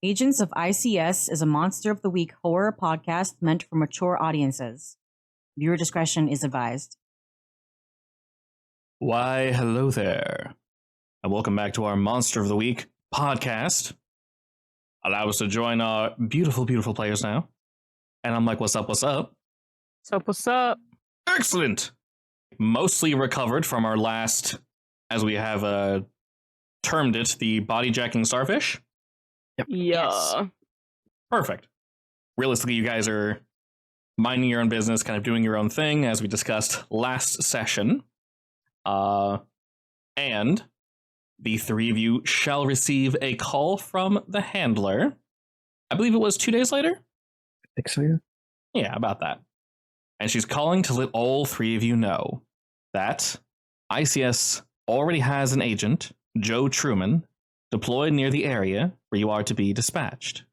Agents of I.C.S. is a Monster of the Week horror podcast meant for mature audiences. Viewer discretion is advised. Why, hello there, and welcome back to our Monster of the Week podcast. Allow us to join our beautiful, beautiful players now. And I'm like, what's up, what's up? What's up? Excellent! Mostly recovered from our last, as we have termed it, the body-jacking starfish. Yep. Yeah. Yes. Perfect. Realistically, you guys are minding your own business, kind of doing your own thing, as we discussed last session. And the three of you shall receive a call from the handler. I believe it was 2 days later? I think so, yeah. Yeah, about that. And she's calling to let all three of you know that I.C.S. already has an agent, Joe Truman, deployed near the area where you are to be dispatched.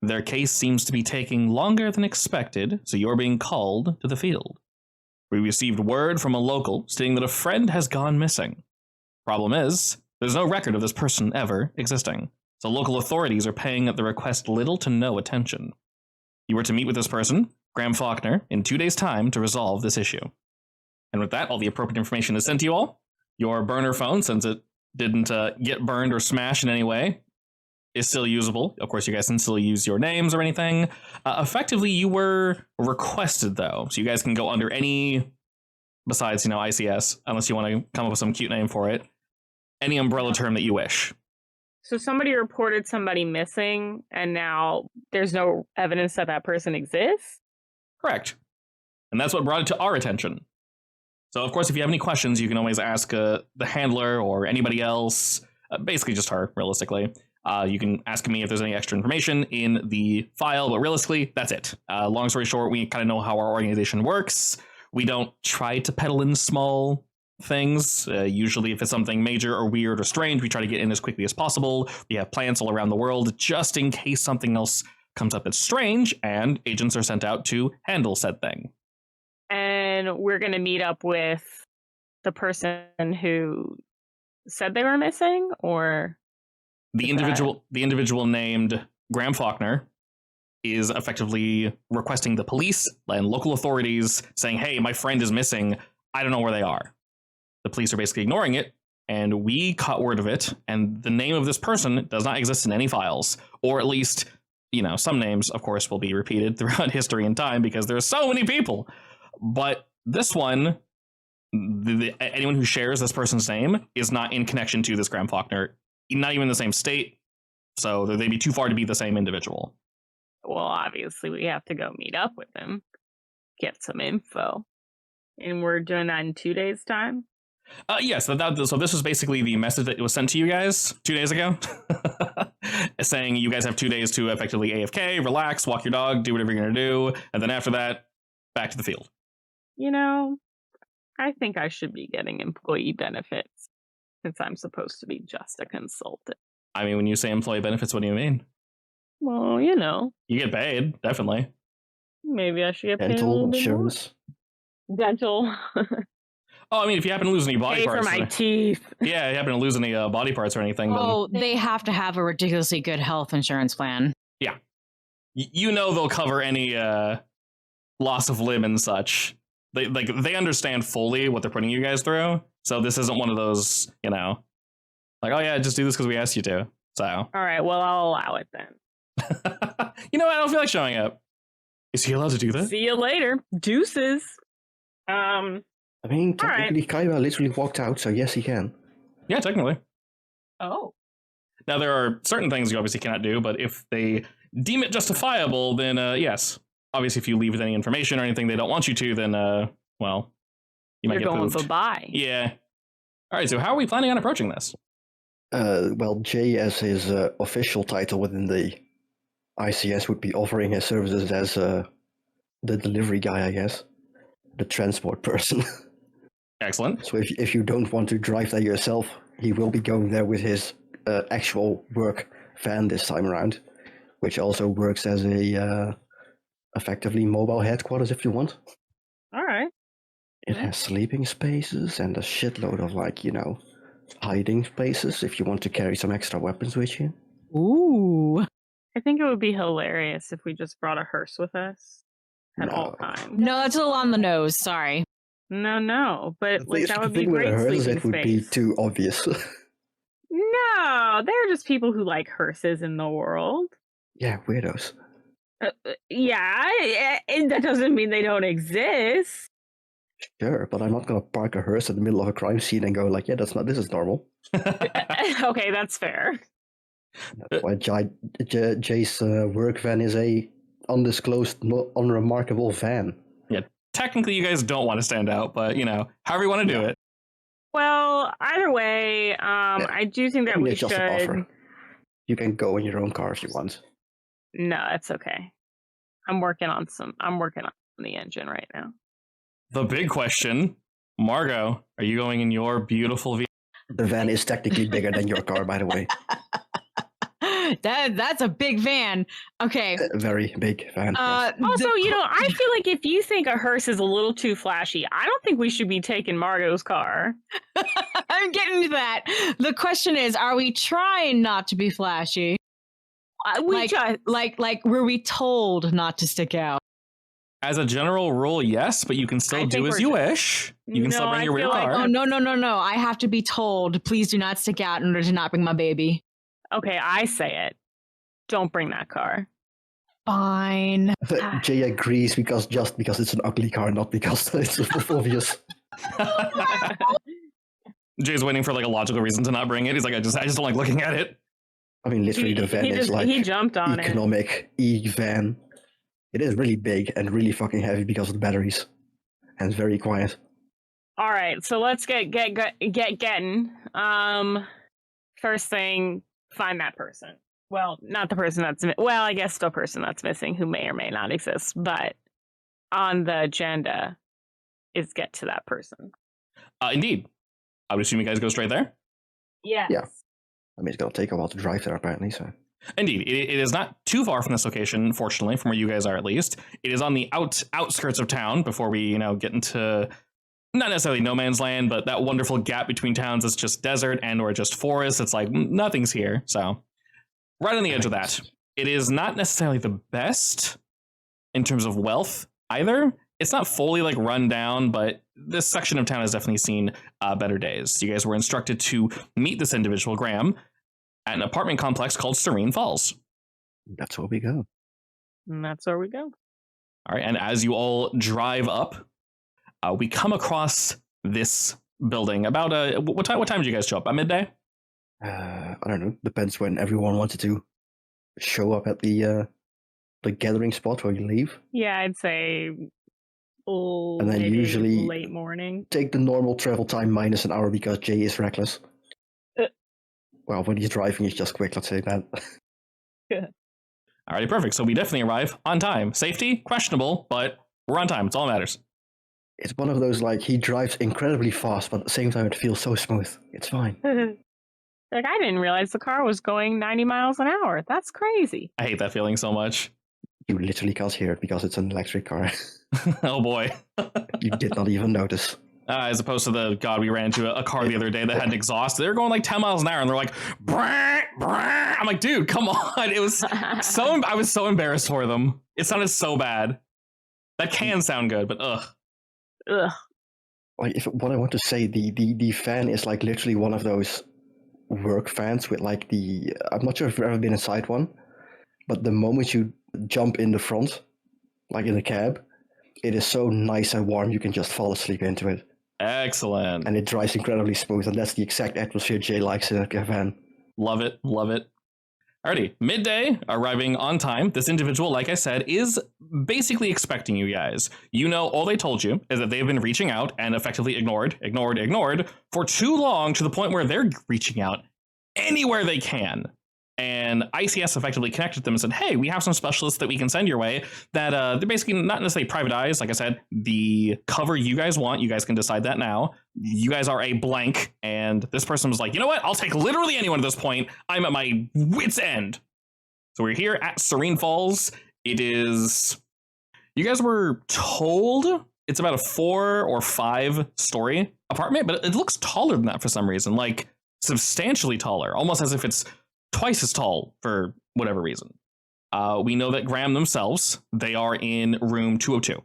Their case seems to be taking longer than expected, so you're being called to the field. We received word from a local stating that a friend has gone missing. Problem is, there's no record of this person ever existing, so local authorities are paying the request little to no attention. You were to meet with this person, Graham Faulkner, in 2 days' time to resolve this issue. And with that, all the appropriate information is sent to you all. Your burner phone, since it didn't get burned or smashed in any way, is still usable. Of course, you guys can still use your names or anything. Effectively, you were requested, though, so you guys can go under any, besides, I.C.S., unless you want to come up with some cute name for it, any umbrella term that you wish. So somebody reported somebody missing, and now there's no evidence that that person exists? Correct. And that's what brought it to our attention. So, of course, if you have any questions, you can always ask the handler or anybody else, basically just her, realistically. You can ask me if there's any extra information in the file, but realistically, that's it. Long story short, we kind of know how our organization works. We don't try to peddle in small things. Usually, if it's something major or weird or strange, we try to get in as quickly as possible. We have plants all around the world just in case something else comes up that's strange, and agents are sent out to handle said thing. And we're going to meet up with the person who said they were missing, or the individual named Graham Faulkner is effectively requesting the police and local authorities saying, hey, my friend is missing. I don't know where they are. The police are basically ignoring it, and we caught word of it, and the name of this person does not exist in any files, or at least, some names, of course, will be repeated throughout history and time because there's so many people. But this one, anyone who shares this person's name is not in connection to this Graham Faulkner, not even in the same state, so they'd be too far to be the same individual. Well, obviously, we have to go meet up with him, get some info. And we're doing that in 2 days' time? Yes, so this was basically the message that was sent to you guys 2 days ago, saying you guys have 2 days to effectively AFK, relax, walk your dog, do whatever you're going to do, and then after that, back to the field. I think I should be getting employee benefits, since I'm supposed to be just a consultant. I mean, when you say employee benefits, what do you mean? Well, You get paid, definitely. Maybe I should get paid a Dental little bit more. insurance. Dental. Oh, I mean, if you happen to lose any body Pay parts. for my teeth. Yeah, if you happen to lose any body parts or anything. Oh, they have to have a ridiculously good health insurance plan. Yeah. They'll cover any loss of limb and such. They understand fully what they're putting you guys through. So this isn't one of those, like, oh yeah, just do this because we asked you to. So. All right, well, I'll allow it then. You know what? I don't feel like showing up. Is he allowed to do that? See you later. Deuces. I mean, technically, Kaiba literally walked out, so yes, he can. Yeah, technically. Oh. Now, there are certain things you obviously cannot do, but if they deem it justifiable, then yes. Obviously, if you leave with any information or anything they don't want you to, then, well, you might get poofed. You're going bye-bye. Yeah. All right, so how are we planning on approaching this? Well, Jay, as his official title within the I.C.S., would be offering his services as the delivery guy, I guess. The transport person. Excellent. So if you don't want to drive there yourself, he will be going there with his actual work van this time around, which also works as a effectively mobile headquarters if you want. All right. It has sleeping spaces and a shitload of hiding spaces if you want to carry some extra weapons with you. Ooh. I think it would be hilarious if we just brought a hearse with us at all times. No, that's a little on the nose. Sorry. No, but like that would be thing with a great hearse is sleeping it would be space. too obvious. No, there are just people who like hearses in the world. Yeah, weirdos. And that doesn't mean they don't exist. Sure, but I'm not gonna park a hearse in the middle of a crime scene and go like, yeah, this is normal. Okay, that's fair. That's why Jay's work van is a undisclosed, unremarkable van. Yeah, technically you guys don't want to stand out, but however you want to do it. Well, either way, I do think that we it's just should. an offer. You can go in your own car if you want. No, it's okay. I'm working on the engine right now. The big question, Margot, are you going in your beautiful vehicle? The van is technically bigger than your car, by the way. That's a big van. Okay. A very big van. Also, I feel like if you think a hearse is a little too flashy, I don't think we should be taking Margot's car. I'm getting to that. The question is, are we trying not to be flashy? Were we told not to stick out? As a general rule, yes, but you can still do as you wish. You can still bring your real car. Oh, no. I have to be told, please do not stick out in order to not bring my baby. Okay, I say it. Don't bring that car. Fine. Jay agrees because it's an ugly car, not because it's obvious. Jay's waiting for like a logical reason to not bring it. He's like, I just don't like looking at it. I mean, literally, the van is like he jumped on economic e-van. It is really big and really fucking heavy because of the batteries, and it's very quiet. All right, so let's get getting. First thing, find that person. Well, not the person I guess the person that's missing who may or may not exist, but on the agenda is get to that person. Indeed. I would assume you guys go straight there? Yes. Yeah. I mean, it's going to take a while to drive there, apparently, so... Indeed. It is not too far from this location, fortunately, from where you guys are at least. It is on the outskirts of town before we, get into... not necessarily no man's land, but that wonderful gap between towns is just desert and or just forest. It's like nothing's here. So right on the edge of that. It is not necessarily the best in terms of wealth either. It's not fully like run down, but this section of town has definitely seen better days. You guys were instructed to meet this individual, Graham, at an apartment complex called Serene Falls. That's where we go. And that's where we go. All right. And as you all drive up, we come across this building about what time did you guys show up? At midday? I don't know. Depends when everyone wanted to show up at the gathering spot where you leave. Yeah, I'd say. And then usually late morning. Take the normal travel time minus an hour because Jay is reckless. Well, when he's driving, he's just quick. Let's say that. Alrighty, perfect. So we definitely arrive on time. Safety questionable, but we're on time. It's all that matters. It's one of those, like, he drives incredibly fast, but at the same time it feels so smooth. It's fine. Like, I didn't realize the car was going 90 miles an hour. That's crazy. I hate that feeling so much. You literally can't hear it because it's an electric car. Oh boy. You did not even notice. As opposed to we ran into a car the other day that had an exhaust. They were going like 10 miles an hour and they're like, brah, brah. I'm like, dude, come on. It was I was so embarrassed for them. It sounded so bad. That can sound good, but ugh. Like, what I want to say, the fan is like literally one of those work fans with like I'm not sure if you've ever been inside one, but the moment you jump in the front, like in the cab, it is so nice and warm you can just fall asleep into it. Excellent. And it drives incredibly smooth, and that's the exact atmosphere Jay likes in a van. Love it. Alrighty, midday, arriving on time. This individual, like I said, is basically expecting you guys. All they told you is that they've been reaching out and effectively ignored for too long, to the point where they're reaching out anywhere they can. And I.C.S. effectively connected them and said, hey, we have some specialists that we can send your way that they're basically not necessarily private eyes. Like I said, the cover you guys want, you guys can decide that now. You guys are a blank. And this person was like, you know what? I'll take literally anyone at this point. I'm at my wit's end. So we're here at Serene Falls. It is, you guys were told it's about a 4 or 5 story apartment, but it looks taller than that for some reason, like substantially taller, almost as if it's twice as tall for whatever reason. We know that Graham themselves, they are in room 202.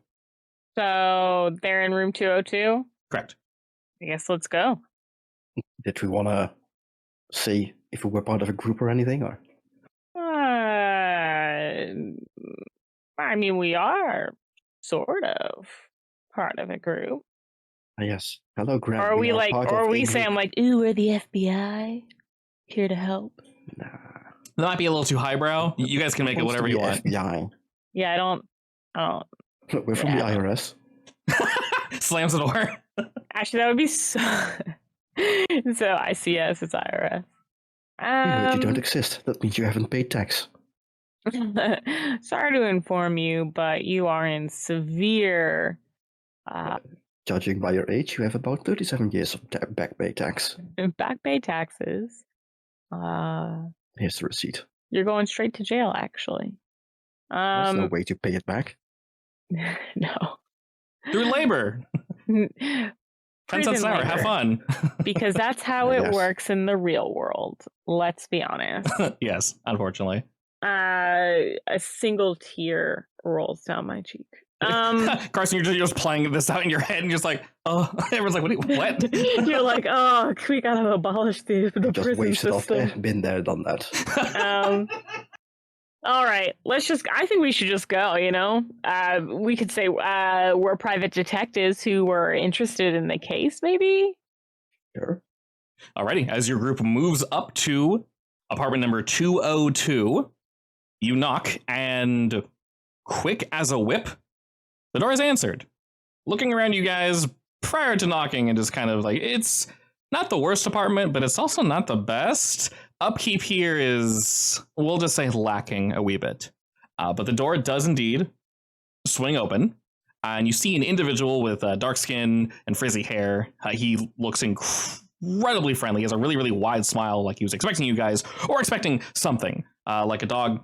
So they're in room 202? Correct. I guess let's go. Did we want to see if we were part of a group or anything? Or I mean, we are sort of part of a group. yes. Hello, Graham. Or are we like, part or of are we a saying group. like, ooh, we're the FBI here to help? Nah. That might be a little too highbrow. You guys can make it Wants to whatever be you want. FBI. Yeah, I don't. We're from the IRS. Slams the door. Actually, that would be so. So I.C.S. it's IRS. We heard you don't exist. That means you haven't paid tax. Sorry to inform you, but you are in severe Judging by your age, you have about 37 years of back pay tax. back pay taxes. Here's the receipt. You're going straight to jail, actually. There's no way to pay it back. No. Through labor. 10 cents an hour. Have fun. Because that's how it Yes. works in the real world. Let's be honest. Yes, unfortunately. A single tear rolls down my cheek. Carson, you're just playing this out in your head and you're just like, oh, everyone's like, what? You're like, oh, we gotta abolish the Just prison waves it off. system. Been there, done that. All right, I think we should just go, you know? We could say we're private detectives who were interested in the case, maybe? Sure. Alrighty, as your group moves up to apartment number 202, you knock, and quick as a whip, the door is answered. Looking around you guys prior to knocking and just kind of like, it's not the worst apartment, but it's also not the best. Upkeep here is, we'll just say, lacking a wee bit. But the door does indeed swing open, and you see an individual with dark skin and frizzy hair. He looks incredibly friendly. He has a really, really wide smile, like he was expecting you guys, or expecting something, like a dog,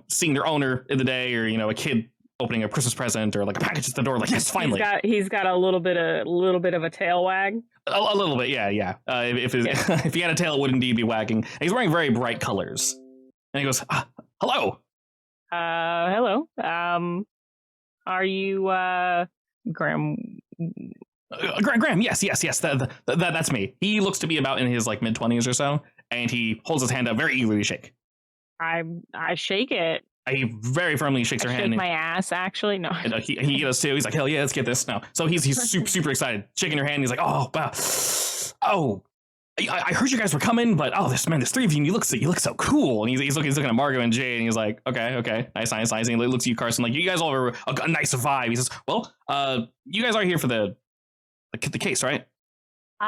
seeing their owner in the day, or, a kid opening a Christmas present, or like a package at the door, like, yes, finally. He's got a little bit of a tail wag. A little bit, yeah. If he had a tail, it would indeed be wagging. And he's wearing very bright colors. And he goes, hello. Hello. Are you Graham? Graham, yes. That's me. He looks to be about in his like mid-20s or so, and he holds his hand up very eagerly to shake. I shake it. He very firmly shakes her hand. Shake my ass, actually. No. And, he does too. He's like, hell yeah, let's get this now. So he's super excited, shaking her hand. He's like, oh wow, oh, I heard you guys were coming, but there's three of you. And you look so cool. And he's looking at Margot and Jay, and he's like, okay, nice. And he looks at you, Carson, like, you guys all have a nice vibe. He says, well, you guys are here for the case, right?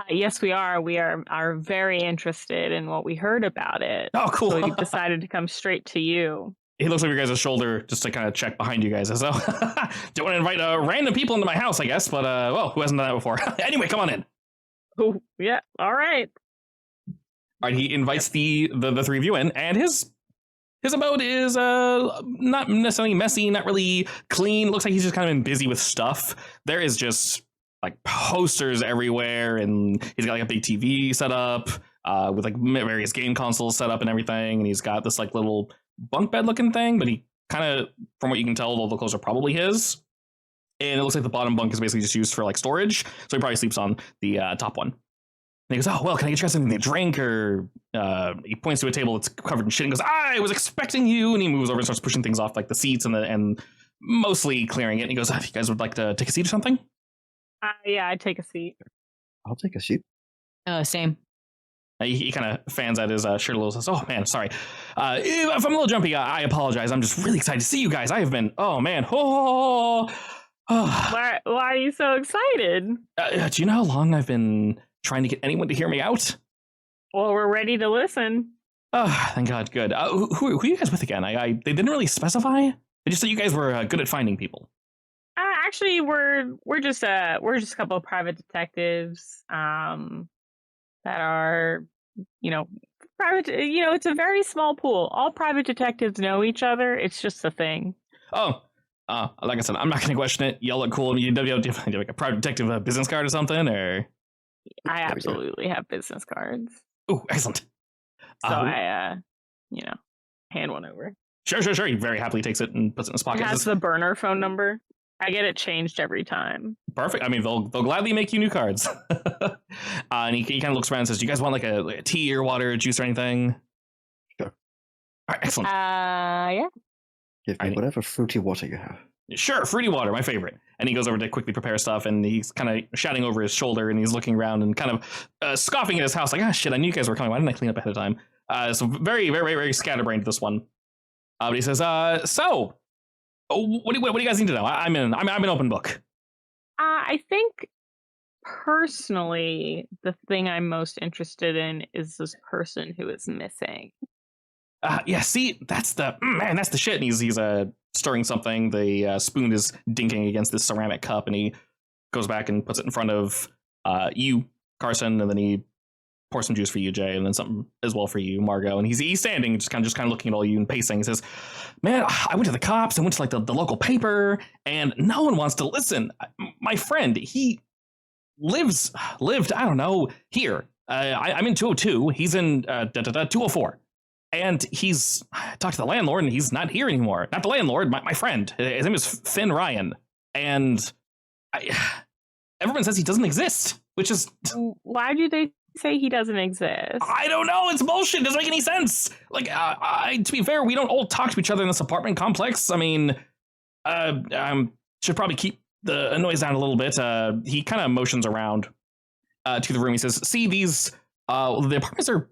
Yes, we are. We are very interested in what we heard about it. Oh, cool. So we decided to come straight to you. He looks over your guys' shoulder just to kind of check behind you guys. So, don't want to invite random people into my house, I guess. But, well, who hasn't done that before? Anyway, come on in. Oh, yeah. All right. All right, he invites the three of you in, and his abode is not necessarily messy, not really clean. Looks like he's just kind of been busy with stuff. There is just like posters everywhere, and he's got like a big TV set up with like various game consoles set up and everything, and he's got this like little bunk bed looking thing, but he kind of, from what you can tell, all the clothes are probably his, and it looks like the bottom bunk is basically just used for like storage, so he probably sleeps on the top one. And he goes, oh well, can I get you guys something to drink? Or he points to a table that's covered in shit and goes, I was expecting you. And he moves over and starts pushing things off like the seats and mostly clearing it. And he goes, if you guys would like to take a seat or something? Yeah, I'd take a seat. I'll take a seat. Same. He kind of fans at his shirt a little, says, oh man, sorry. If I'm a little jumpy, I apologize. I'm just really excited to see you guys. I have been, oh man. Why are you so excited? Do you know how long I've been trying to get anyone to hear me out? Well, we're ready to listen. Oh, thank God, good. Who are you guys with again? They didn't really specify. They just said you guys were good at finding people. Actually, we're just a couple of private detectives that are, private. It's a very small pool. All private detectives know each other. It's just a thing. Oh, like I said, I'm not going to question it. Y'all look cool. You have like a private detective business card or something, or? I absolutely have business cards. Oh, excellent. So I, hand one over. Sure. He very happily takes it and puts it in his pocket. It has the burner phone number. I get it changed every time. Perfect. I mean, they'll gladly make you new cards. And he kind of looks around and says, "Do you guys want like a tea or water, juice or anything?" Sure. All right, excellent. Yeah. Give me whatever fruity water you have. Sure, fruity water, my favorite. And he goes over to quickly prepare stuff, and he's kind of shouting over his shoulder, and he's looking around and kind of scoffing at his house, like, "Ah, shit, I knew you guys were coming. Why didn't I clean up ahead of time?" So very, very, very scatterbrained this one. But he says, "So, what do you guys need to know? I'm an open book." I think personally, the thing I'm most interested in is this person who is missing. Yeah, see, that's the shit. And he's stirring something. The spoon is dinking against this ceramic cup, and he goes back and puts it in front of you, Carson, and then he pours some juice for you, Jay, and then something as well for you, Margot. And he's standing, just kind of looking at all you and pacing. He says, "Man, I went to the cops. I went to like the local paper, and no one wants to listen. My friend, he lived, I don't know, here. I'm in 202. He's in 204. And he's talked to the landlord, and he's not here anymore. Not the landlord, my friend. His name is Finn Ryan. And everyone says he doesn't exist, which is... Why do they say he doesn't exist? I don't know. It's bullshit. It doesn't make any sense. Like, to be fair, we don't all talk to each other in this apartment complex. I mean, should probably keep the noise down a little bit. He kind of motions around to the room. He says, "See, these the apartments are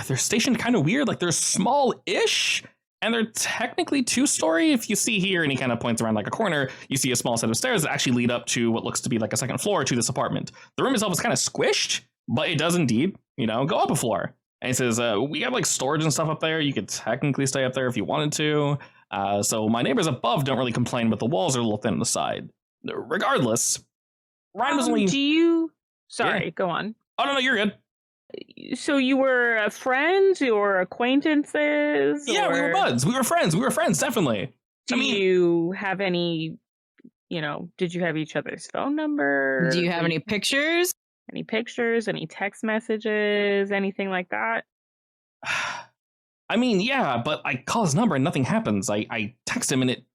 they're stationed kind of weird. Like, they're small-ish, and they're technically 2-story. If you see here," and he kind of points around like a corner, you see a small set of stairs that actually lead up to what looks to be like a second floor to this apartment. The room itself is kind of squished, but it does indeed, go up a floor." And he says, "We have like storage and stuff up there. You could technically stay up there if you wanted to. So my neighbors above don't really complain, but the walls are a little thin on the side. Regardless, Ryan was only..." Sorry, Yeah. go on. Oh, no, you're good. So you were friends or acquaintances? Yeah, we were buds. We were friends, definitely. Do you have any, did you have each other's phone number? Do you have any pictures? Any pictures, any text messages, anything like that? I mean, yeah, but I call his number and nothing happens. I text him and it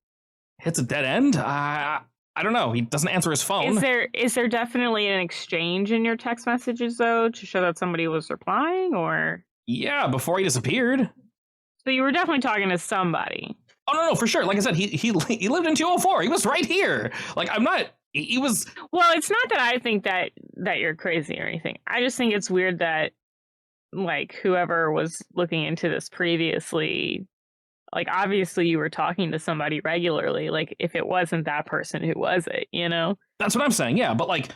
hits a dead end. I don't know. He doesn't answer his phone. Is there definitely an exchange in your text messages, though, to show that somebody was replying, or? Yeah, before he disappeared. So you were definitely talking to somebody. Oh, no, for sure. Like I said, he lived in 204. He was right here. Like, I'm not... He was... Well, it's not that I think that you're crazy or anything. I just think it's weird that, like, whoever was looking into this previously... Like, obviously you were talking to somebody regularly. Like, if it wasn't that person, who was it, That's what I'm saying, yeah. But, like,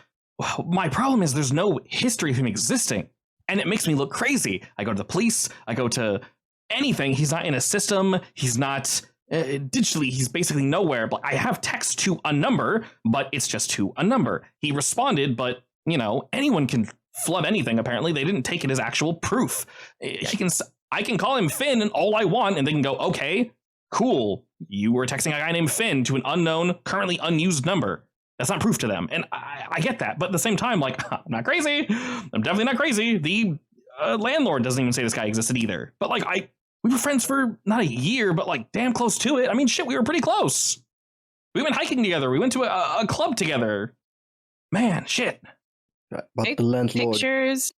my problem is there's no history of him existing. And it makes me look crazy. I go to the police. I go to anything. He's not in a system. He's not... digitally, he's basically nowhere. But I have text to a number, but it's just to a number. He responded, but, anyone can flub anything, apparently. They didn't take it as actual proof. I can call him Finn and all I want, and they can go, "Okay, cool. You were texting a guy named Finn to an unknown, currently unused number." That's not proof to them. And I get that. But at the same time, like, I'm not crazy. I'm definitely not crazy. The landlord doesn't even say this guy existed either. But, like, we were friends for not a year, but, like, damn close to it. I mean, shit, we were pretty close. We went hiking together. We went to a club together. Man, shit. Right, but the landlord... Pictures?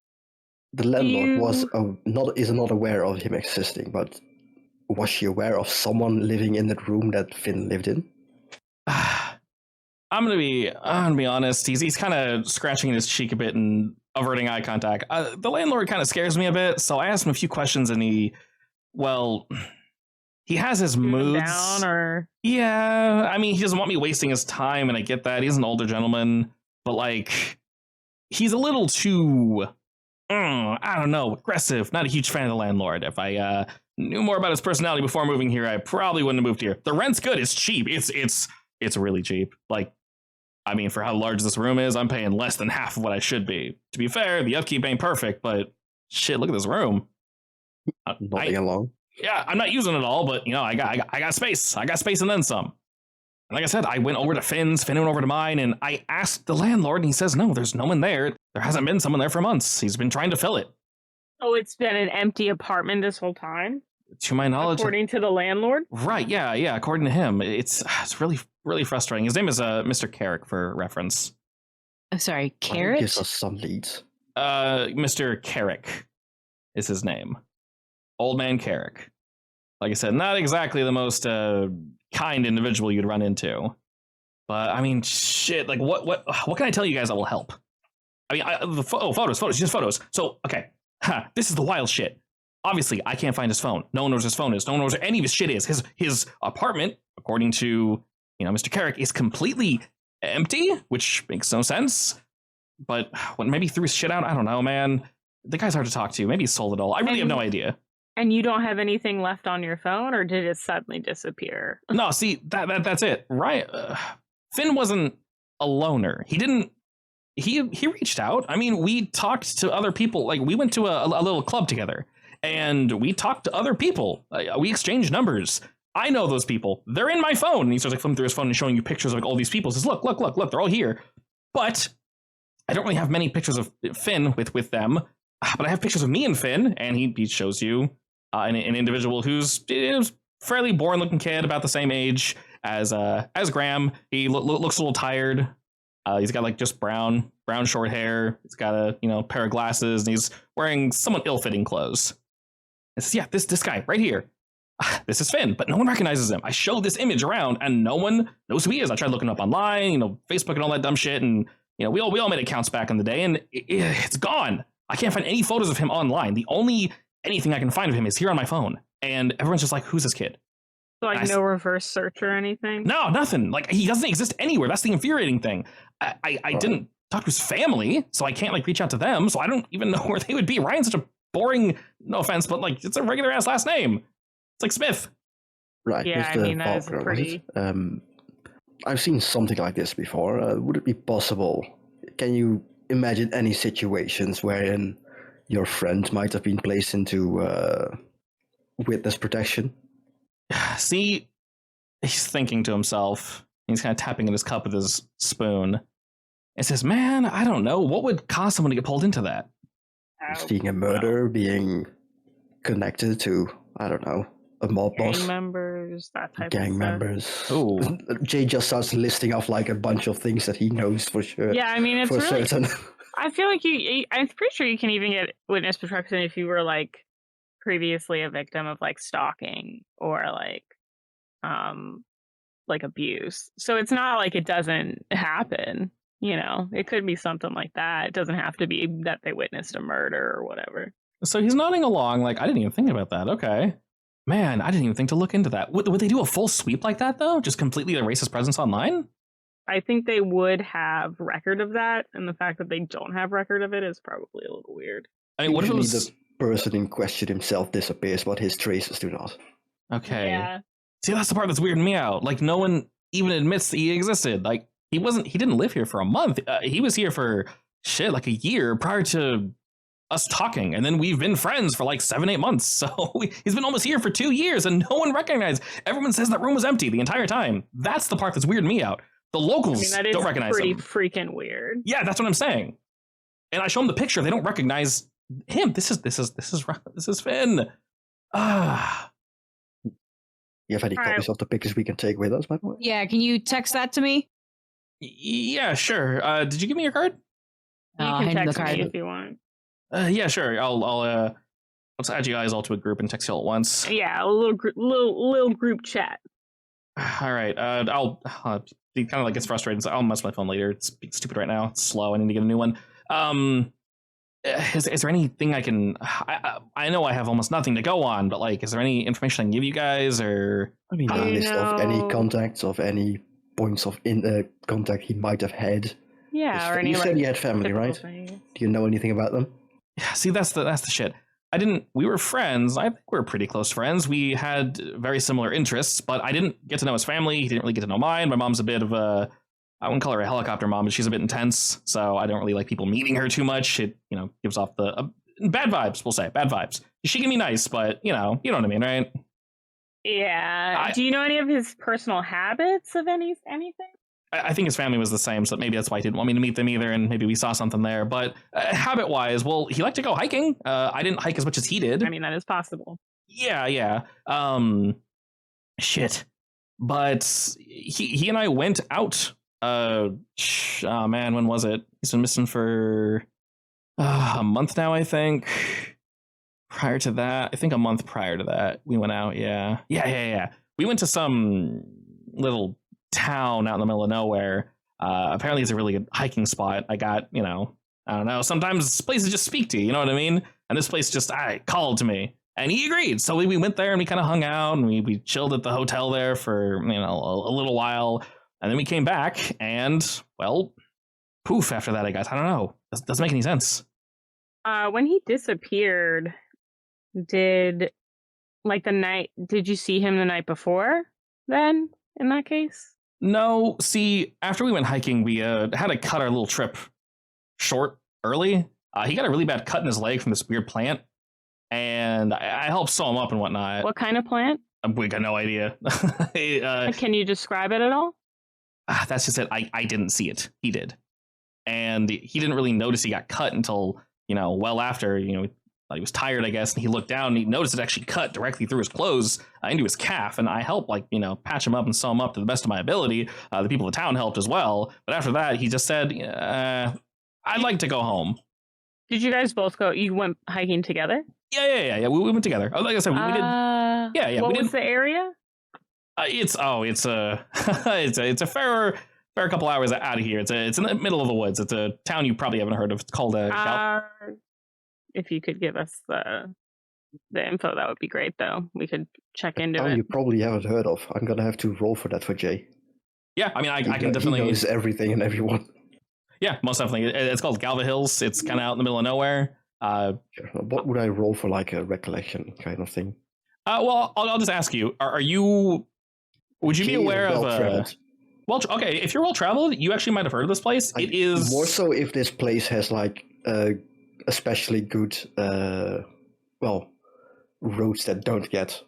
The landlord is not aware of him existing, but was she aware of someone living in that room that Finn lived in? I'm gonna be honest. He's kind of scratching his cheek a bit and averting eye contact. The landlord kind of scares me a bit, so I asked him a few questions, and he has his moods. Down or... Yeah, I mean, he doesn't want me wasting his time, and I get that. He's an older gentleman, but like, he's a little too. I don't know, aggressive. Not a huge fan of the landlord. If I knew more about his personality before moving here, I probably wouldn't have moved here. The rent's good. It's cheap. It's really cheap. Like, I mean, for how large this room is, I'm paying less than half of what I should be. To be fair, the upkeep ain't perfect, but shit, look at this room. Nothing along. Yeah, I'm not using it all, but I got space. I got space and then some. Like I said, I went over to Finn's, Finn went over to mine, and I asked the landlord, and he says, no, there's no one there. There hasn't been someone there for months. He's been trying to fill it. Oh, it's been an empty apartment this whole time? to my knowledge, according to the landlord. right? Yeah. According to him, it's really, really frustrating. His name is Mr. Carrick, for reference. I'm sorry, Well, Carrot? gives us some leads. Mr. Carrick is his name. Old man Carrick. Like I said, not exactly the most kind individual you'd run into. But I mean, shit. Like, what can I tell you guys that will help? I mean, photos, just photos. So, okay, this is the wild shit. Obviously, I can't find his phone. No one knows where his phone is. No one knows where any of his shit is. His apartment, according to Mr. Carrick, is completely empty, which makes no sense. But when maybe he threw his shit out, I don't know, man. The guy's hard to talk to. Maybe he sold it all. I really have no idea. And you don't have anything left on your phone, or did it suddenly disappear? No, see, that's it. Right. Finn wasn't a loner. He didn't. He reached out. I mean, we talked to other people. Like, we went to a little club together, and we talked to other people. We exchanged numbers. I know those people. They're in my phone. And he starts like flipping through his phone and showing you pictures of like all these people. He says, look, they're all here. But I don't really have many pictures of Finn with them. But I have pictures of me and Finn, and he shows you an individual who's a fairly boring-looking kid, about the same age as Graham. He looks a little tired. He's got like just brown short hair. He's got a pair of glasses, and he's wearing somewhat ill-fitting clothes. It says, yeah, this guy right here. This is Finn, but no one recognizes him. I showed this image around, and no one knows who he is. I tried looking up online, Facebook and all that dumb shit, and we all made accounts back in the day, and it's gone. I can't find any photos of him online. The only anything I can find of him is here on my phone, and everyone's just like, "Who's this kid?" Like no reverse search or anything? No, nothing. Like, he doesn't exist anywhere. That's the infuriating thing. I didn't talk to his family, so I can't like reach out to them. So I don't even know where they would be. Ryan's such a boring, no offense, but like it's a regular ass last name. It's like Smith. Right. Yeah, I mean, that is a pretty... I've seen something like this before. Would it be possible? Can you imagine any situations wherein your friend might have been placed into witness protection? See, he's thinking to himself. He's kind of tapping in his cup with his spoon. And says, man, I don't know. What would cause someone to get pulled into that? Seeing a murder, being connected to, I don't know, a mob boss. Gang members, that type of stuff. Gang members. Oh. Jay just starts listing off like a bunch of things that he knows for sure. Yeah, I mean, it's for really... certain. I feel like I'm pretty sure you can even get witness protection if you were like previously a victim of like stalking or like abuse. So it's not like it doesn't happen. It could be something like that. It doesn't have to be that they witnessed a murder or whatever. So he's nodding along like, I didn't even think about that. Okay. Man, I didn't even think to look into that. Would they do a full sweep like that, though? Just completely erase his presence online? I think they would have record of that, and the fact that they don't have record of it is probably a little weird. I mean, what if it was... the person in question himself disappears, but his traces do not? Okay. Yeah. See, that's the part that's weirding me out. Like, no one even admits that he existed. Like, he didn't live here for a month. He was here for, like a year prior to us talking. And then we've been friends for like 7-8 months. So he's been almost here for 2 years and no one recognized. Everyone says that room was empty the entire time. That's the part that's weirding me out. The locals don't recognize him. Pretty freaking weird. Yeah, that's what I'm saying. And I show them the picture. They don't recognize him. This is Finn. You have any copies of the pictures we can take with us, by the way? Yeah, can you text that to me? Yeah, sure. Did you give me your card? You can text me if you want. Yeah, sure. Let's add you guys all to a group and text you all at once. Yeah, a little group chat. All right. I'll be kind of like gets frustrated. So I'll mess with my phone later. It's stupid right now. It's slow. I need to get a new one. Is there anything I can? I know I have almost nothing to go on, but like, is there any information I can give you guys, or I mean, a list of any contacts of any points of contact he might have had. Yeah, or any. You said you had family, right? Things. Do you know anything about them? Yeah. See, that's the shit. We were friends. I think we were pretty close friends. We had very similar interests, but I didn't get to know his family. He didn't really get to know mine. My mom's a bit of I wouldn't call her a helicopter mom, but she's a bit intense. So I don't really like people meeting her too much. It, gives off the bad vibes, we'll say. Bad vibes. She can be nice, but you know what I mean, right? Yeah. Do you know any of his personal habits of anything? I think his family was the same, so maybe that's why he didn't want me to meet them either, and maybe we saw something there. But habit-wise, well, he liked to go hiking. I didn't hike as much as he did. I mean, that is possible. Yeah. Shit. But he and I went out. Oh man, when was it? He's been missing for a month now, I think. Prior to that, I think a month prior to that, we went out. Yeah. We went to some little town out in the middle of nowhere. Apparently, it's a really good hiking spot. I got, I don't know. Sometimes places just speak to you. You know what I mean? And this place just called to me, and he agreed. So we went there and we kind of hung out and we chilled at the hotel there for a little while, and then we came back and well, poof. After that, I guess I don't know. Doesn't make any sense. When he disappeared, did you see him the night before then, in that case? No, see, after we went hiking, we had to cut our little trip short early. He got a really bad cut in his leg from this weird plant, and I helped sew him up and whatnot. What kind of plant? We got no idea. Can you describe it at all? That's just it. I didn't see it. He did. And he didn't really notice he got cut until, well after, he was tired, I guess, and he looked down and he noticed it actually cut directly through his clothes into his calf. And I helped, patch him up and sew him up to the best of my ability. The people of the town helped as well. But after that, he just said, I'd like to go home. Did you guys both go? You went hiking together? Yeah. We went together. Like I said, we did. Yeah. What was the area? It's a fair couple hours out of here. It's in the middle of the woods. It's a town you probably haven't heard of. It's called if you could give us the info, that would be great, though. We could check into it. You probably haven't heard of. I'm gonna have to roll for that for Jay. Yeah, I mean, I can definitely. He knows everything and everyone. Yeah, most definitely. It's called Galva Hills. It's kind of out in the middle of nowhere. What would I roll for, like a recollection kind of thing? Well, I'll just ask you: Are you? Would you be aware of? Well, okay. If you're well traveled, you actually might have heard of this place. It is more so if this place has like especially good, roads that don't get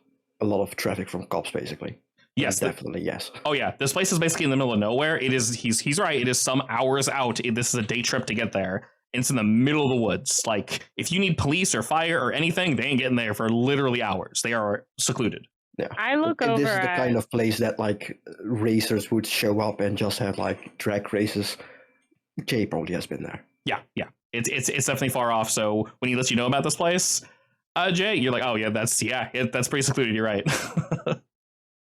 a lot of traffic from cops, basically. Yes, definitely, yes. Oh yeah, this place is basically in the middle of nowhere. It is. He's right. It is some hours out. This is a day trip to get there. It's in the middle of the woods. Like, if you need police or fire or anything, they ain't getting there for literally hours. They are secluded. Yeah, I look over. This is the kind of place that like racers would show up and just have like drag races. Jay probably has been there. Yeah. It's definitely far off. So when he lets you know about this place, Jay, you're like, oh yeah, that's pretty secluded. You're right.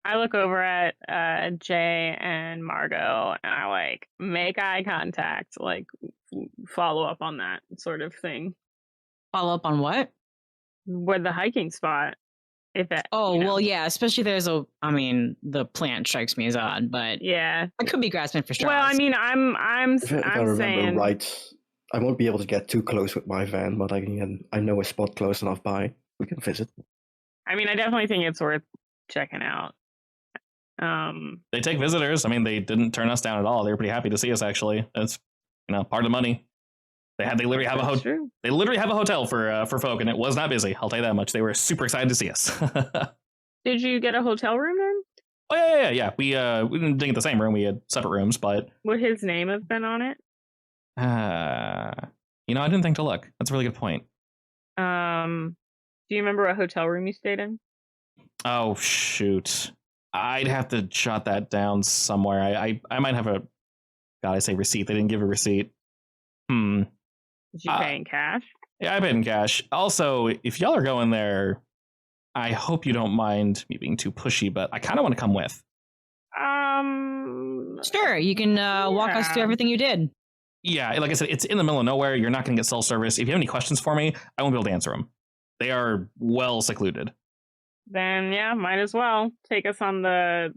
I look over at Jay and Margot, and I make eye contact, follow up on that sort of thing. Follow up on what? Where the hiking spot. Well, yeah, especially the plant strikes me as odd, but yeah, I could be grasping for straws. Well, I mean, if I remember saying, right, I won't be able to get too close with my van, but I know a spot close enough by. We can visit. I mean, I definitely think it's worth checking out. They take visitors. I mean, they didn't turn us down at all. They were pretty happy to see us. Actually, that's part of the money. They literally have a hotel. They literally have a hotel for folk, and it was not busy. I'll tell you that much. They were super excited to see us. Did you get a hotel room then? Oh yeah. We didn't get the same room. We had separate rooms, but would his name have been on it? I didn't think to look. That's a really good point. Do you remember what hotel room you stayed in? Oh shoot. I'd have to jot that down somewhere. I might have I say receipt. They didn't give a receipt. Did you pay in cash? Yeah, I paid in cash. Also, if y'all are going there, I hope you don't mind me being too pushy, but I kind of want to come with. Sure, you can walk us through everything you did. Yeah, like I said, it's in the middle of nowhere. You're not going to get cell service. If you have any questions for me, I won't be able to answer them. They are well secluded. Then yeah, might as well take us on the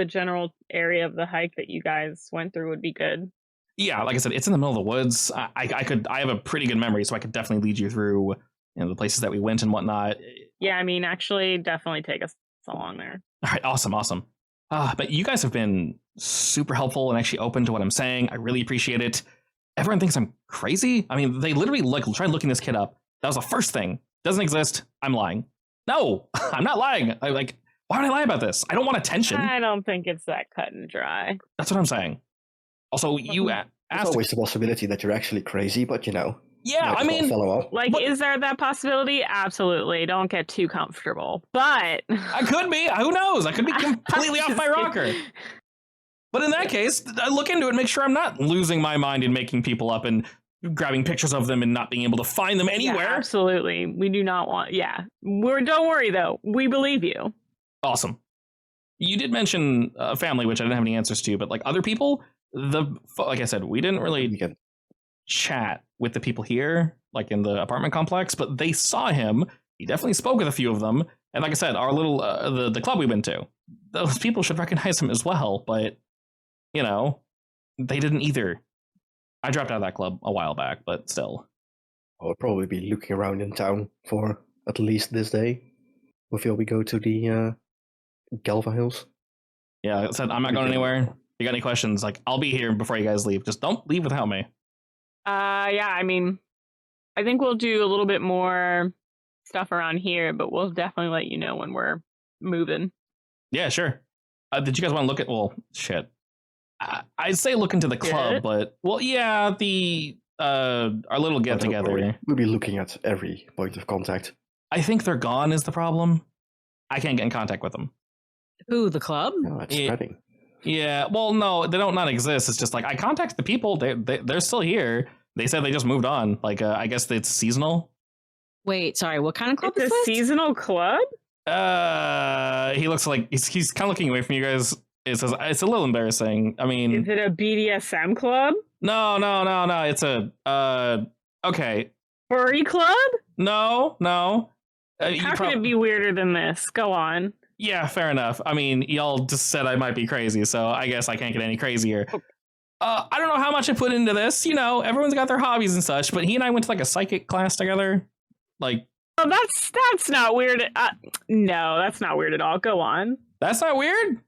general area of the hike that you guys went through would be good. Yeah, like I said, it's in the middle of the woods. I have a pretty good memory, so I could definitely lead you through the places that we went and whatnot. Yeah, I mean, actually, definitely take us along there. All right, awesome. But you guys have been super helpful and actually open to what I'm saying. I really appreciate it. Everyone thinks I'm crazy. I mean, they literally tried looking this kid up. That was the first thing. Doesn't exist. I'm lying. No, I'm not lying. Why would I lie about this? I don't want attention. I don't think it's that cut and dry. That's what I'm saying. Also, you asked. There's always the possibility that you're actually crazy, but Yeah, I mean, follow up. Like, is there that possibility? Absolutely. Don't get too comfortable. But I could be. Who knows? I could be completely off my rocker. But in that case, I look into it and make sure I'm not losing my mind and making people up and grabbing pictures of them and not being able to find them anywhere. Yeah, absolutely. We do not want. Yeah. Don't worry, though. We believe you. Awesome. You did mention family, which I didn't have any answers to, but like other people, like I said, we didn't really chat with the people here, like in the apartment complex, but they saw him. He definitely spoke with a few of them. And like I said, our little, the club we went to, those people should recognize him as well. But, you know, they didn't either. I dropped out of that club a while back, but still. I'll probably be looking around in town for at least this day before we go to the Galva Hills. Yeah, like I said, I'm not going anywhere. If you got any questions, like, I'll be here before you guys leave. Just don't leave without me. Yeah, I mean, I think we'll do a little bit more stuff around here, but we'll definitely let you know when we're moving. Yeah, sure. Did you guys want to look at, well, shit. I'd say look into the club, but, well, yeah, our little get together. We'll be looking at every point of contact. I think they're gone is the problem. I can't get in contact with them. Who, the club? No, it's spreading. Yeah, well, no, they don't not exist. It's just like I contacted the people. They're still here. They said they just moved on. Like, I guess it's seasonal. Wait, sorry, what kind of club It's is a this? seasonal club? He looks like he's kind of looking away from you guys. It's a little embarrassing. I mean, Is it a BDSM club? no. It's a okay. Furry club? No. How can it be weirder than this? Go on. Yeah, fair enough. I mean, y'all just said I might be crazy, so I guess I can't get any crazier. I don't know how much I put into this. You know, everyone's got their hobbies and such, but he and I went to like a psychic class together. Like, oh, that's not weird. No, that's not weird at all. Go on. That's not weird.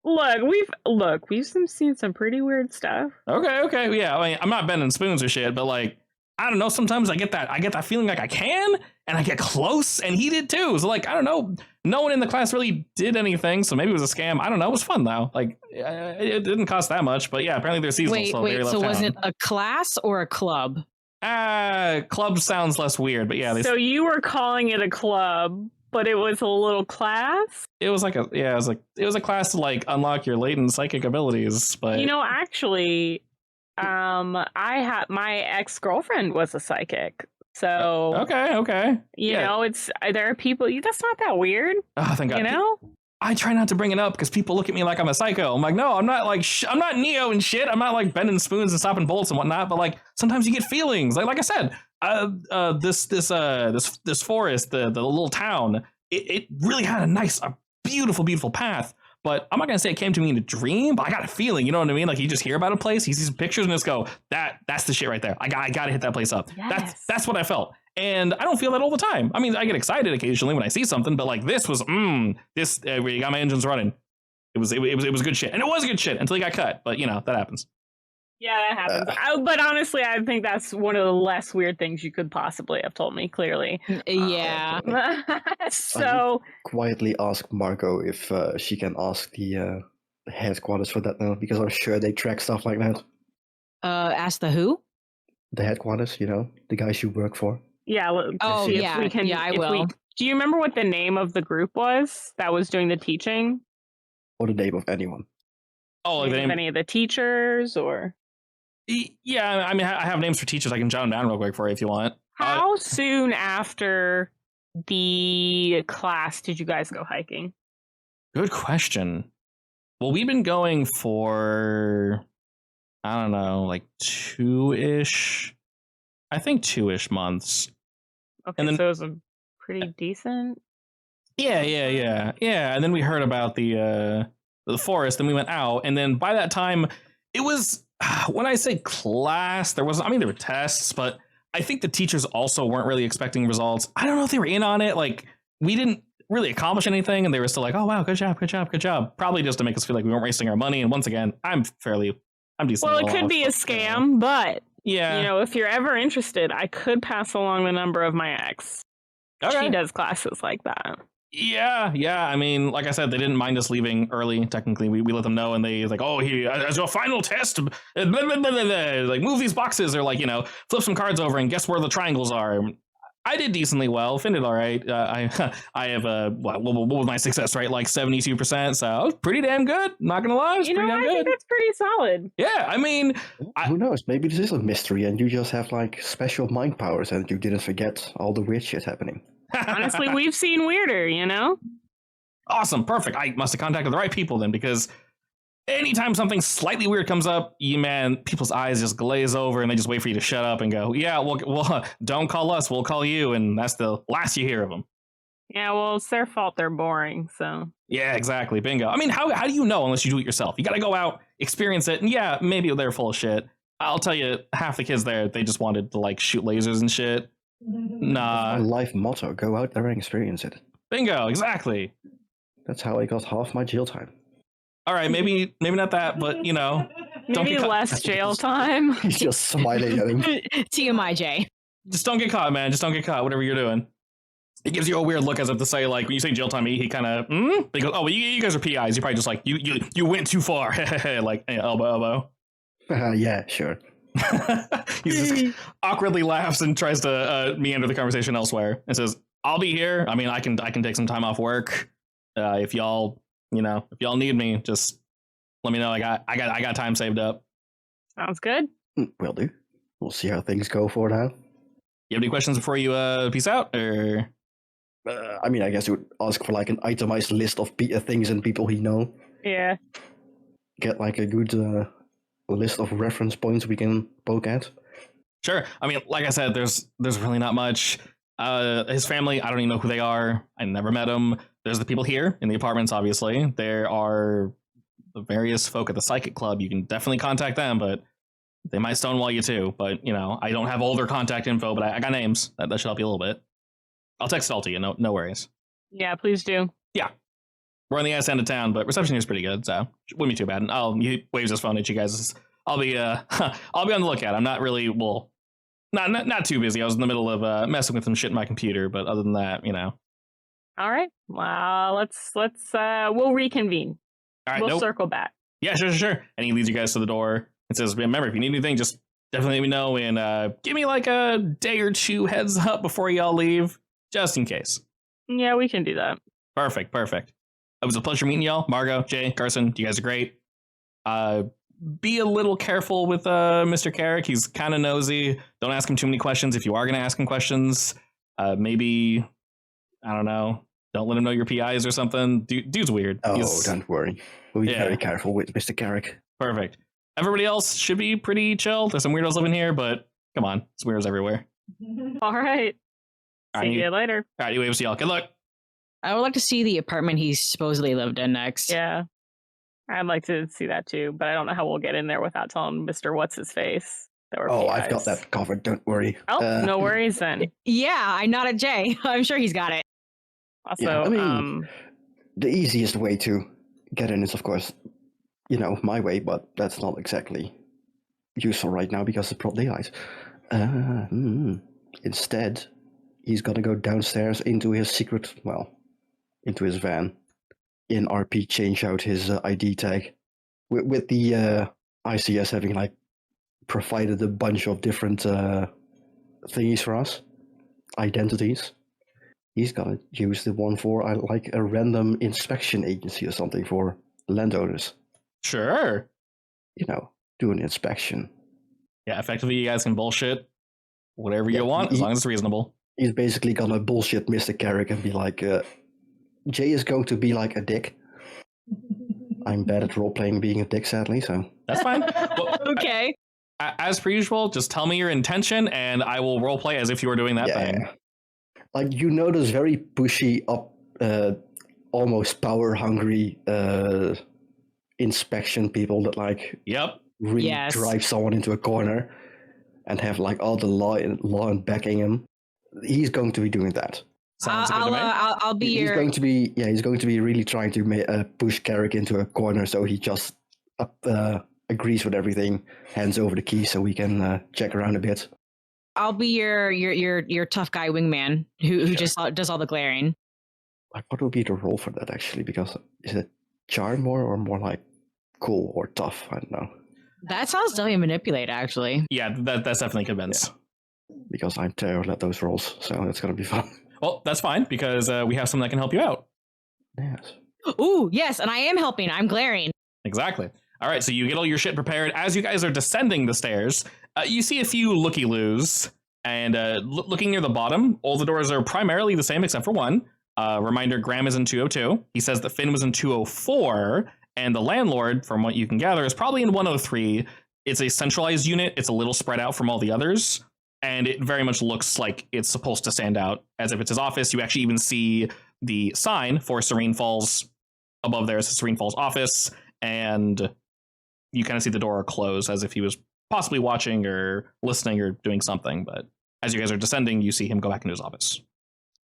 We've seen some pretty weird stuff. Okay, yeah. I mean, I'm not bending spoons or shit, but like, I don't know. Sometimes I get that feeling like I can, and I get close, and he did too. So like, I don't know. No one in the class really did anything, so maybe it was a scam. I don't know. It was fun though. Like, it didn't cost that much, but yeah, apparently they're seasonal. Wait. So was it a class or a club? Club sounds less weird, but yeah. So you were calling it a club, but it was a little class? It was like it was a class to like unlock your latent psychic abilities, but you know, actually, my ex-girlfriend was a psychic. So okay. You know, there are people that's not that weird. Oh, thank God. You know? I try not to bring it up because people look at me like I'm a psycho. I'm like, no, I'm not like I'm not Neo and shit. I'm not like bending spoons and stopping bolts and whatnot. But like sometimes you get feelings. Like I said, this forest, the little town, it really had a beautiful path. But I'm not gonna say it came to me in a dream. But I got a feeling. You know what I mean? Like you just hear about a place, you see some pictures, and just go, that's the shit right there. I gotta hit that place up. Yes. That's what I felt. And I don't feel that all the time. I mean, I get excited occasionally when I see something, but like this was, we got my engines running. It was good shit, and it was good shit until he got cut. But you know that happens. Yeah, that happens. But honestly, I think that's one of the less weird things you could possibly have told me. Clearly, Yeah. So quietly ask Marco if she can ask the headquarters for that now, because I'm sure they track stuff like that. Ask the who? The headquarters, you know, the guys you work for. yeah. Oh, see if yeah. we can, Yeah, I if will. Do you remember what the name of the group was that was doing the teaching? Or the name of anyone. Oh, like the Name of name. any of the teachers or? Yeah, I mean, I have names for teachers. I can jot them down real quick for you if you want. How soon after the class did you guys go hiking? Good question. Well, we've been going for, I don't know, like 2-ish. I think 2-ish months. Okay, And then- so it was a pretty decent. Yeah. And then we heard about the forest, and we went out. And then by that time, it was, when I say class, there were tests, but I think the teachers also weren't really expecting results. I don't know if they were in on it. Like, we didn't really accomplish anything, and they were still like, oh, wow, good job. Probably just to make us feel like we weren't wasting our money. And once again, I'm decent. Well, it could be a scam, but Yeah. you know, if you're ever interested, I could pass along the number of my ex. Okay. She does classes like that. Yeah. I mean, like I said, they didn't mind us leaving early. Technically, we let them know, and they like, oh, he as your final test, blah, blah, blah, blah, blah. Like move these boxes, or like flip some cards over and guess where the triangles are. I did decently well. Finn did all right. I have what was my success rate? Like 72%. So I was pretty damn good. Not gonna lie, it's pretty damn good. I think that's pretty solid. Yeah, I mean, who knows? Maybe this is a mystery, and you just have like special mind powers, and you didn't forget all the weird shit happening. Honestly, we've seen weirder, Awesome, perfect. I must have contacted the right people then, because anytime something slightly weird comes up, people's eyes just glaze over and they just wait for you to shut up and go, yeah, well, don't call us, we'll call you, and that's the last you hear of them. Yeah, well, it's their fault they're boring, so. Yeah, exactly, bingo. I mean, how do you know unless you do it yourself? You gotta go out, experience it, and yeah, maybe they're full of shit. I'll tell you, half the kids there, they just wanted to, like, shoot lasers and shit. Nah. That's my life motto, go out there and experience it. Bingo, exactly. That's how I got half my jail time. All right, maybe not that, but maybe less jail time. He's just smiling at him. TMI, Jay. Just don't get caught, man. Just don't get caught. Whatever you're doing. He gives you a weird look as if to say, like, when you say jail time, he kind of. He goes, oh, well, you guys are PIs. You're probably just like you went too far. Like elbow. Yeah, sure. He just awkwardly laughs and tries to meander the conversation elsewhere and says, "I'll be here. I mean, I can take some time off work. If y'all need me, just let me know. I got time saved up." Sounds good. Will do. We'll see how things go for now. You have any questions before you peace out, or? I mean, I guess you would ask for like an itemized list of things and people he know. Yeah. Get like a good list of reference points we can poke at. Sure. I mean, like I said, there's really not much. His family, I don't even know who they are. I never met them. There's the people here in the apartments, obviously. There are the various folk at the psychic club. You can definitely contact them, but they might stonewall you too. But, I don't have all their contact info, but I got names. That should help you a little bit. I'll text it all to you. No worries. Yeah, please do. Yeah. We're on the ass end of town, but reception here is pretty good, so it wouldn't be too bad. And he waves his phone at you guys. I'll be on the lookout. I'm not really, not too busy. I was in the middle of messing with some shit in my computer, but other than that, All right. Well, let's we'll reconvene. All right, we'll circle back. Yeah, sure. And he leads you guys to the door and says, remember, if you need anything, just definitely let me know, and give me like a day or two heads up before y'all leave, just in case. Yeah, we can do that. Perfect. It was a pleasure meeting y'all. Margot, Jay, Carson, you guys are great. Be a little careful with Mr. Carrick. He's kind of nosy. Don't ask him too many questions. If you are going to ask him questions, maybe, I don't know, don't let him know your PIs or something. Dude's weird. Don't worry. We'll be very careful with Mr. Carrick. Perfect. Everybody else should be pretty chill. There's some weirdos living here, but come on, it's weirdos everywhere. All right. See you later. All right, anyways, y'all. Good luck. I would like to see the apartment he supposedly lived in next. Yeah. I'd like to see that too, but I don't know how we'll get in there without telling Mr. What's-His-Face. I've got that covered. Don't worry. Oh, no worries then. Yeah, I nodded Jay. I'm sure he's got it. Also, the easiest way to get in is, of course, my way, but that's not exactly useful right now because it's broad daylight. Instead, he's gonna go downstairs into his into his van. In RP, change out his ID tag. With the I.C.S. having provided a bunch of different thingies for us, identities. He's gonna use the one for a random inspection agency or something for landowners. Sure. Do an inspection. Yeah, effectively, you guys can bullshit whatever you want as long as it's reasonable. He's basically gonna bullshit Mr. Carrick and be like, Jay is going to be like a dick. I'm bad at role-playing being a dick, sadly, so... That's fine. Well, okay. As per usual, just tell me your intention, and I will roleplay as if you were doing that thing. Those very pushy, almost power-hungry inspection people that, really drive someone into a corner and have, all the law and backing him. He's going to be doing that. I'll be he's going to be really trying to push Carrick into a corner, so he just agrees with everything, hands over the key so we can check around a bit. I'll be your tough guy wingman who just does all the glaring. Like, what would be the role for that actually? Because is it charm more or more like cool or tough? I don't know. That sounds definitely manipulate, actually. Yeah, that's definitely convince. Yeah. Because I'm terrible at those roles, so it's gonna be fun. Well, that's fine because we have someone that can help you out. Yes. Ooh, yes, and I am helping. I'm glaring. Exactly. All right, so you get all your shit prepared. As you guys are descending the stairs, you see a few looky-loos, and looking near the bottom, all the doors are primarily the same except for one. Reminder, Graham is in 202. He says that Finn was in 204, and the landlord, from what you can gather, is probably in 103. It's a centralized unit. It's a little spread out from all the others, and it very much looks like it's supposed to stand out, as if it's his office. You actually even see the sign for Serene Falls above there. It's Serene Falls office, and you kind of see the door close as if he was possibly watching or listening or doing something. But as you guys are descending, you see him go back into his office.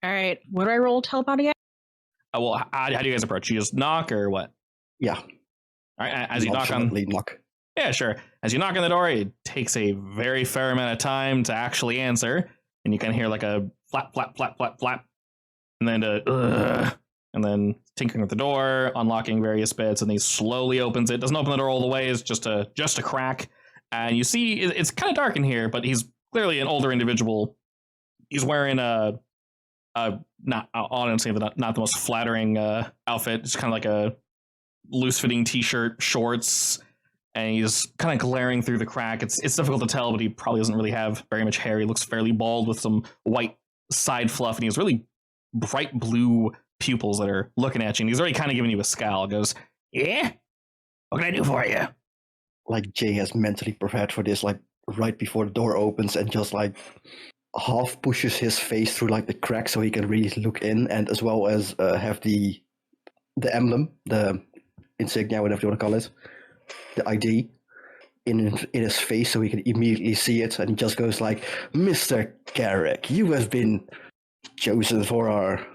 All right. What do I roll to help out again? Well, how do you guys approach? You just knock or what? Yeah. All right. As you knock. Yeah, sure. As you knock on the door, it takes a very fair amount of time to actually answer, and you can hear like a flap, flap, flap, flap, flap, and then and then tinkering with the door, unlocking various bits, and he slowly opens it. Doesn't open the door all the way; it's just a crack. And you see, it's kind of dark in here, but he's clearly an older individual. He's wearing not honestly not the most flattering outfit. It's kind of like a loose-fitting t-shirt, shorts. And he's kind of glaring through the crack. It's difficult to tell, but he probably doesn't really have very much hair. He looks fairly bald with some white side fluff, and he has really bright blue pupils that are looking at you. And he's already kind of giving you a scowl. Goes, "Yeah, what can I do for you?" Like Jay has mentally prepared for this, like right before the door opens, and just like half pushes his face through like the crack so he can really look in, and as well as have the emblem, the insignia, whatever you want to call it. The ID in his face so he can immediately see it, and he just goes like, "Mr. Carrick, you have been chosen for our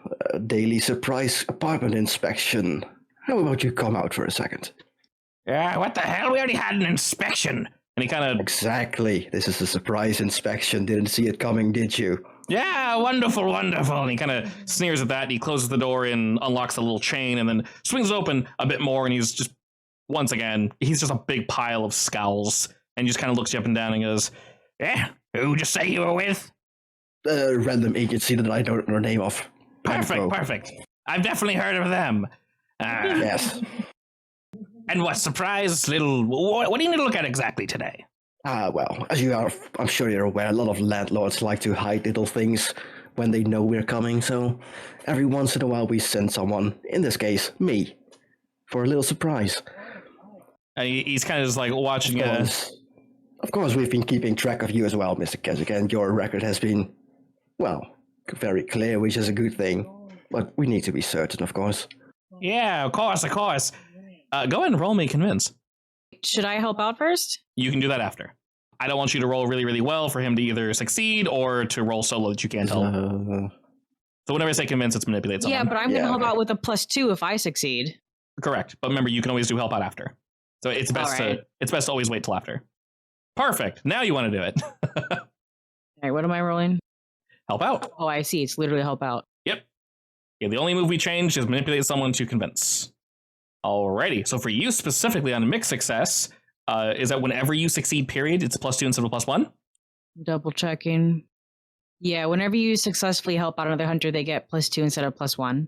daily surprise apartment inspection. How about you come out for a second?" Yeah, what the hell? We already had an inspection. And he kind of... Exactly. This is a surprise inspection. Didn't see it coming, did you? Yeah, wonderful, wonderful. And he kind of sneers at that, and he closes the door and unlocks the little chain, and then swings it open a bit more, and he's just... Once again, he's just a big pile of scowls, and he just kind of looks you up and down and goes, "Yeah, who'd you say you were with?" Random agency that I don't know the name of. Perfect. I've definitely heard of them. Yes. And what surprise little... What do you need to look at exactly today? Well, as you are, I'm sure you're aware, a lot of landlords like to hide little things when they know we're coming, so every once in a while we send someone, in this case, me, for a little surprise. He's kind of just like watching... Of course, we've been keeping track of you as well, Mr. Keswick, and your record has been, well, very clear, which is a good thing. But we need to be certain, of course. Yeah, of course. Go ahead and roll me convince. Should I help out first? You can do that after. I don't want you to roll really, really well for him to either succeed or to roll solo that you can't help. So whenever I say convince, it's manipulate someone. Yeah, but I'm going to help out with a +2 if I succeed. Correct. But remember, you can always do help out after. So it's best to always wait till after. Perfect. Now you want to do it. All right, what am I rolling? Help out. Oh, I see. It's literally help out. Yep. Yeah, the only move we changed is manipulate someone to convince. Alrighty. So for you specifically on mixed success, is that whenever you succeed, period, it's +2 instead of +1? Double checking. Yeah, whenever you successfully help out another hunter, they get +2 instead of +1.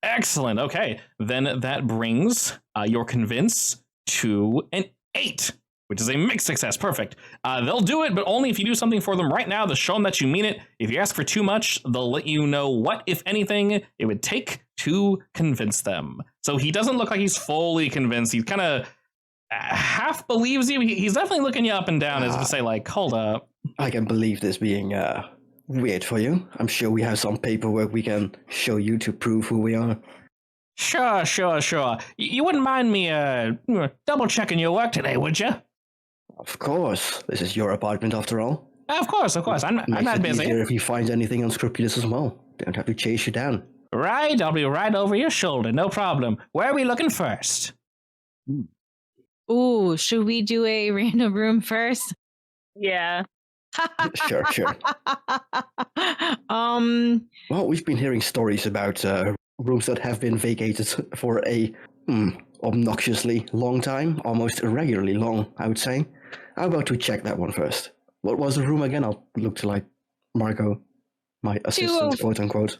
Excellent. Okay. Then that brings your convince to an 8, which is a mixed success. Perfect. They'll do it, but only if you do something for them right now to show them that you mean it. If you ask for too much, they'll let you know what, if anything, it would take to convince them. So he doesn't look like he's fully convinced. He's kind of half believes you. He's definitely looking you up and down as if to say, like, hold up. I can believe this being weird for you. I'm sure we have some paperwork we can show you to prove who we are. Sure. You wouldn't mind me double checking your work today, would you? Of course. This is your apartment after all. Of course. I'm not busy. Easier if he finds anything unscrupulous as well. Don't have to chase you down. Right, I'll be right over your shoulder, no problem. Where are we looking first? Ooh, should we do a random room first? Yeah. Sure. Well, we've been hearing stories about rooms that have been vacated for a obnoxiously long time, almost irregularly long, I would say. How about we check that one first? What was the room again? I'll look to like Marco, my assistant, quote unquote.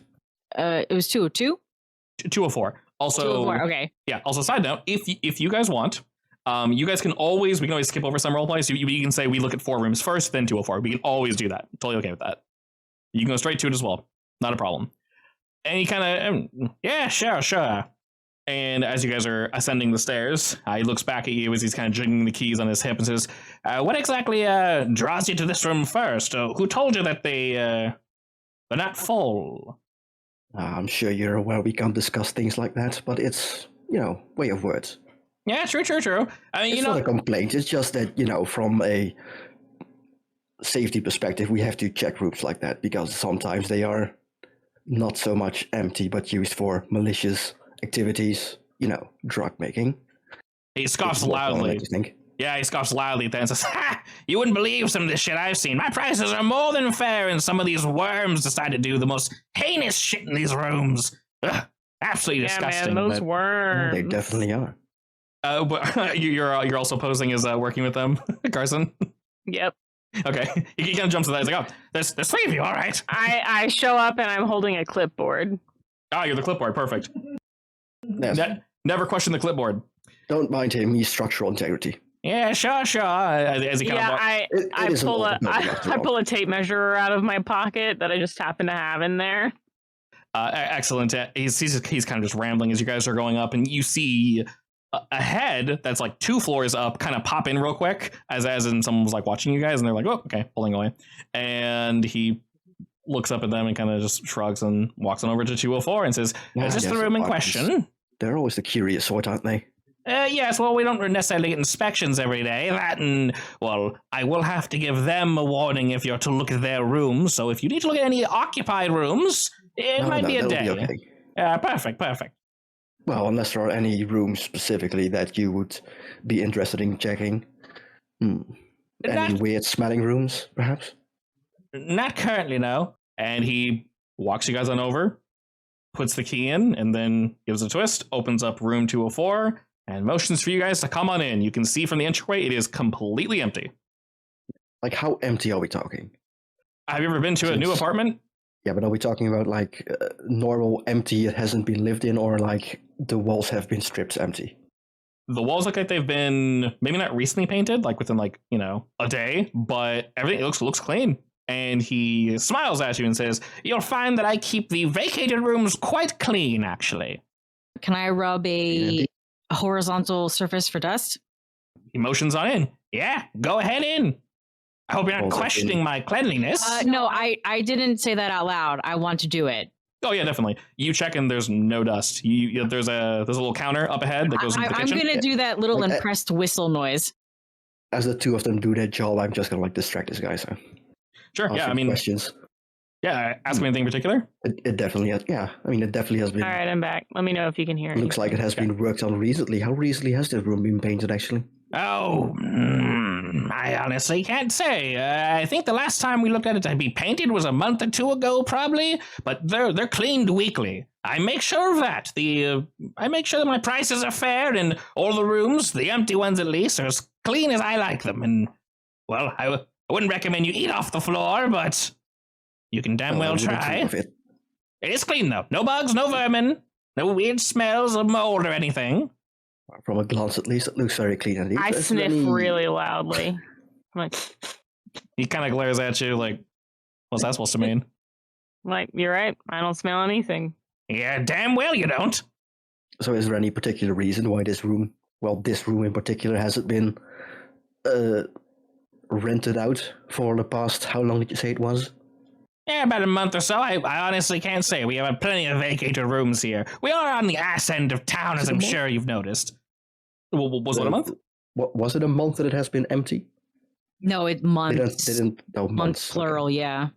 It was 202? 204. Also, 204, okay. Yeah. Also, side note, if you guys want, we can always skip over some roleplay. So you can say we look at 4 rooms first, then 204. We can always do that. Totally okay with that. You can go straight to it as well. Not a problem. And he kind of, yeah, sure. And as you guys are ascending the stairs, he looks back at you as he's kind of jiggling the keys on his hip and says, what exactly draws you to this room first? Who told you that they're not full? I'm sure you're aware we can't discuss things like that, but it's, way of words. Yeah, true. I mean, it's not a complaint. It's just that, from a safety perspective, we have to check rooms like that because sometimes they are not so much empty, but used for malicious activities, drug making. He scoffs loudly. Yeah, he scoffs loudly at that and says, ha! You wouldn't believe some of the shit I've seen. My prices are more than fair, and some of these worms decide to do the most heinous shit in these rooms. Ugh, absolutely disgusting. Man, those worms. They definitely are. But you're also posing as working with them, Carson? Yep. Okay. He kind of jumps to that. He's like, oh, there's 3 of you, all right. I show up and I'm holding a clipboard. Oh, you're the clipboard. Perfect. Yes. Never question the clipboard. Don't mind him. He's structural integrity. Yeah, sure. As he kind of I pull a tape measure out of my pocket that I just happen to have in there. Excellent. He's kind of just rambling as you guys are going up, and you see a head that's like 2 floors up kind of pop in real quick as in someone was like watching you guys, and they're like, oh, okay, pulling away. And he looks up at them and kind of just shrugs and walks on over to 204 and says, is this the room in question? They're always the curious sort, aren't they? Yes, well, we don't necessarily get inspections every day. That and, well, I will have to give them a warning if you're to look at their rooms. So if you need to look at any occupied rooms, it might be a day. Be okay. Perfect. Well, unless there are any rooms specifically that you would be interested in checking. Any weird smelling rooms, perhaps? Not currently, no. And he walks you guys on over, puts the key in, and then gives a twist, opens up room 204, and motions for you guys to come on in. You can see from the entryway, it is completely empty. Like, how empty are we talking? Have you ever been to a new apartment? Yeah, but are we talking about, like, normal empty, it hasn't been lived in, or, like, the walls have been stripped empty? The walls look like they've been, maybe not recently painted, like within, like, a day, but everything looks clean. And he smiles at you and says, you'll find that I keep the vacated rooms quite clean, actually. Can I rub a horizontal surface for dust? He motions on in. Yeah, go ahead in. I hope you're not questioning my cleanliness. No, I didn't say that out loud. I want to do it. Oh yeah, definitely. You check and there's no dust. There's a little counter up ahead that goes into the kitchen. I'm gonna do that little impressed whistle noise. As the 2 of them do their job, I'm just gonna distract this guy. So sure. Yeah, I mean questions. Yeah, ask me anything in particular. It definitely has. Yeah, I mean it definitely has been. All right, I'm back. Let me know if you can hear it. Looks like it has been worked on recently. How recently has the room been painted, actually? Oh, I honestly can't say. I think the last time we looked at it to be painted was a month or 2 ago, probably. But they're cleaned weekly. I make sure of that. I make sure that my prices are fair, and all the rooms, the empty ones at least, are as clean as I like them. And well, I wouldn't recommend you eat off the floor, but you can damn well try. It is clean though. No bugs, no vermin, no weird smells of mold or anything. From a glance, at least, it looks very clean. Indeed. I sniff really loudly. I'm like, he kind of glares at you like, what's that supposed to mean? Like, you're right. I don't smell anything. Yeah, damn well you don't. So is there any particular reason why this room in particular, hasn't been rented out for the past, how long did you say it was? Yeah, about a month or so. I honestly can't say. We have plenty of vacated rooms here. We are on the ass end of town, as I'm sure you've noticed. Was it a month? What was it, a month that it has been empty? No, months. Months. Months plural, okay. Yeah.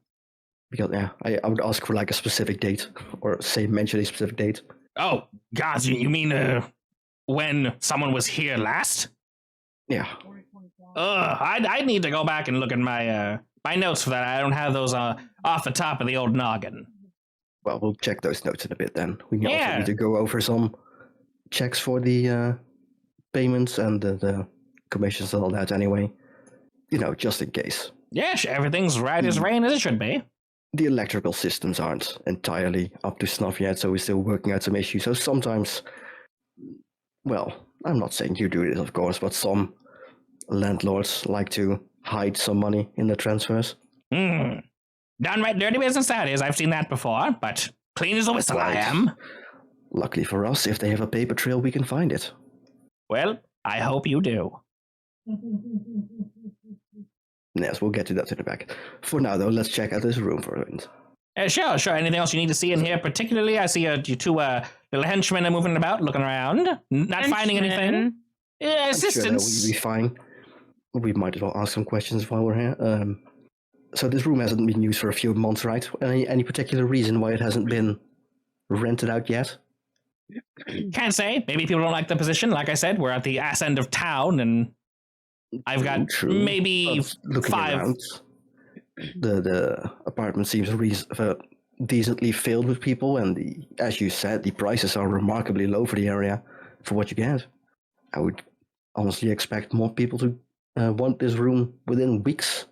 Because I would ask for like a specific date, or say mention a specific date. Oh, God, you mean when someone was here last? Yeah. I'd need to go back and look at my notes for that. I don't have those off the top of the old noggin. Well, we'll check those notes in a bit then. We also Yeah. need to go over some checks for the payments and the commissions and all that anyway. Just in case. Yeah, everything's right as rain as it should be. The electrical systems aren't entirely up to snuff yet, so we're still working out some issues. So sometimes, well, I'm not saying you do this, of course, but some landlords like to hide some money in the transfers. Downright dirty business that is. I've seen that before, but clean as a whistle I am. Luckily for us, if they have a paper trail, we can find it. Well, I hope you do. Yes, we'll get to that in the back. For now, though, let's check out this room for a minute. Sure. Anything else you need to see in here particularly? I see you two little henchmen are moving about, looking around, not finding anything. Assistance. Sure we'll be fine. We might as well ask some questions while we're here. So this room hasn't been used for a few months, right? Any particular reason why it hasn't been rented out yet? Can't say. Maybe people don't like the position. Like I said, we're at the ass end of town, and I've got maybe looking 5. Around, the apartment seems decently filled with people, and as you said, the prices are remarkably low for the area for what you get. I would honestly expect more people to want this room within weeks,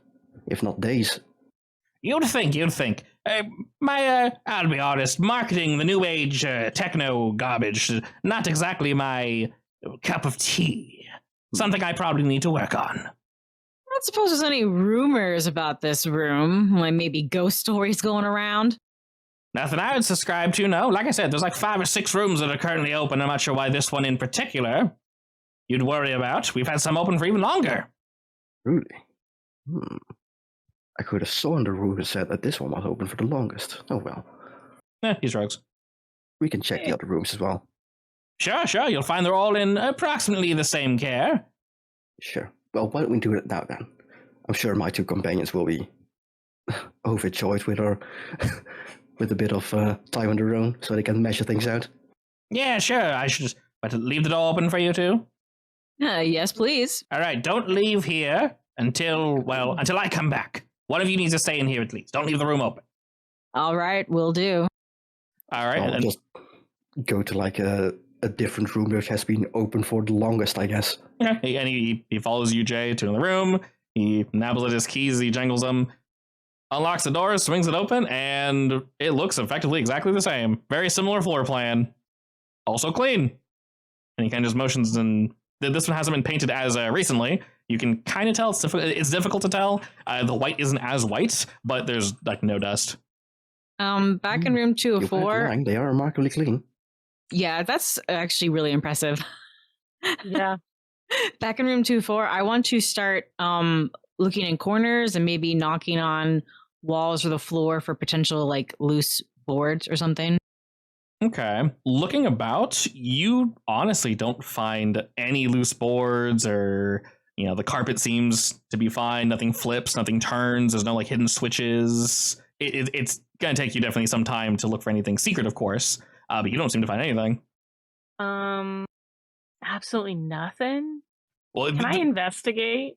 if not days. You'd think. I'll be honest, marketing the new age techno garbage, not exactly my cup of tea. Something I probably need to work on. I don't suppose there's any rumors about this room, like maybe ghost stories going around. Nothing I would subscribe to, no. Like I said, there's like 5 or 6 rooms that are currently open. I'm not sure why this one in particular you'd worry about. We've had some open for even longer. Really? I could have sworn the rumor said that this one was open for the longest. Oh well. These rogues. We can check the other rooms as well. Sure. You'll find they're all in approximately the same care. Sure. Well, why don't we do it now then? I'm sure my 2 companions will be overjoyed with with a bit of time on their own, so they can measure things out. Yeah, sure. I should just leave the door open for you two. Yes, please. All right. Don't leave here until I come back. One of you needs to stay in here at least. Don't leave the room open. All right, will do. All right. I'll just go to like a different room that has been open for the longest, I guess. Yeah, and he follows you, Jay, to the room. He nabbles at his keys, he jangles them, unlocks the door, swings it open, and it looks effectively exactly the same. Very similar floor plan. Also clean. And he kind of just motions, and this one hasn't been painted as recently. You can kind of tell it's difficult to tell. The white isn't as white, but there's like no dust. Back in room 204. They are remarkably clean. Yeah, that's actually really impressive. Yeah. Back in room 204, I want to start looking in corners and maybe knocking on walls or the floor for potential like loose boards or something. Okay. Looking about, you honestly don't find any loose boards or, the carpet seems to be fine. Nothing flips, nothing turns. There's no like hidden switches. It's going to take you definitely some time to look for anything secret, of course. But you don't seem to find anything. Absolutely nothing. Well, Can I investigate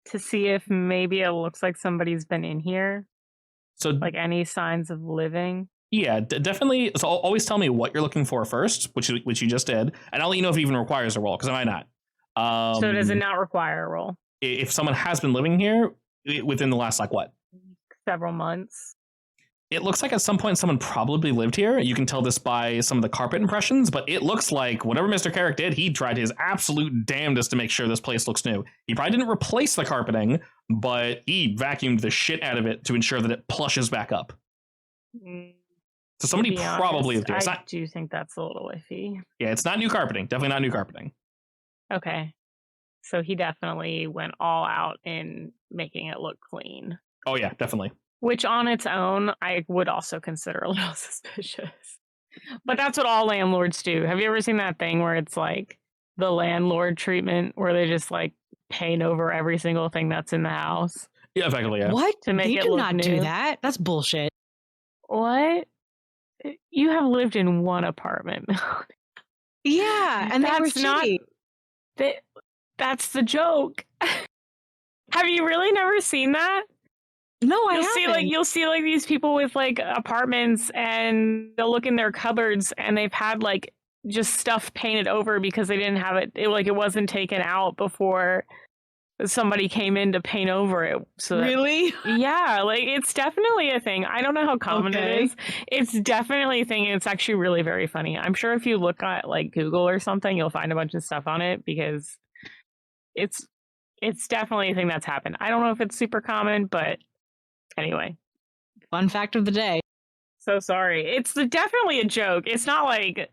to see if maybe it looks like somebody's been in here? So, like any signs of living? Yeah, definitely. So always tell me what you're looking for first, which you just did, and I'll let you know if it even requires a roll, because it might not. So does it not require a roll? If someone has been living here within the last, like, what? Several months. It looks like at some point someone probably lived here. You can tell this by some of the carpet impressions, but it looks like whatever Mr. Carrick did, he tried his absolute damnedest to make sure this place looks new. He probably didn't replace the carpeting, but he vacuumed the shit out of it to ensure that it plushes back up. So somebody probably lived here. I do think that's a little iffy. Yeah, it's not new carpeting. Definitely not new carpeting. Okay. So he definitely went all out in making it look clean. Oh, yeah, definitely. Which on its own, I would also consider a little suspicious. But that's what all landlords do. Have you ever seen that thing where it's like the landlord treatment where they just like paint over every single thing that's in the house? Yeah, effectively, yeah. What? To make they it do look not new? do that. That's bullshit. What? You have lived in one apartment. Yeah, and that's not. That's the joke. Have you really never seen that? No, I You'll see like these people with like apartments, and they'll look in their cupboards, and they've had like just stuff painted over because they didn't have it wasn't taken out before somebody came in to paint over it. So really? yeah, like it's definitely a thing. I don't know how common it Okay. is. It's definitely a thing. And it's actually really very funny. I'm sure if you look at like Google or something, you'll find a bunch of stuff on it because it's definitely a thing that's happened. I don't know if it's super common, but anyway. Fun fact of the day. So sorry. It's definitely a joke. It's not like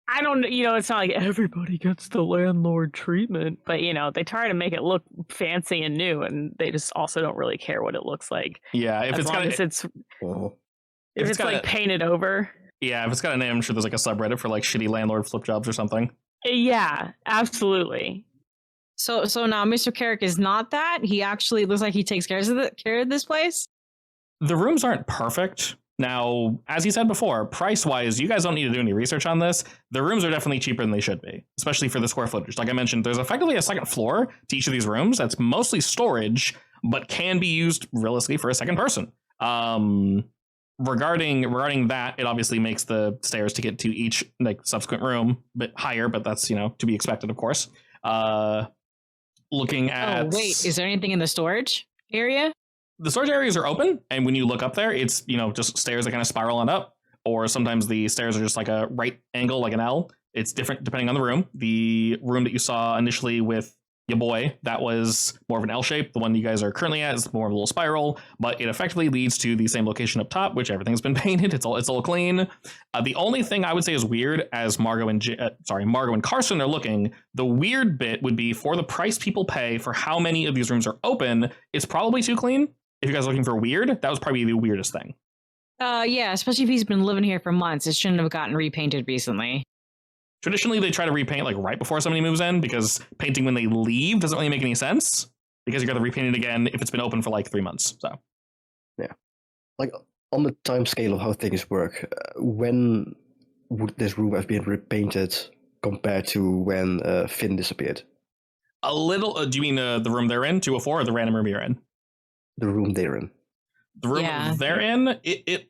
it's not like everybody gets the landlord treatment, but they try to make it look fancy and new, and they just also don't really care what it looks like. Yeah, if it's got if it's like painted over. Yeah, if it's got a name, I'm sure there's like a subreddit for like shitty landlord flip jobs or something. Yeah, absolutely. So now Mr. Carrick is not that. He actually looks like he takes care of this place. The rooms aren't perfect. Now, as he said before, price-wise, you guys don't need to do any research on this. The rooms are definitely cheaper than they should be, especially for the square footage. Like I mentioned, there's effectively a second floor to each of these rooms that's mostly storage, but can be used realistically for a second person. Regarding that, it obviously makes the stairs to get to each like subsequent room a bit higher, but that's to be expected, of course. Looking at is there anything in the storage area? The storage areas are open, and when you look up there, it's just stairs that kind of spiral on up, or sometimes the stairs are just like a right angle, like an L. It's different depending on the room. The room that you saw initially with your boy, that was more of an L shape. The one you guys are currently at is more of a little spiral, but it effectively leads to the same location up top, which everything's been painted. It's all clean. The only thing I would say is weird, as Margot and Carson are looking, the weird bit would be for the price people pay for how many of these rooms are open, it's probably too clean. If you guys are looking for weird, that was probably the weirdest thing. Yeah, especially if he's been living here for months. It shouldn't have gotten repainted recently. Traditionally, they try to repaint like right before somebody moves in, because painting when they leave doesn't really make any sense, because you got to repaint it again if it's been open for like 3 months. So, yeah, like on the time scale of how things work, when would this room have been repainted compared to when Finn disappeared? A little. Do you mean the room they're in, 204, or the random room you're in? The room they're in. The room they're in, it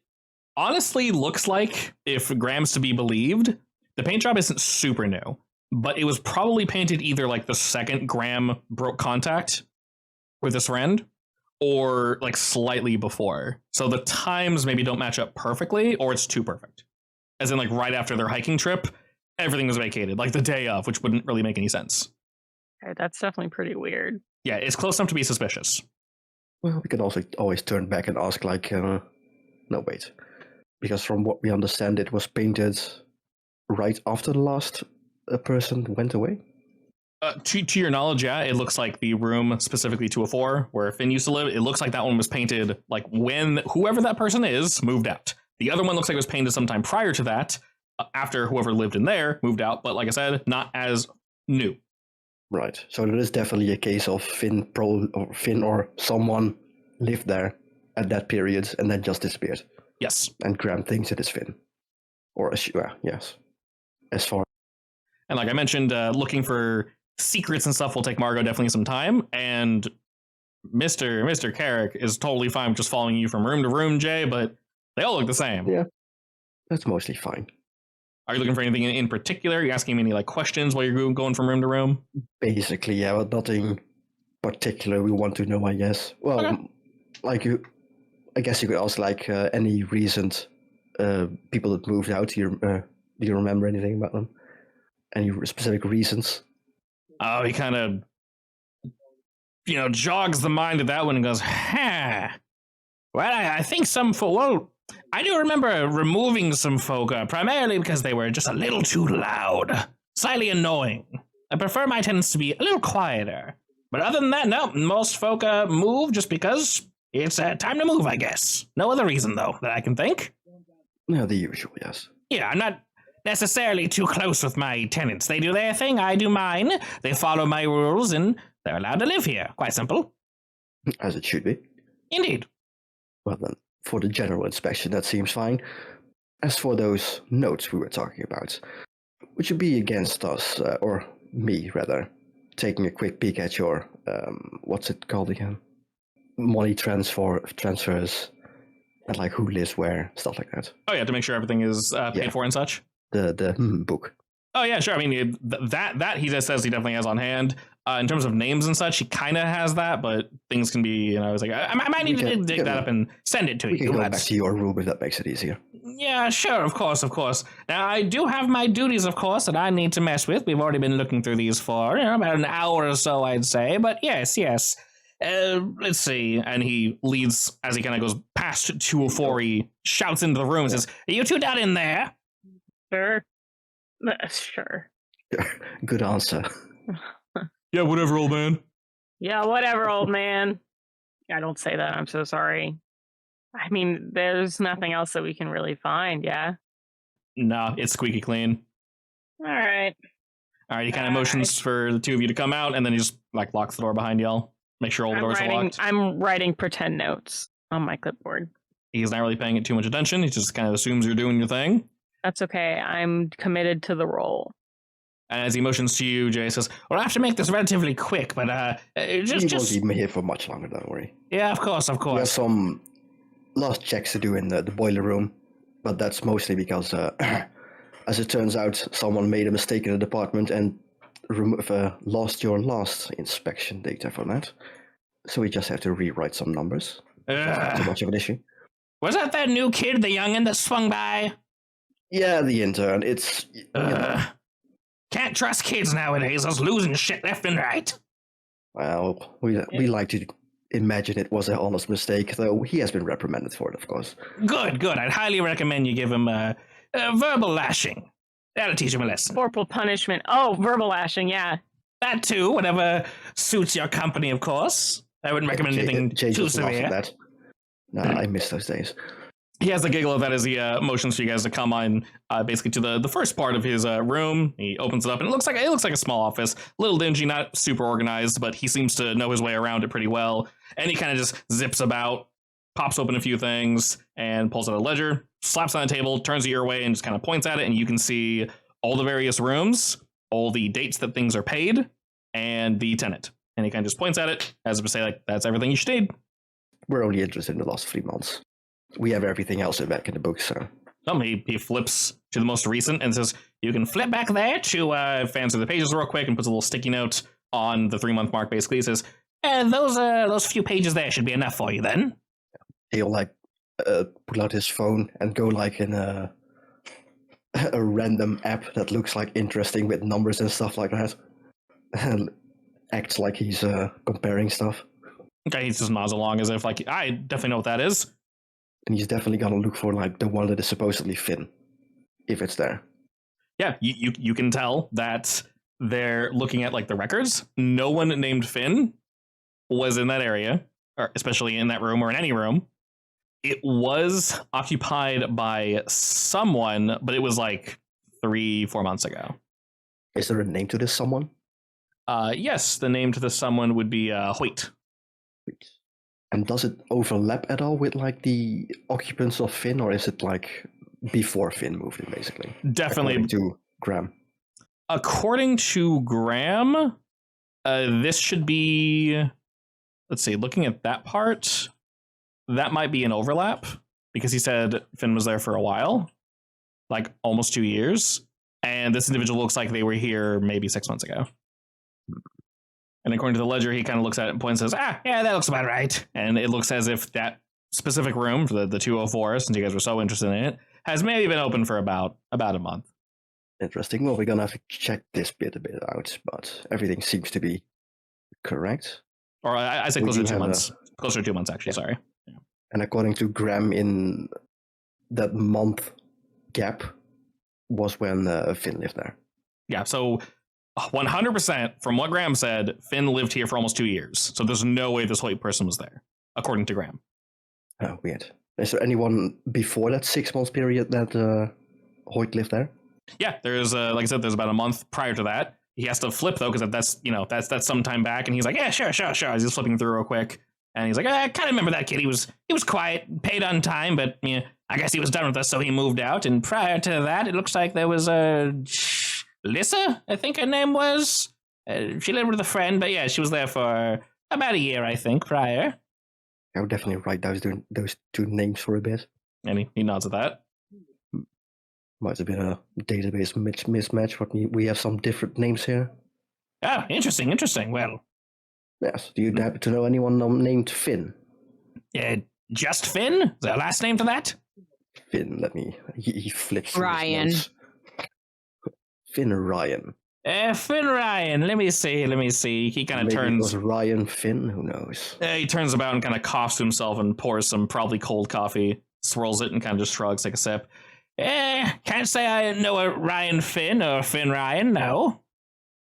honestly looks like, if Graham's to be believed, the paint job isn't super new, but it was probably painted either like the second Graham broke contact with his friend, or like slightly before. So the times maybe don't match up perfectly, or it's too perfect. As in like right after their hiking trip, everything was vacated, like the day of, which wouldn't really make any sense. Okay, that's definitely pretty weird. Yeah, it's close enough to be suspicious. Well, we could also always turn back and ask, like, no, wait. Because from what we understand, it was painted right after the last person went away. To your knowledge, yeah, it looks like the room, specifically 204, where Finn used to live, it looks like that one was painted like when whoever that person is moved out. The other one looks like it was painted sometime prior to that, after whoever lived in there moved out, but like I said, not as new. Right. So it is definitely a case of Finn or someone lived there at that period and then just disappeared. Yes. And Graham thinks it is Finn. Or yes. As far. And like I mentioned, looking for secrets and stuff will take Margot definitely some time. And Mr. Carrick is totally fine with just following you from room to room, Jay, but they all look the same. Yeah. That's mostly fine. Are you looking for anything in particular? Are you asking me any like questions while you're going from room to room? Basically, yeah, but nothing particular we want to know, I guess. Well, okay. I guess you could ask like any recent people that moved out. Do you remember anything about them? Any specific reasons? Oh, he kind of, jogs the mind of that one and goes, Well, I think I do remember removing some folk, primarily because they were just a little too loud, slightly annoying. I prefer my tenants to be a little quieter. But other than that, no, most folk move just because it's time to move, I guess. No other reason, though, that I can think. No, the usual, yes. Yeah, I'm not necessarily too close with my tenants. They do their thing, I do mine. They follow my rules, and they're allowed to live here. Quite simple. As it should be. Indeed. Well then, for the general inspection, that seems fine. As for those notes we were talking about, would you be against us, or me rather, taking a quick peek at your, what's it called again? money transfers and like who lives where, stuff like that. Oh yeah, to make sure everything is paid for and such. The book. Oh yeah, sure. I mean that he just says he definitely has on hand. In terms of names and such, he kind of has that, but things can be. I was like, I might need to dig that up and send it to you. We can go back to your room if that makes it easier. Yeah, sure, of course. Now I do have my duties, of course, that I need to mess with. We've already been looking through these for about an hour or so, I'd say. But yes. Let's see. And he leads as he kind of goes past 204. He shouts into the room and says, "Are you two down in there?" Sure. Sure. Good answer. Yeah, whatever, old man. Yeah, whatever, old man. I don't say that. I'm so sorry. I mean, there's nothing else that we can really find, yeah? Nah, it's squeaky clean. All right. He kind of motions for the two of you to come out, and then he just like locks the door behind y'all. Make sure all the doors are locked. I'm writing pretend notes on my clipboard. He's not really paying it too much attention. He just kind of assumes you're doing your thing. That's okay. I'm committed to the role. And as he motions to you, Jay says, "We'll have to make this relatively quick, but just won't be here for much longer. Don't worry." Yeah, of course. We have some last checks to do in the boiler room, but that's mostly because, as it turns out, someone made a mistake in the department and lost your last inspection data for that. So we just have to rewrite some numbers. Not too much of an issue. Was that new kid, the youngin' that swung by? Yeah, the intern. It's can't trust kids nowadays. I was losing shit left and right. Well, we like to imagine it was an honest mistake, though he has been reprimanded for it, of course. Good. I'd highly recommend you give him a verbal lashing. That'll teach him a lesson. Corporal punishment. Oh, verbal lashing, yeah. That too, whatever suits your company, of course. I wouldn't recommend anything too severe. That. No, I miss those days. He has a giggle of that as he motions for you guys to come on, basically to the first part of his room. He opens it up, and it looks like a small office, a little dingy, not super organized, but he seems to know his way around it pretty well. And he kind of just zips about, pops open a few things, and pulls out a ledger, slaps on the table, turns it your way, and just kind of points at it, and you can see all the various rooms, all the dates that things are paid, and the tenant. And he kind of just points at it, as if to say, like, that's everything you should need. We're only interested in the last 3 months. We have everything else back in the book, so... He flips to the most recent and says, "You can flip back there to fans of the pages real quick," and puts a little sticky note on the 3-month mark, basically. He says, those few pages there should be enough for you then. He'll, pull out his phone and go, in a random app that looks, interesting with numbers and stuff like that. And acts like he's comparing stuff. Okay, he just nods along as if, I definitely know what that is. And he's definitely gonna look for, the one that is supposedly Finn, if it's there. Yeah, you can tell that they're looking at, the records. No one named Finn was in that area, or especially in that room or in any room. It was occupied by someone, but it was, 3-4 months ago. Is there a name to this someone? Yes, the name to the someone would be Hoyt. And does it overlap at all with the occupants of Finn, or is it before Finn moved in, basically? Definitely. According to Graham. According to Graham, this should be, let's see, looking at that part, that might be an overlap, because he said Finn was there for a while, almost 2 years, and this individual looks like they were here maybe 6 months ago. And according to the ledger, he kind of looks at it and points and says, yeah, that looks about right. And it looks as if that specific room, for the 204, since you guys were so interested in it, has maybe been open for about a month. Interesting. Well, we're going to have to check this bit a bit out, but everything seems to be correct. Or I say closer to 2 months. Closer to 2 months, actually, sorry. Yeah. And according to Graham, in that month gap was when Finn lived there. Yeah, so 100% from what Graham said, Finn lived here for almost 2 years. So there's no way this Hoyt person was there, according to Graham. Oh, weird. Is there anyone before that 6 month period that Hoyt lived there? Yeah, there's like I said, there's about a month prior to that. He has to flip though, because that's some time back, and he's like, yeah, sure. As he's flipping through real quick, and he's like, I kind of remember that kid. He was quiet, paid on time, but I guess he was done with us, so he moved out. And prior to that, it looks like there was Lissa, I think her name was. She lived with a friend, but yeah, she was there for about a year, I think, prior. I would definitely write those two names for a bit. And he nods at that. Might have been a database mismatch, but we have some different names here. Ah, interesting. Well, Yes. Do you happen to know anyone named Finn? just Finn? Is there a last name to that? Finn, he flips through his Ryan. notes. Finn Ryan. Finn Ryan. Let me see. He kind of Maybe it turns. was Ryan Finn, who knows? He turns about and kind of coughs to himself and pours some probably cold coffee, swirls it, and kind of just shrugs, take a sip. Can't say I know a Ryan Finn or Finn Ryan, no.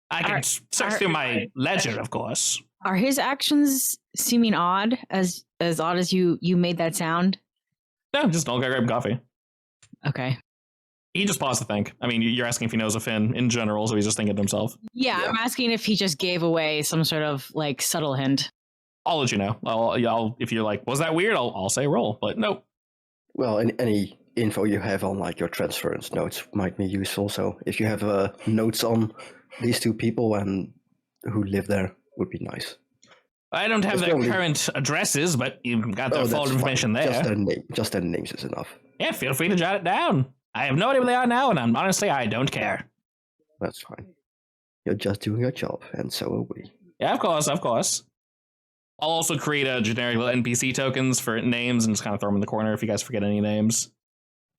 I can search through my ledger, of course. Are his actions seeming odd, as odd as you made that sound? No, just don't go grab coffee. Okay. He just paused to think. I mean, you're asking if he knows a Finn in general, so he's just thinking to himself. Yeah, I'm asking if he just gave away some sort of like subtle hint. I'll let you know. I'll if you're like, was that weird? I'll say roll, but nope. Well, any info you have on like your transference notes might be useful. So if you have notes on these two people and who live there, would be nice. I don't have their current addresses, but you've got their full information there. Just their names is enough. Yeah, feel free to jot it down. I have no idea where they are now, and honestly, I don't care. That's fine. You're just doing your job, and so are we. Yeah, of course. I'll also create a generic little NPC tokens for names and just kind of throw them in the corner if you guys forget any names.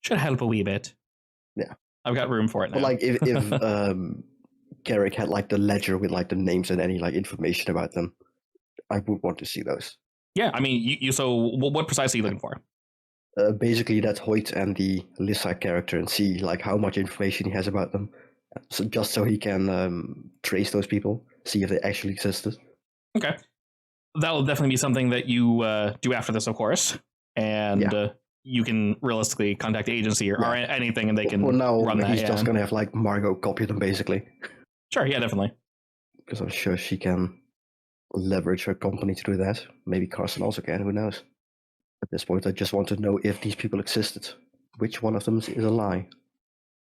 Should help a wee bit. Yeah. I've got room for it now. But like if Garrick had like the ledger with like the names and any like information about them, I would want to see those. Yeah, I mean, you so what precisely are you looking for? Basically, that's Hoyt and the Lissa character, and see like how much information he has about them, so just so he can trace those people, see if they actually existed. Okay, that'll definitely be something that you do after this, of course, and you can realistically contact the agency or anything, and they can run that. He's just gonna have like Margot copy them, basically. Sure, yeah, definitely. Because I'm sure she can leverage her company to do that. Maybe Carson also can. Who knows? At this point, I just want to know if these people existed. Which one of them is a lie?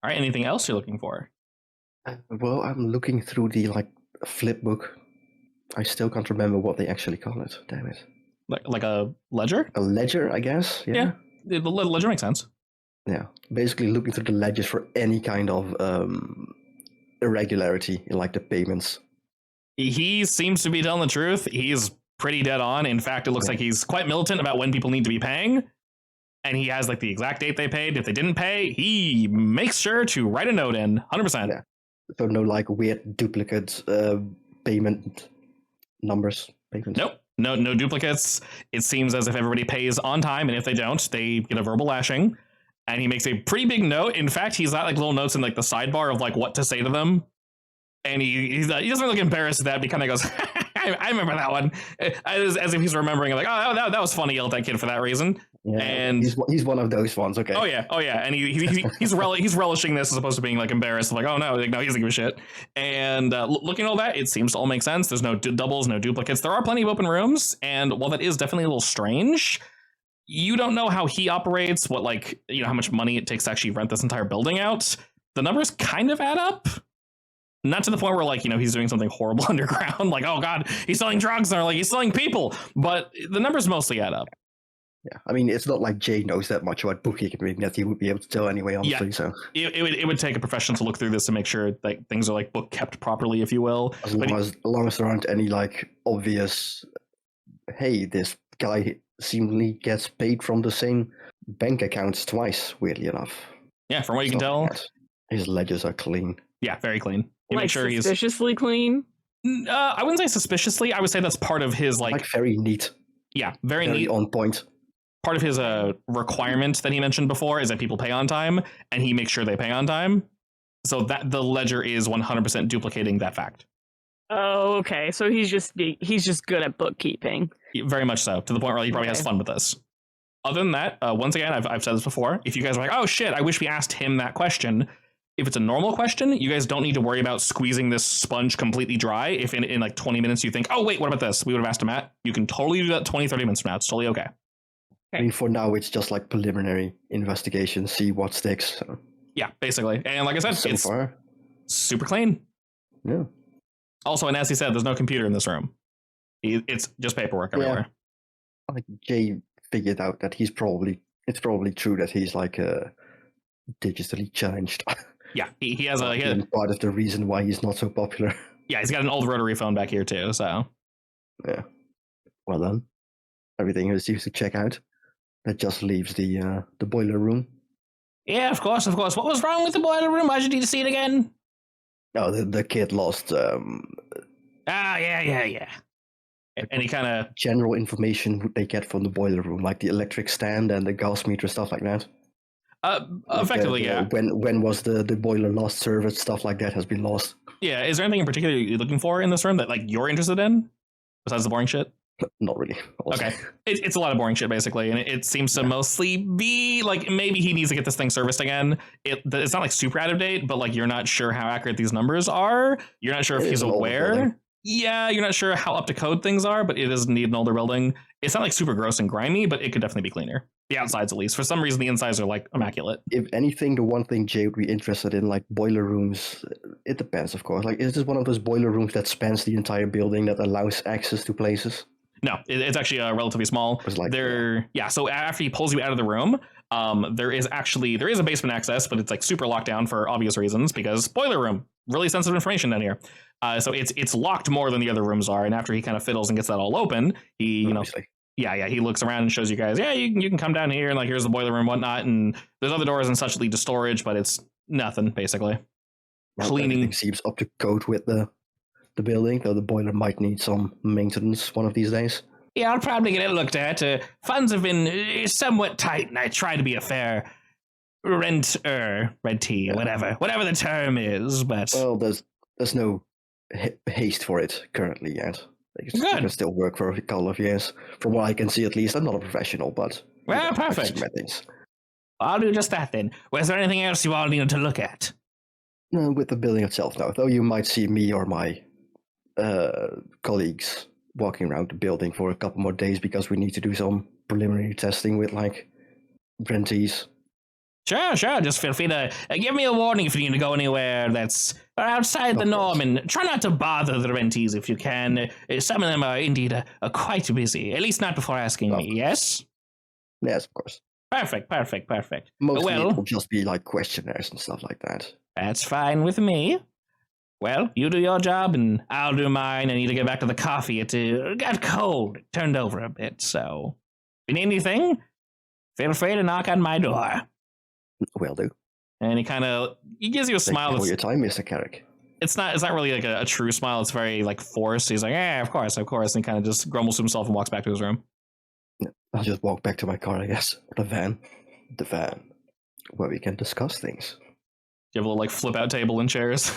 All right. Anything else you're looking for? Well, I'm looking through the like flip book. I still can't remember what they actually call it. Damn it! Like a ledger? A ledger, I guess. Yeah. The ledger makes sense. Yeah. Basically, looking through the ledgers for any kind of irregularity in like the payments. He seems to be telling the truth. He's pretty dead on. In fact, it looks like he's quite militant about when people need to be paying. And he has like the exact date they paid. If they didn't pay, he makes sure to write a note in 100%. Yeah. So no like weird duplicate payment numbers. Nope. No duplicates. It seems as if everybody pays on time, and if they don't, they get a verbal lashing. And he makes a pretty big note. In fact, he's got like little notes in like the sidebar of like what to say to them. And he doesn't look embarrassed at that, but he kind of goes, I remember that one. As if he's remembering, like, oh, that was funny, yelled at that kid for that reason. Yeah, and he's one of those ones, okay. Oh yeah, and he's relishing this as opposed to being like embarrassed, like, oh no, he doesn't give a shit. And looking at all that, it seems to all make sense. There's no doubles, no duplicates. There are plenty of open rooms, and while that is definitely a little strange, you don't know how he operates, what like, you know, how much money it takes to actually rent this entire building out. The numbers kind of add up. Not to the point where, like, you know, he's doing something horrible underground, like, oh god, he's selling drugs, or like he's selling people, but the numbers mostly add up. Yeah, I mean, it's not like Jay knows that much about bookkeeping that he would be able to tell anyway, honestly. Yeah, so it would take a professional to look through this to make sure that things are like book kept properly, if you will. As long as there aren't any like obvious, hey, this guy seemingly gets paid from the same bank accounts twice, weirdly enough. Yeah, from what you can tell, his ledgers are clean. Yeah, very clean. You like make sure suspiciously clean. I wouldn't say suspiciously. I would say that's part of his like very neat. Yeah, very neat, on point. Part of his requirement that he mentioned before is that people pay on time, and he makes sure they pay on time. So that the ledger is 100% duplicating that fact. Oh, okay. So he's just good at bookkeeping. Very much so, to the point where he probably has fun with this. Other than that, once again, I've said this before. If you guys are like, oh shit, I wish we asked him that question. If it's a normal question, you guys don't need to worry about squeezing this sponge completely dry. If in like 20 minutes you think, oh, wait, what about this? We would have asked him that. You can totally do that 20, 30 minutes from now. It's totally okay. I mean, for now, it's just like preliminary investigation, see what sticks. So. Yeah, basically. And like I said, it's super clean. Yeah. Also, and as he said, there's no computer in this room. It's just paperwork everywhere. like Jay figured out that it's probably true that he's like digitally challenged. Yeah, he has being part of the reason why he's not so popular. Yeah, he's got an old rotary phone back here too. So yeah, well done. Everything is used to check out. That just leaves the boiler room. Yeah, of course. What was wrong with the boiler room? Why'd you need to see it again? No, the kid lost. Yeah. Any kind of general information they get from the boiler room, like the electric stand and the gas meter, stuff like that. Effectively, yeah. When was the boiler last serviced? Stuff like that has been lost. Yeah. Is there anything in particular you're looking for in this room that like you're interested in, besides the boring shit? Not really. Also. Okay, it's a lot of boring shit basically, and it seems to mostly be like maybe he needs to get this thing serviced again. It's not like super out of date, but like you're not sure how accurate these numbers are. You're not sure if he's aware. Yeah, you're not sure how up to code things are, but it does need an older building. It's not like super gross and grimy, but it could definitely be cleaner. The outsides, at least. For some reason, the insides are like immaculate. If anything, the one thing Jay would be interested in, like boiler rooms, it depends, of course. Like, is this one of those boiler rooms that spans the entire building that allows access to places? No, it's actually relatively small. Like, so after he pulls you out of the room, there is a basement access, but it's like super locked down for obvious reasons because boiler room, really sensitive information down here. So it's locked more than the other rooms are. And after he kind of fiddles and gets that all open, he he looks around and shows you guys, you can come down here and like here's the boiler room, whatnot, and there's other doors and such lead to storage, but it's nothing basically. Well, Cleaning seems up to code with the building, though the boiler might need some maintenance one of these days. Yeah, I'll probably get it looked at. Funds have been somewhat tight, and I try to be a fair rentee, whatever the term is. But well, there's no haste for it currently yet. You can still work for a couple of years, from what I can see at least. I'm not a professional, but perfect. I'll do just that then. Was there anything else you all needed to look at? No, with the building itself, no. Though you might see me or my colleagues walking around the building for a couple more days because we need to do some preliminary testing with like rentees. Sure. Just feel free to give me a warning if you need to go anywhere that's outside the norm, and try not to bother the rentees if you can. Some of them are indeed quite busy, at least not before asking me, yes? Yes, of course. Perfect. Mostly it will just be like questionnaires and stuff like that. That's fine with me. Well, you do your job, and I'll do mine. I need to get back to the coffee. It got cold. It turned over a bit, so if you need anything, feel free to knock on my door. Will do. And he gives you a smile. Thank you for your time, Mr. Carrick. It's not really like a true smile. It's very like forced. He's like, yeah, of course. And he kind of just grumbles to himself and walks back to his room. I'll just walk back to my car, I guess. The van, where we can discuss things. You have a little like flip out table and chairs.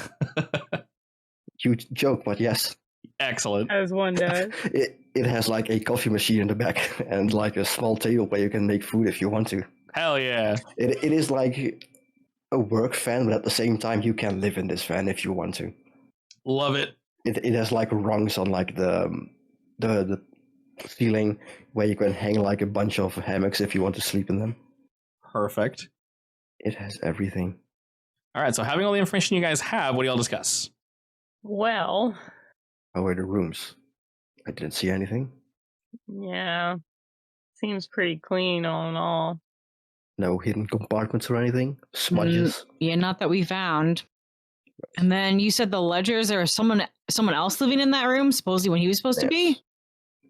Huge joke, but yes. Excellent. As one does. It has like a coffee machine in the back and like a small table where you can make food if you want to. Hell yeah. It is like a work van, but at the same time you can live in this van if you want to. Love it. It has like rungs on like the ceiling where you can hang like a bunch of hammocks if you want to sleep in them. Perfect. It has everything. All right, so having all the information you guys have, what do y'all discuss? Well, how are the rooms? I didn't see anything. Yeah. Seems pretty clean all in all. No hidden compartments or anything? Smudges? Yeah, not that we found. And then you said the ledgers, there was someone else living in that room, supposedly when he was supposed to be?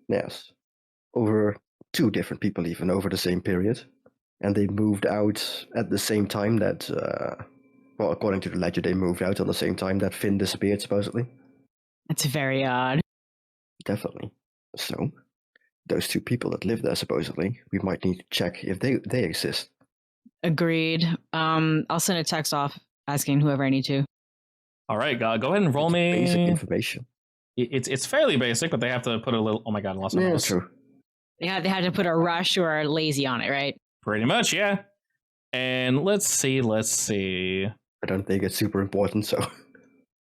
Yes. Over 2 different people even over the same period. And they moved out at the same time that, well, according to the ledger, they moved out on the same time that Finn disappeared, supposedly. That's very odd. Definitely. So, those 2 people that live there, supposedly, we might need to check if they exist. Agreed. I'll send a text off asking whoever I need to. All right, go ahead and roll me basic information. It's fairly basic, but they have to put a little. Oh my god, I lost my mouse. True. They had to put a rush or a lazy on it, right? Pretty much, yeah. And let's see. I don't think it's super important, so.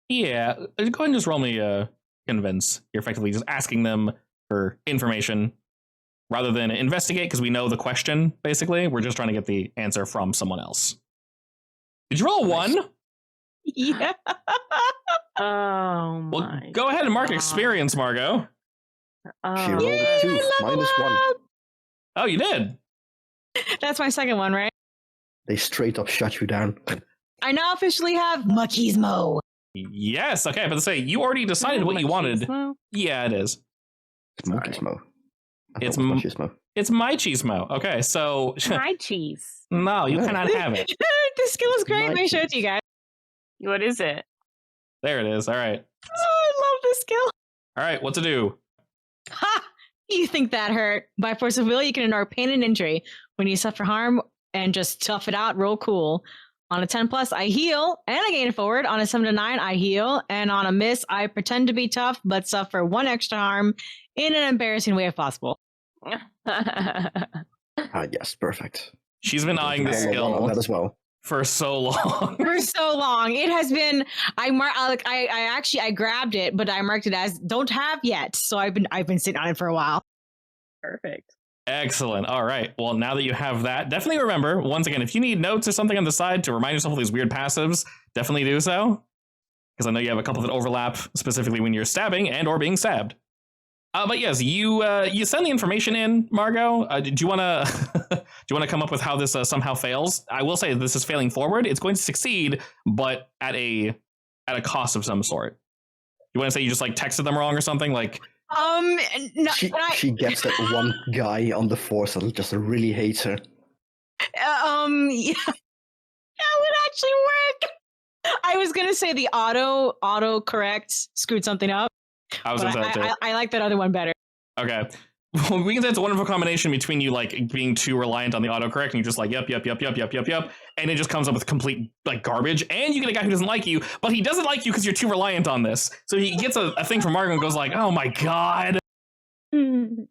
Yeah, go ahead and just roll me convince. You're effectively just asking them for information rather than investigate, because we know the question, basically. We're just trying to get the answer from someone else. Did you roll a 1? Yeah. Oh my. Well, go ahead and mark experience, Margot. She rolled a 2, -1. Oh, you did? That's my second one, right? They straight up shut you down. I now officially have machismo. Yes. Okay, but to say you already decided what you wanted. Machismo? Yeah, it is. It's machismo. It's machismo. It's my cheesemo. Okay, so My cheese. no, you cannot have it. This skill is great. Let me show it to you guys. What is it? There it is. All right. Oh, I love this skill. All right, what to do? Ha! You think that hurt? By force of will, you can ignore pain and injury. When you suffer harm and just tough it out, roll cool. On a 10 plus, I heal and I gain forward. On a 7 to 9, I heal. And on a miss, I pretend to be tough but suffer 1 extra harm in an embarrassing way if possible. Yes, perfect. She's been eyeing this Yeah, skill that as well. for so long. For so long. It has been I grabbed it, but I marked it as don't have yet. So I've been sitting on it for a while. Perfect. Excellent. All right. Well, now that you have that, definitely remember, once again, if you need notes or something on the side to remind yourself of these weird passives, definitely do so. Because I know you have a couple that overlap, specifically when you're stabbing and or being stabbed. But yes, you send the information in, Margot. Do you want to come up with how this somehow fails? I will say this is failing forward. It's going to succeed, but at a cost of some sort. You want to say you just like texted them wrong or something? Like No, she gets that one guy on the force that just really hates her. Yeah, that would actually work. I was gonna say the auto correct screwed something up. I was going to say that too. I like that other one better. Okay. Well, we can say it's a wonderful combination between you like being too reliant on the autocorrect and you're just like, yep. And it just comes up with complete like garbage. And you get a guy who doesn't like you, but he doesn't like you because you're too reliant on this. So he gets a thing from Margot and goes like, oh my God. And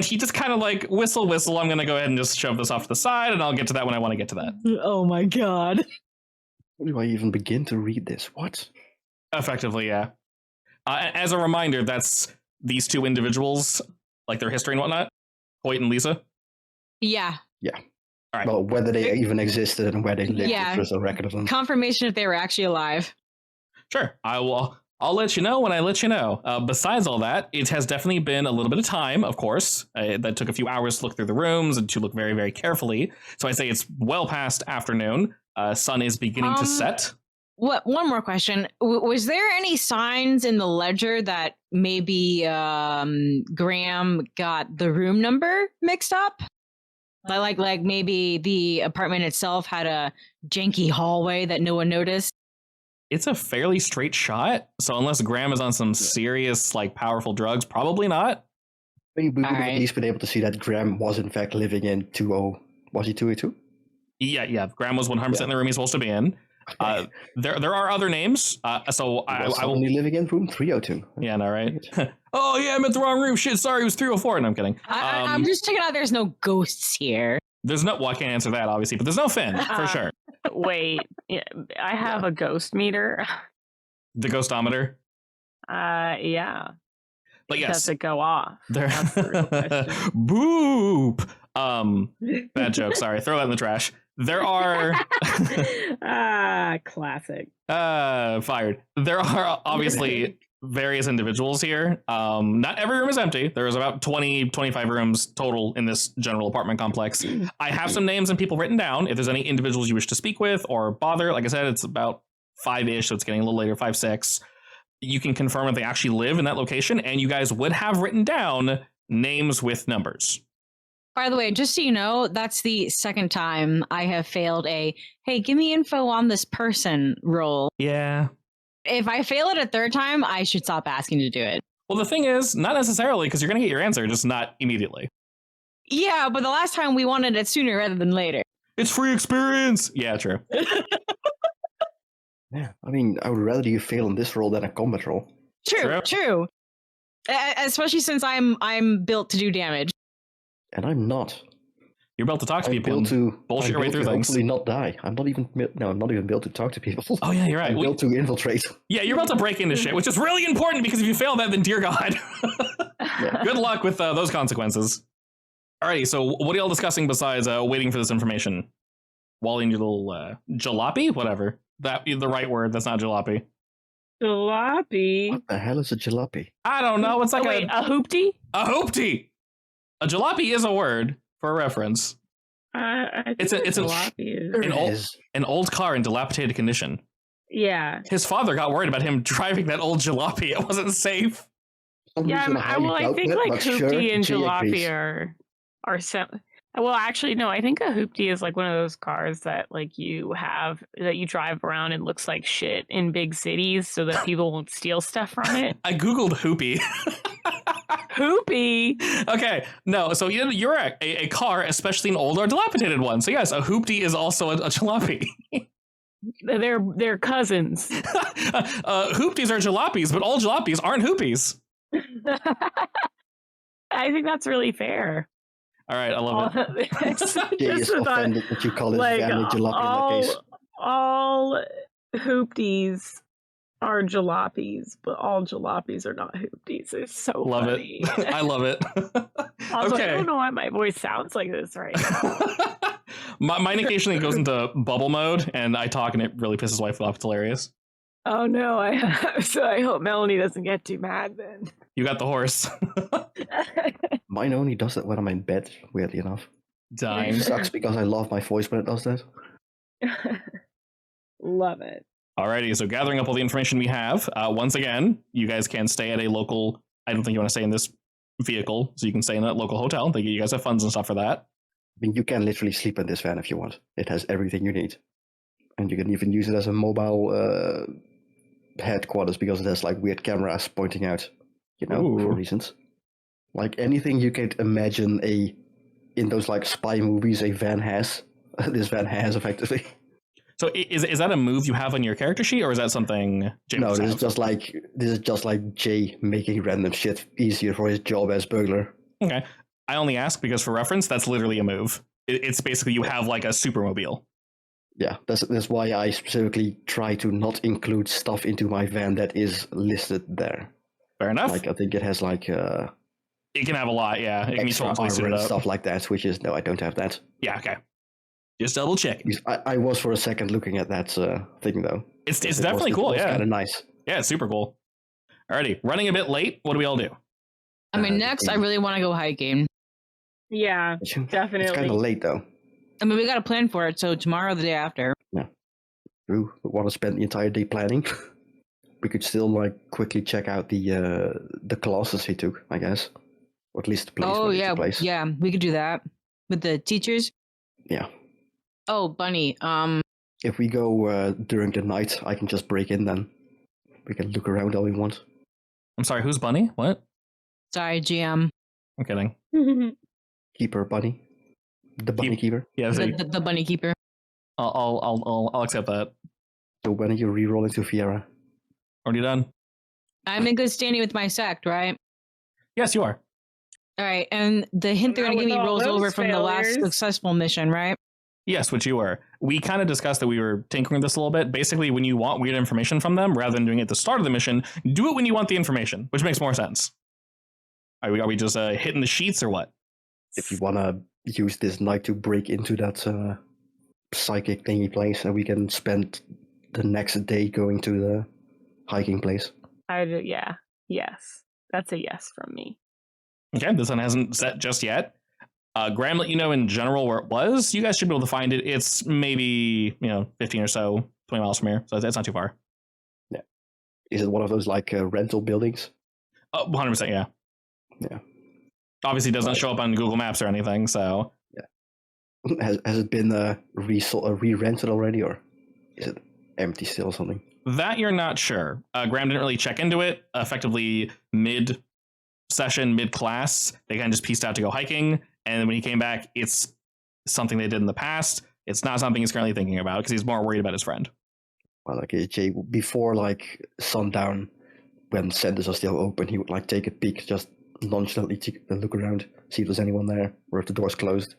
he just kind of like whistle. I'm going to go ahead and just shove this off to the side and I'll get to that when I want to get to that. Oh my God. How do I even begin to read this? What? Effectively, yeah. As a reminder, that's these two individuals, like their history and whatnot, Hoyt and Lisa. Yeah. All right. Well, whether they even existed and where they lived, Yeah. if there's a record of them. Confirmation if they were actually alive. Sure. I'll let you know when I let you know. Besides all that, it has definitely been a little bit of time, of course. That took a few hours to look through the rooms and to look very, very carefully. So I say it's well past afternoon. Sun is beginning to set. What? One more question. Was there any signs in the ledger that maybe Graham got the room number mixed up? Like maybe the apartment itself had a janky hallway that no one noticed? It's a fairly straight shot. So unless Graham is on some serious, like, powerful drugs, probably not. We would have Alright. at least been able to see that Graham was in fact living in 20... Was he 282? Yeah. Graham was 100% in the room he's supposed to be in. There are other names. So I will only living in room 302. Yeah, no, right? Oh, yeah, I'm at the wrong room. Shit, sorry, it was 304. And I'm kidding. I'm just checking out there's no ghosts here. There's no, well, I can't answer that, obviously, but there's no Finn, for sure. Wait, I have a ghost meter. The ghostometer. Yeah. But yes. Does it go off? There. That's the real question. Boop. Bad joke, sorry. Throw that in the trash. There are... Classic. Fired. There are obviously various individuals here. Not every room is empty. There's about 25 rooms total in this general apartment complex. I have some names and people written down. If there's any individuals you wish to speak with or bother, like I said, it's about 5-ish, so it's getting a little later, 5, 6. You can confirm if they actually live in that location, and you guys would have written down names with numbers. By the way, just so you know, that's the second time I have failed a, hey, give me info on this person roll. Yeah. If I fail it a third time, I should stop asking to do it. Well, the thing is, not necessarily, because you're going to get your answer, just not immediately. Yeah, but the last time we wanted it sooner rather than later. It's free experience. Yeah, true. Yeah, I mean, I would rather you fail in this role than a combat role. True. Especially since I'm built to do damage. And I'm not. You're built to talk to I'm people built to bullshit your way through things. Hopefully not die. I'm not even built to talk to people. Oh yeah, you're right. I'm built to infiltrate. Yeah, you're about to break into shit, which is really important because if you fail that, then dear God. Good luck with those consequences. Alrighty, so what are y'all discussing besides waiting for this information? Wally and your little jalopy? Whatever. That the right word, that's not jalopy. Jalopy. What the hell is a jalopy? I don't know. It's like a hoopty? a hoopty. A jalopy is a word for a reference. I think It's a jalopy is. an old car in dilapidated condition. Yeah. His father got worried about him driving that old jalopy. It wasn't safe. Yeah, I think like hoopty and jalopy are well, actually, no. I think a hoopty is like one of those cars that like you drive around and looks like shit in big cities, so that people won't steal stuff from it. I googled hoopy. Hoopy. Okay, no. So you're a car, especially an old or dilapidated one. So yes, a hoopty is also a jalopy. They're cousins. Hoopties are jalopies, but all jalopies aren't hoopies. I think that's really fair. All right, I love it. Jay is offended that you call it family jalopy in that case. All hoopties are jalopies, but all jalopies are not hoopties. It's so love funny. it. I love it. Also, okay. I don't know why my voice sounds like this right now. Mine occasionally goes into bubble mode, and I talk, and it really pisses my wife off. It's hilarious. Oh no! So I hope Melanie doesn't get too mad then. You got the horse. Mine only does that when I'm in bed, weirdly enough. Dying. It sucks because I love my voice when it does that. Love it. Alrighty, so gathering up all the information we have. Once again, you guys can stay at a local. I don't think you want to stay in this vehicle, so you can stay in a local hotel. You guys have funds and stuff for that. I mean, you can literally sleep in this van if you want. It has everything you need. And you can even use it as a mobile headquarters because it has like weird cameras pointing out, for reasons. Like anything you could imagine in those like spy movies a van has, this van has effectively. So is that a move you have on your character sheet, or is that something James No, this is just like Jay making random shit easier for his job as burglar. Okay. I only ask because for reference, that's literally a move. It's basically you have like a supermobile. Yeah, that's why I specifically try to not include stuff into my van that is listed there. Fair enough. Like I think it has like it can have a lot, yeah. It can be extra armor and stuff like that, which is no, I don't have that. Yeah, okay. Just double checking. I was for a second looking at that thing though. It's definitely cool, yeah. Kind of nice. Yeah, it's super cool. Alrighty, running a bit late. What do we all do? I mean, next I really want to go hiking. Yeah, definitely. It's kind of late though. I mean, we got to plan for it. So tomorrow, or the day after. Yeah. True. We want to spend the entire day planning. We could still like quickly check out the classes he took, I guess, or at least the place. Oh yeah, place. yeah, we could do that with the teachers. Yeah. Oh, Bunny. If we go during the night, I can just break in. Then we can look around all we want. I'm sorry, who's Bunny? What? Sorry, GM. I'm kidding. Keeper Bunny. The bunny keeper. Yeah, so the bunny keeper. I'll accept that. So when are you re-rolling to Fiera? Already done. I'm in good standing with my sect, right? Yes, you are. All right, and the hint they're going to give me rolls over from the last failures. successful mission, right? Yes, which you were. We kind of discussed that we were tinkering this a little bit. Basically, when you want weird information from them, rather than doing it at the start of the mission, do it when you want the information, which makes more sense. Are we just hitting the sheets or what? If you want to use this night to break into that psychic thingy place, and we can spend the next day going to the hiking place. Yeah. Yes. That's a yes from me. Okay, this one hasn't set just yet. Graham let you know in general where it was. You guys should be able to find it. It's maybe, 15 or so, 20 miles from here. So that's not too far. Yeah. Is it one of those like rental buildings? 100%, yeah. Yeah. Obviously doesn't show up on Google Maps or anything, so. Yeah. Has it been re-rented already, or is it empty still or something? That you're not sure. Graham didn't really check into it. Effectively, mid-session, mid-class, they kind of just pieced out to go hiking. And when he came back, it's something they did in the past. It's not something he's currently thinking about because he's more worried about his friend. Well, like Jay, before like sundown, when centers are still open, he would like take a peek, just nonchalantly look around, see if there's anyone there, or if the door's closed,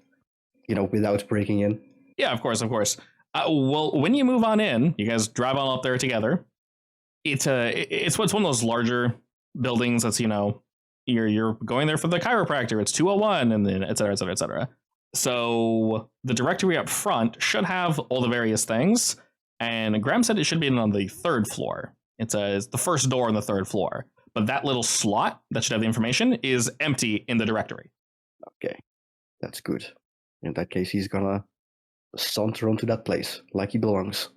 without breaking in. Yeah, of course. Well, when you move on in, you guys drive on up there together. It's one of those larger buildings that's, you're going there for the chiropractor. It's 201 and then et cetera, et cetera, et cetera. So the directory up front should have all the various things. And Graham said it should be on the third floor. It's the first door on the third floor. But that little slot that should have the information is empty in the directory. That's good. In that case, he's gonna saunter onto that place like he belongs.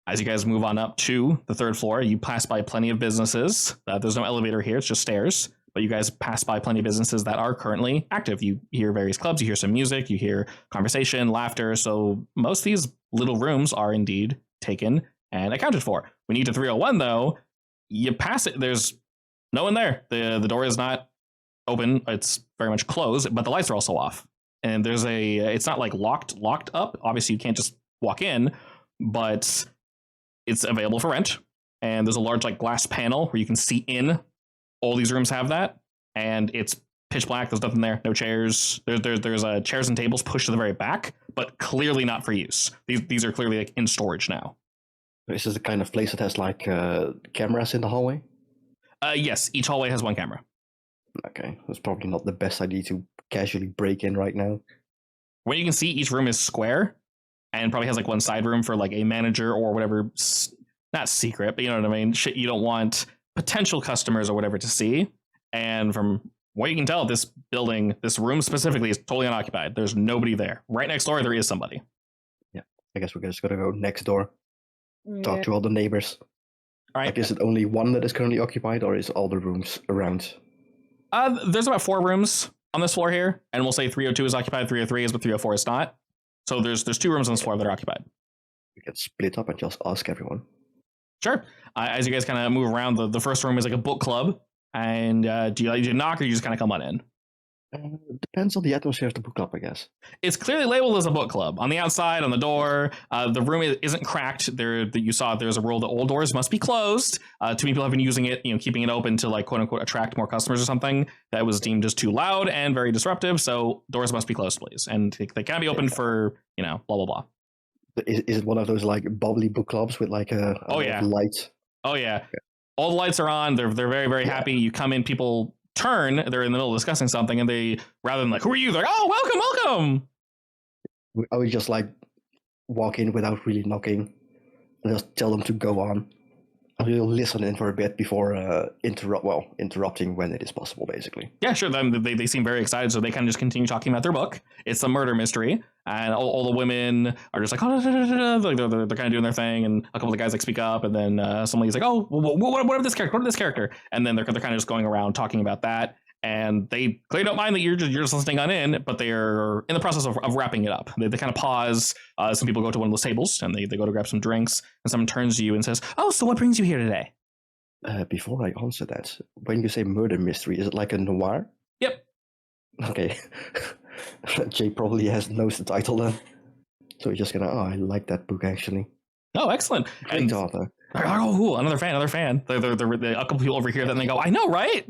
As you guys move on up to the third floor, you pass by plenty of businesses. There's no elevator here, it's just stairs. But you guys pass by plenty of businesses that are currently active. You hear various clubs, you hear some music, you hear conversation, laughter. So most of these little rooms are indeed taken and accounted for. When you get to 301, though, you pass it. There's no one there. The door is not open. It's very much closed, but the lights are also off. And there's it's not like locked up. Obviously, you can't just walk in, but it's available for rent. And there's a large like glass panel where you can see in. All these rooms have that, and it's pitch black. There's nothing there. No chairs. There's chairs and tables pushed to the very back, but clearly not for use. These are clearly like in storage now. This is the kind of place that has like cameras in the hallway. Yes, each hallway has one camera. Okay, that's probably not the best idea to casually break in right now. What you can see, each room is square, and probably has like one side room for like a manager or whatever. Not secret, but you know what I mean. Shit, you don't want potential customers or whatever to see. And from what you can tell, this building, this room specifically, is totally unoccupied. There's nobody there. Right next door, there is somebody. Yeah, I guess we're just gonna go next door, talk to all the neighbors. All right. Like, is it only one that is currently occupied, or is all the rooms around? There's about 4 rooms on this floor here, and we'll say 302 is occupied, 303 is, but 304 is not. So there's 2 rooms on this floor that are occupied. We can split up and just ask everyone. Sure. As you guys kind of move around, the first room is like a book club. And do you knock or you just kind of come on in? Depends on the atmosphere of the book club, I guess. It's clearly labeled as a book club. On the outside, on the door, the room isn't cracked. You saw there's a rule that all doors must be closed. Too many people have been using it, keeping it open to like quote unquote attract more customers or something. That was deemed as too loud and very disruptive. So doors must be closed, please. And they can't be opened for, blah, blah, blah. Is it one of those like bubbly book clubs with like a lights? Oh yeah. All the lights are on. They're very, very happy. You come in, people turn, they're in the middle of discussing something, and they, rather than like, who are you? They're like, oh, welcome. I would just like walk in without really knocking and just tell them to go on. I will listen in for a bit before interrupting when it is possible, basically. Yeah, sure. They seem very excited, so they kind of just continue talking about their book. It's a murder mystery, and all the women are just like, they're kind of doing their thing, and a couple of the guys like speak up, and then somebody's like, oh, what of this character? What of this character? And then they're kind of just going around talking about that, and they clearly don't mind that you're just listening on in, but they're in the process of wrapping it up. They kind of pause. Some people go to one of those tables, and they go to grab some drinks, and someone turns to you and says, oh, so what brings you here today? Before I answer that, when you say murder mystery, is it like a noir? Yep. Okay. Jay probably knows the title then. So he's just gonna, I like that book actually. Oh, excellent. Great author. Oh, cool. Another fan. They're a couple people over here, then they go, I know, right?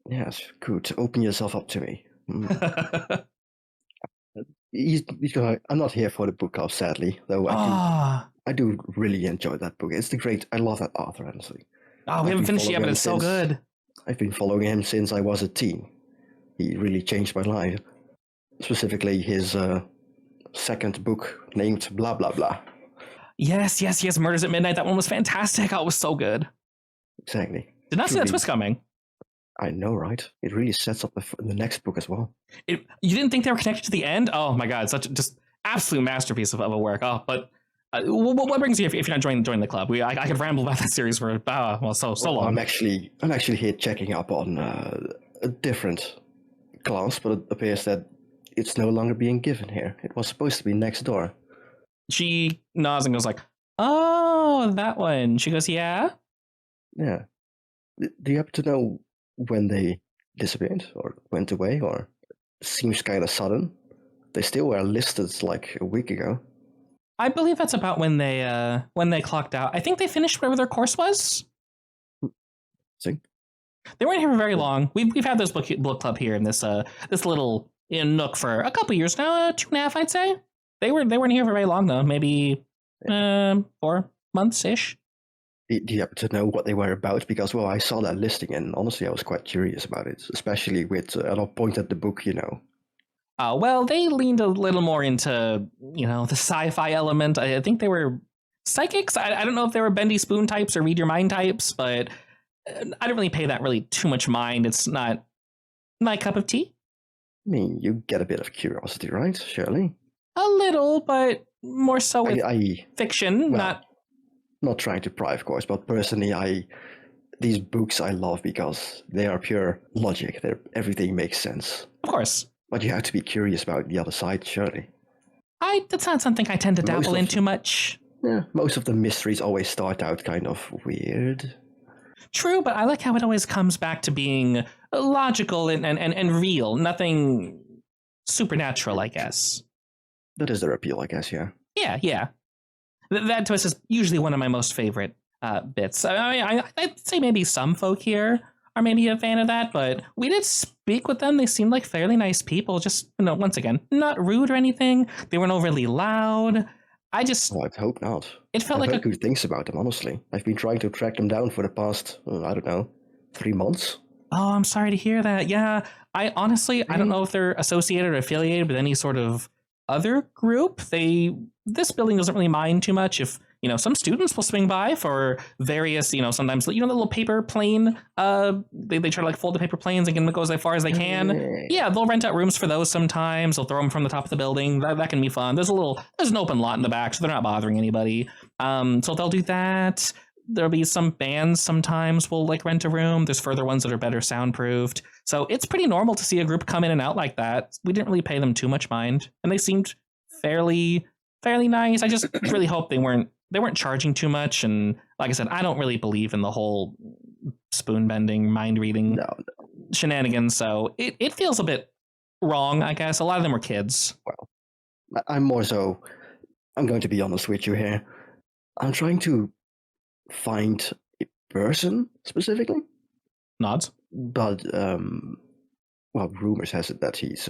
Yes, good. Open yourself up to me. He's gonna, I'm not here for the book club, sadly, though I do really enjoy that book. I love that author, honestly. Oh, we haven't finished yet, but it's so good. I've been following him since I was a teen. He really changed my life. Specifically, his second book named Blah Blah Blah. Yes. Murders at Midnight. That one was fantastic. Oh, it was so good. Exactly. Did not see that twist coming. I know, right? It really sets up the next book as well. You didn't think they were connected to the end? Oh my god, such just absolute masterpiece of a work. Oh, but what brings you if you're not joining the club? I could ramble about that series for so long. I'm actually here checking up on a different class, but it appears that it's no longer being given here. It was supposed to be next door. She nods and goes like, "Oh, that one." She goes, "Yeah." Yeah. Do you happen to know when they disappeared or went away, or seems kind of sudden? They still were listed like a week ago. I believe that's about when they clocked out. I think they finished whatever their course was. See? They weren't here for very long. We've had this book club here in this little nook for a couple years now, 2.5, I'd say. They weren't here for very long though. Maybe 4 months ish. Do you happen to know what they were about? Because I saw that listing and honestly I was quite curious about it, especially with and I'll point at the book, Well, they leaned a little more into, the sci-fi element. I think they were psychics. I don't know if they were bendy spoon types or read your mind types, but I don't really pay that really too much mind. It's not my cup of tea. mean, you get a bit of curiosity, right? Surely. A little, but more so with I fiction, well, not trying to pry, of course, but personally, these books I love because they are pure logic. Everything makes sense. Of course. But you have to be curious about the other side, surely. That's not something I tend to dabble in too much. Yeah, most of the mysteries always start out kind of weird. True, but I like how it always comes back to being logical and real. Nothing supernatural, I guess. That is their appeal, I guess, yeah. Yeah. That twist is usually one of my most favorite bits. I mean, I'd say maybe some folk here are maybe a fan of that, but we did speak with them. They seemed like fairly nice people. Just, once again, not rude or anything. They weren't overly loud. I hope not. It felt I've like heard good things about them, honestly. I've been trying to track them down for the past, 3 months. Oh, I'm sorry to hear that. Yeah, I don't know if they're associated or affiliated with any sort of other group. This building doesn't really mind too much if some students will swing by for various sometimes the little paper plane. They try to fold the paper planes and get them to go as far as they can. Yeah, they'll rent out rooms for those sometimes. They'll throw them from the top of the building. That can be fun. There's an open lot in the back, so they're not bothering anybody. So they'll do that. There'll be some bands sometimes will rent a room. There's further ones that are better soundproofed. So it's pretty normal to see a group come in and out like that. We didn't really pay them too much mind, and they seemed fairly nice. I just really hope they weren't charging too much. And like I said, I don't really believe in the whole spoon bending, mind reading shenanigans. So it feels a bit wrong, I guess. A lot of them were kids. Well, I'm going to be honest with you here. I'm trying to find a person specifically. Nods. But, rumors has it that he's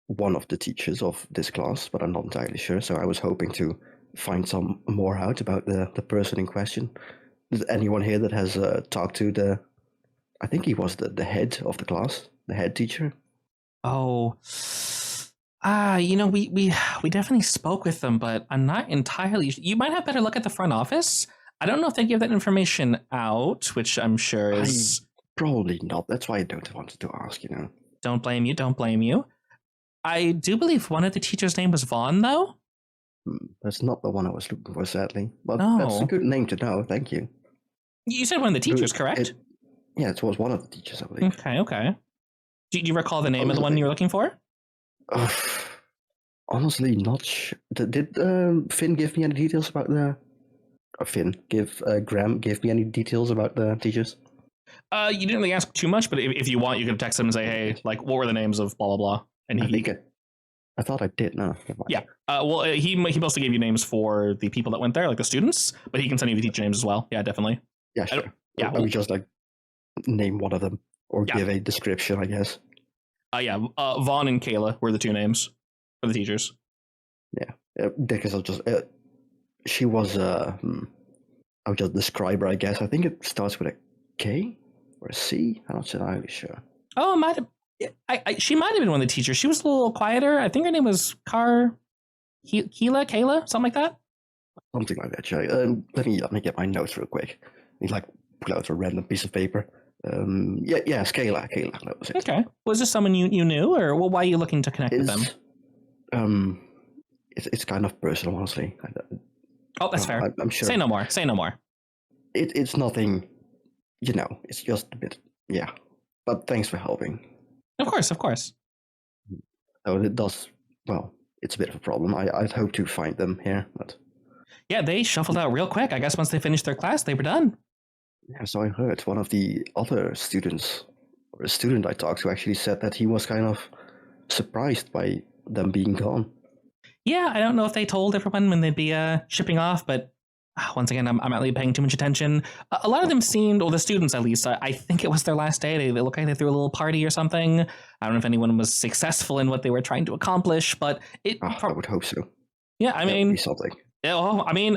one of the teachers of this class, but I'm not entirely sure. So I was hoping to find some more out about the person in question. Is anyone here that has talked to I think he was the head of the class, the head teacher? Oh, we definitely spoke with them, but I'm not entirely. You might have better look at the front office. I don't know if they give that information out, which I'm sure is probably not. That's why I don't want to ask. Don't blame you. I do believe one of the teachers' name was Vaughn, though. That's not the one I was looking for, sadly. But that's a good name to know. Thank you. You said one of the teachers, correct? It was one of the teachers, I believe. Okay. Do you recall the name of the one you were looking for? Honestly, not sure. Did Finn give me any details about the... Graham give me any details about the teachers? You didn't really ask too much, but if you want, you could text him and say, hey, what were the names of blah, blah, blah. And I thought I did. No. Yeah. Well, he mostly gave you names for the people that went there, like the students, but he can send you the teacher names as well. Yeah, definitely. Yeah, sure. Yeah. Let me just name one of them or give a description, I guess. Vaughn and Kayla were the two names for the teachers. Yeah. Because she was I'll just describe her, I guess. I think it starts with a K or a C. I'm not entirely sure. Oh, it might have. She might have been one of the teachers. She was a little quieter. I think her name was Kayla, something like that. Something like that, Jay. Let me get my notes real quick. He's pull out a random piece of paper. It's Kayla. That was it. Okay. Was this someone you knew, or why are you looking to connect with them? It's kind of personal, honestly. Oh, that's fair. I'm sure. Say no more. It's nothing. It's just a bit. Yeah. But thanks for helping. Of course. So it does. Well, it's a bit of a problem. I'd hope to find them here, but. Yeah, they shuffled out real quick. I guess once they finished their class, they were done. Yeah, so I heard one of the other students, or a student I talked to, actually said that he was kind of surprised by them being gone. Yeah, I don't know if they told everyone when they'd be shipping off, but once again, I'm not really paying too much attention. A lot of them seemed, or the students at least, I think it was their last day. They looked like they threw a little party or something. I don't know if anyone was successful in what they were trying to accomplish, but I would hope so. Yeah, I mean, that would be something.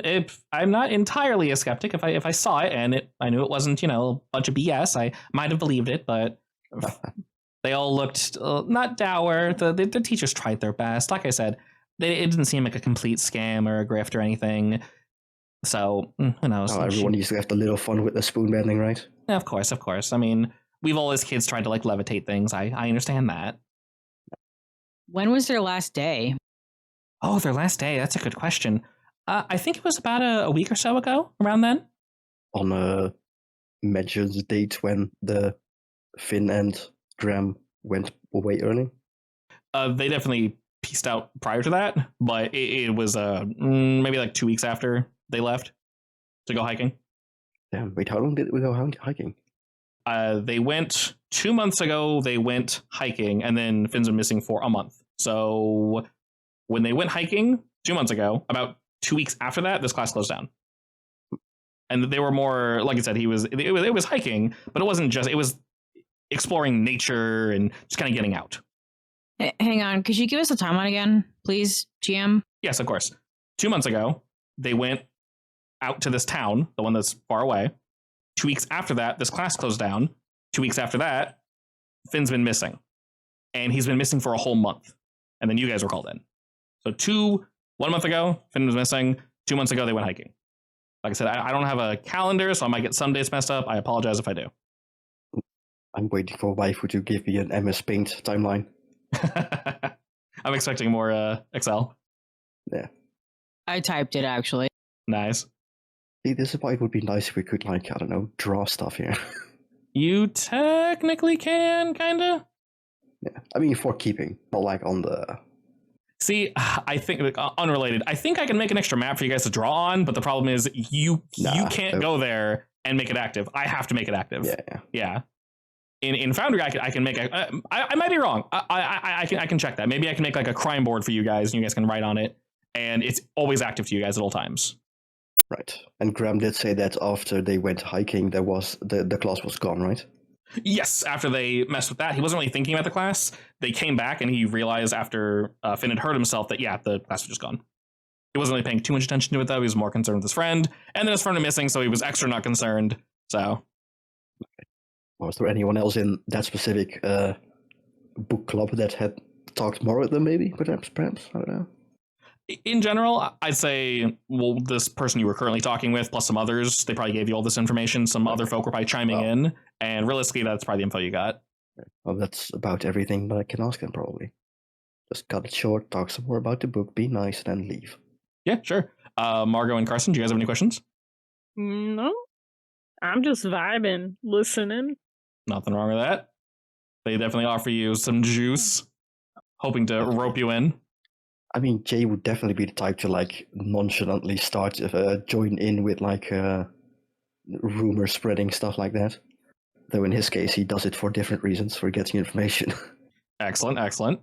If I'm not entirely a skeptic. If I saw it and I knew it wasn't, a bunch of BS, I might have believed it. But they all looked not dour. The teachers tried their best. Like I said, it didn't seem like a complete scam or a grift or anything. So who knows? Everyone needs to have a little fun with the spoon bending, right? Yeah, of course. I mean, we've all as kids tried to levitate things. I understand that. When was their last day? Oh, their last day. That's a good question. I think it was about a week or so ago, around then. On a mentioned date when the Finn and Graham went away early. They definitely pieced out prior to that, but it was maybe like 2 weeks after they left to go hiking. Damn, wait, how long did we go hiking? They went 2 months ago. They went hiking, and then Finn's been missing for a month. So when they went hiking 2 months ago, about 2 weeks after that, this class closed down. And they were more, like I said, it was hiking, but it wasn't just, it was exploring nature and just kind of getting out. Hang on, could you give us a timeline again, please, GM? Yes, of course. 2 months ago, they went out to this town, the one that's far away. 2 weeks after that, this class closed down. 2 weeks after that, Finn's been missing. And he's been missing for a whole month. And then you guys were called in. So 1 month ago, Finn was missing. 2 months ago, they went hiking. Like I said, I don't have a calendar, so I might get some dates messed up. I apologize if I do. I'm waiting for waifu to give me an MS Paint timeline. I'm expecting more Excel. Yeah. I typed it, actually. Nice. See, this is why it would be nice if we could, like, I don't know, draw stuff here. You technically can, kinda. Yeah, I mean, for keeping, not like on the... See, I think, unrelated, I think I can make an extra map for you guys to draw on, but the problem is you can't go there and make it active. I have to make it active. Yeah. In Foundry, I can make I might be wrong. I can check that. Maybe I can make like a crime board for you guys, and you guys can write on it, and it's always active to you guys at all times. Right. And Graham did say that after they went hiking, there was the class was gone, right? Yes, after they messed with that, he wasn't really thinking about the class. They came back, and he realized after Finn had hurt himself that, yeah, the class was just gone. He wasn't really paying too much attention to it, though. He was more concerned with his friend, and then his friend was missing, so he was extra not concerned. So, Was there anyone else in that specific book club that had talked more with them, maybe? Perhaps? I don't know. In general, I'd say, well, this person you were currently talking with, plus some others, they probably gave you all this information. Some other folk were probably chiming in, and realistically, that's probably the info you got. Well, that's about everything that I can ask them, probably. Just cut it short, talk some more about the book, be nice, and then leave. Yeah, sure. Margot and Carson, do you guys have any questions? No. I'm just vibing, listening. Nothing wrong with that. They definitely offer you some juice, hoping to rope you in. I mean, Jay would definitely be the type to, like, nonchalantly start join in with, like, rumor spreading, stuff like that. Though in his case, he does it for different reasons, for getting information. Excellent.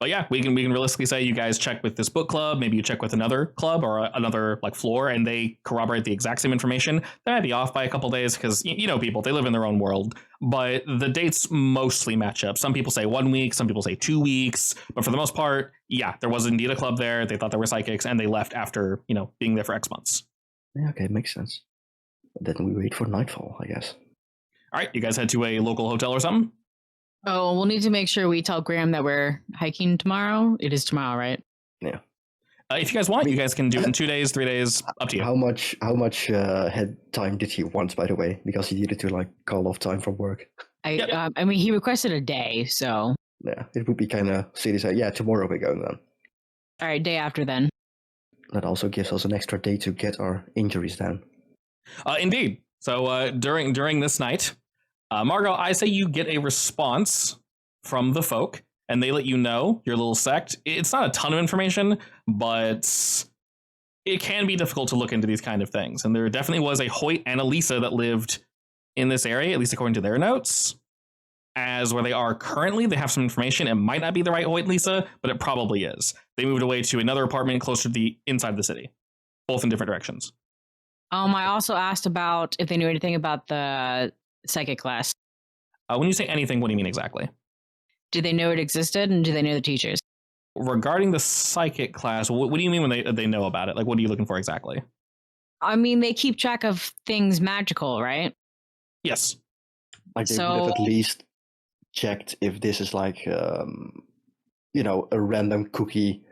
But yeah, we can realistically say you guys check with this book club, maybe you check with another club or another like floor, and they corroborate the exact same information. They might be off by a couple days because you know people, they live in their own world, but the dates mostly match up. Some people say 1 week, some people say 2 weeks, but for the most part, yeah, there was indeed a club there. They thought there were psychics, and they left after being there for X months. Yeah, okay, makes sense. Then we wait for nightfall, I guess. All right, you guys head to a local hotel or something? Oh, we'll need to make sure we tell Graham that we're hiking tomorrow. It is tomorrow, right? Yeah. If you guys want, you guys can do it in 2 days, 3 days, up to you. How much head time did he want, by the way? Because he needed to like call off time from work. I mean, he requested a day, so. Yeah, it would be kind of silly to say, yeah, tomorrow we go then. All right, day after then. That also gives us an extra day to get our injuries down. Indeed. So during this night, Margot, I say you get a response from the folk, and they let you know, your little sect. It's not a ton of information, but it can be difficult to look into these kind of things. And there definitely was a Hoyt and a Lisa that lived in this area, at least according to their notes. As where they are currently, they have some information. It might not be the right Hoyt and Lisa, but it probably is. They moved away to another apartment closer to the inside of the city, both in different directions. I also asked about if they knew anything about the psychic class. When you say anything, what do you mean exactly? Do they know it existed, and do they know the teachers? Regarding the psychic class, what do you mean when they know about it? Like, what are you looking for exactly? I mean, they keep track of things magical, right? Yes. Like they would have at least checked if this is like, a random cookie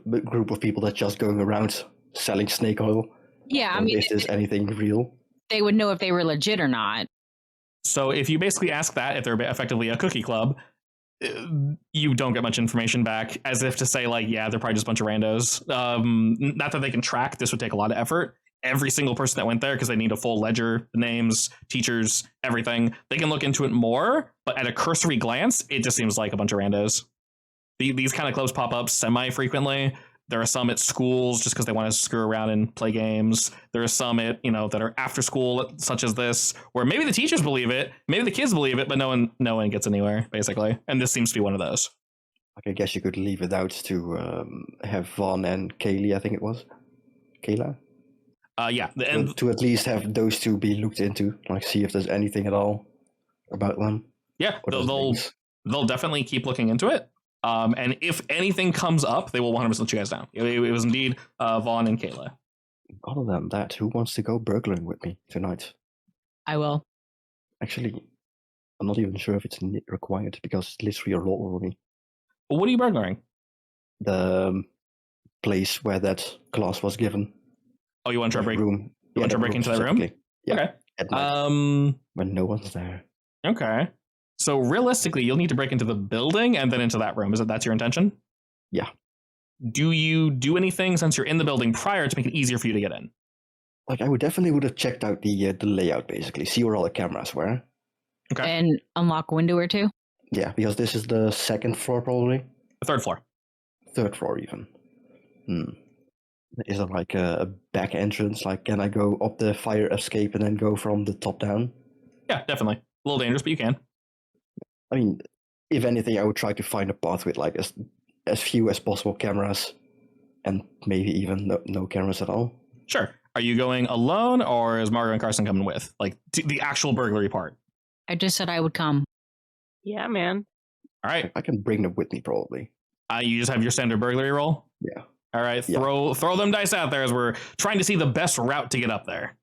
group of people that's just going around selling snake oil. Yeah, I mean, is this anything real? They would know if they were legit or not. So if you basically ask that, if they're effectively a cookie club, You don't get much information back, as if to say, like, yeah, they're probably just a bunch of randos. Not that they can track. This would take a lot of effort. Every single person that went there, because they need a full ledger, the names, teachers, everything. They can look into it more, but at a cursory glance, it just seems like a bunch of randos. These kind of clubs pop up semi-frequently. There are some at schools just because they want to screw around and play games. There are some at, that are after school, such as this, where maybe the teachers believe it, maybe the kids believe it, but no one gets anywhere, basically. And this seems to be one of those. I guess you could leave it out to have Vaughn and Kaylee, I think it was. Kayla? Yeah. And to at least have those two be looked into, like see if there's anything at all about them. Yeah, they'll definitely keep looking into it. And if anything comes up, they will 100% let you guys down. It was indeed Vaughn and Kayla. Other than that, who wants to go burglaring with me tonight? I will. Actually, I'm not even sure if it's required because it's literally a roll for me. What are you burglaring? The place where that class was given. Oh, you want to try room? You want to break into that room? Yeah. Okay. At night, when no one's there. Okay. So realistically, you'll need to break into the building and then into that room. That's your intention? Yeah. Do you do anything since you're in the building prior to make it easier for you to get in? Like I would have checked out the layout basically, see where all the cameras were. Okay. And unlock a window or two? Yeah, because this is the second floor probably. The third floor. Third floor even. Is there like a back entrance? Like can I go up the fire escape and then go from the top down? Yeah, definitely. A little dangerous, but you can. I mean, if anything, I would try to find a path with like as few as possible cameras, and maybe even no cameras at all. Sure. Are you going alone, or is Margo and Carson coming with? Like the actual burglary part? I just said I would come. Yeah, man. All right. I can bring them with me probably. You just have your standard burglary roll? Yeah. All right. Throw them dice out there as we're trying to see the best route to get up there.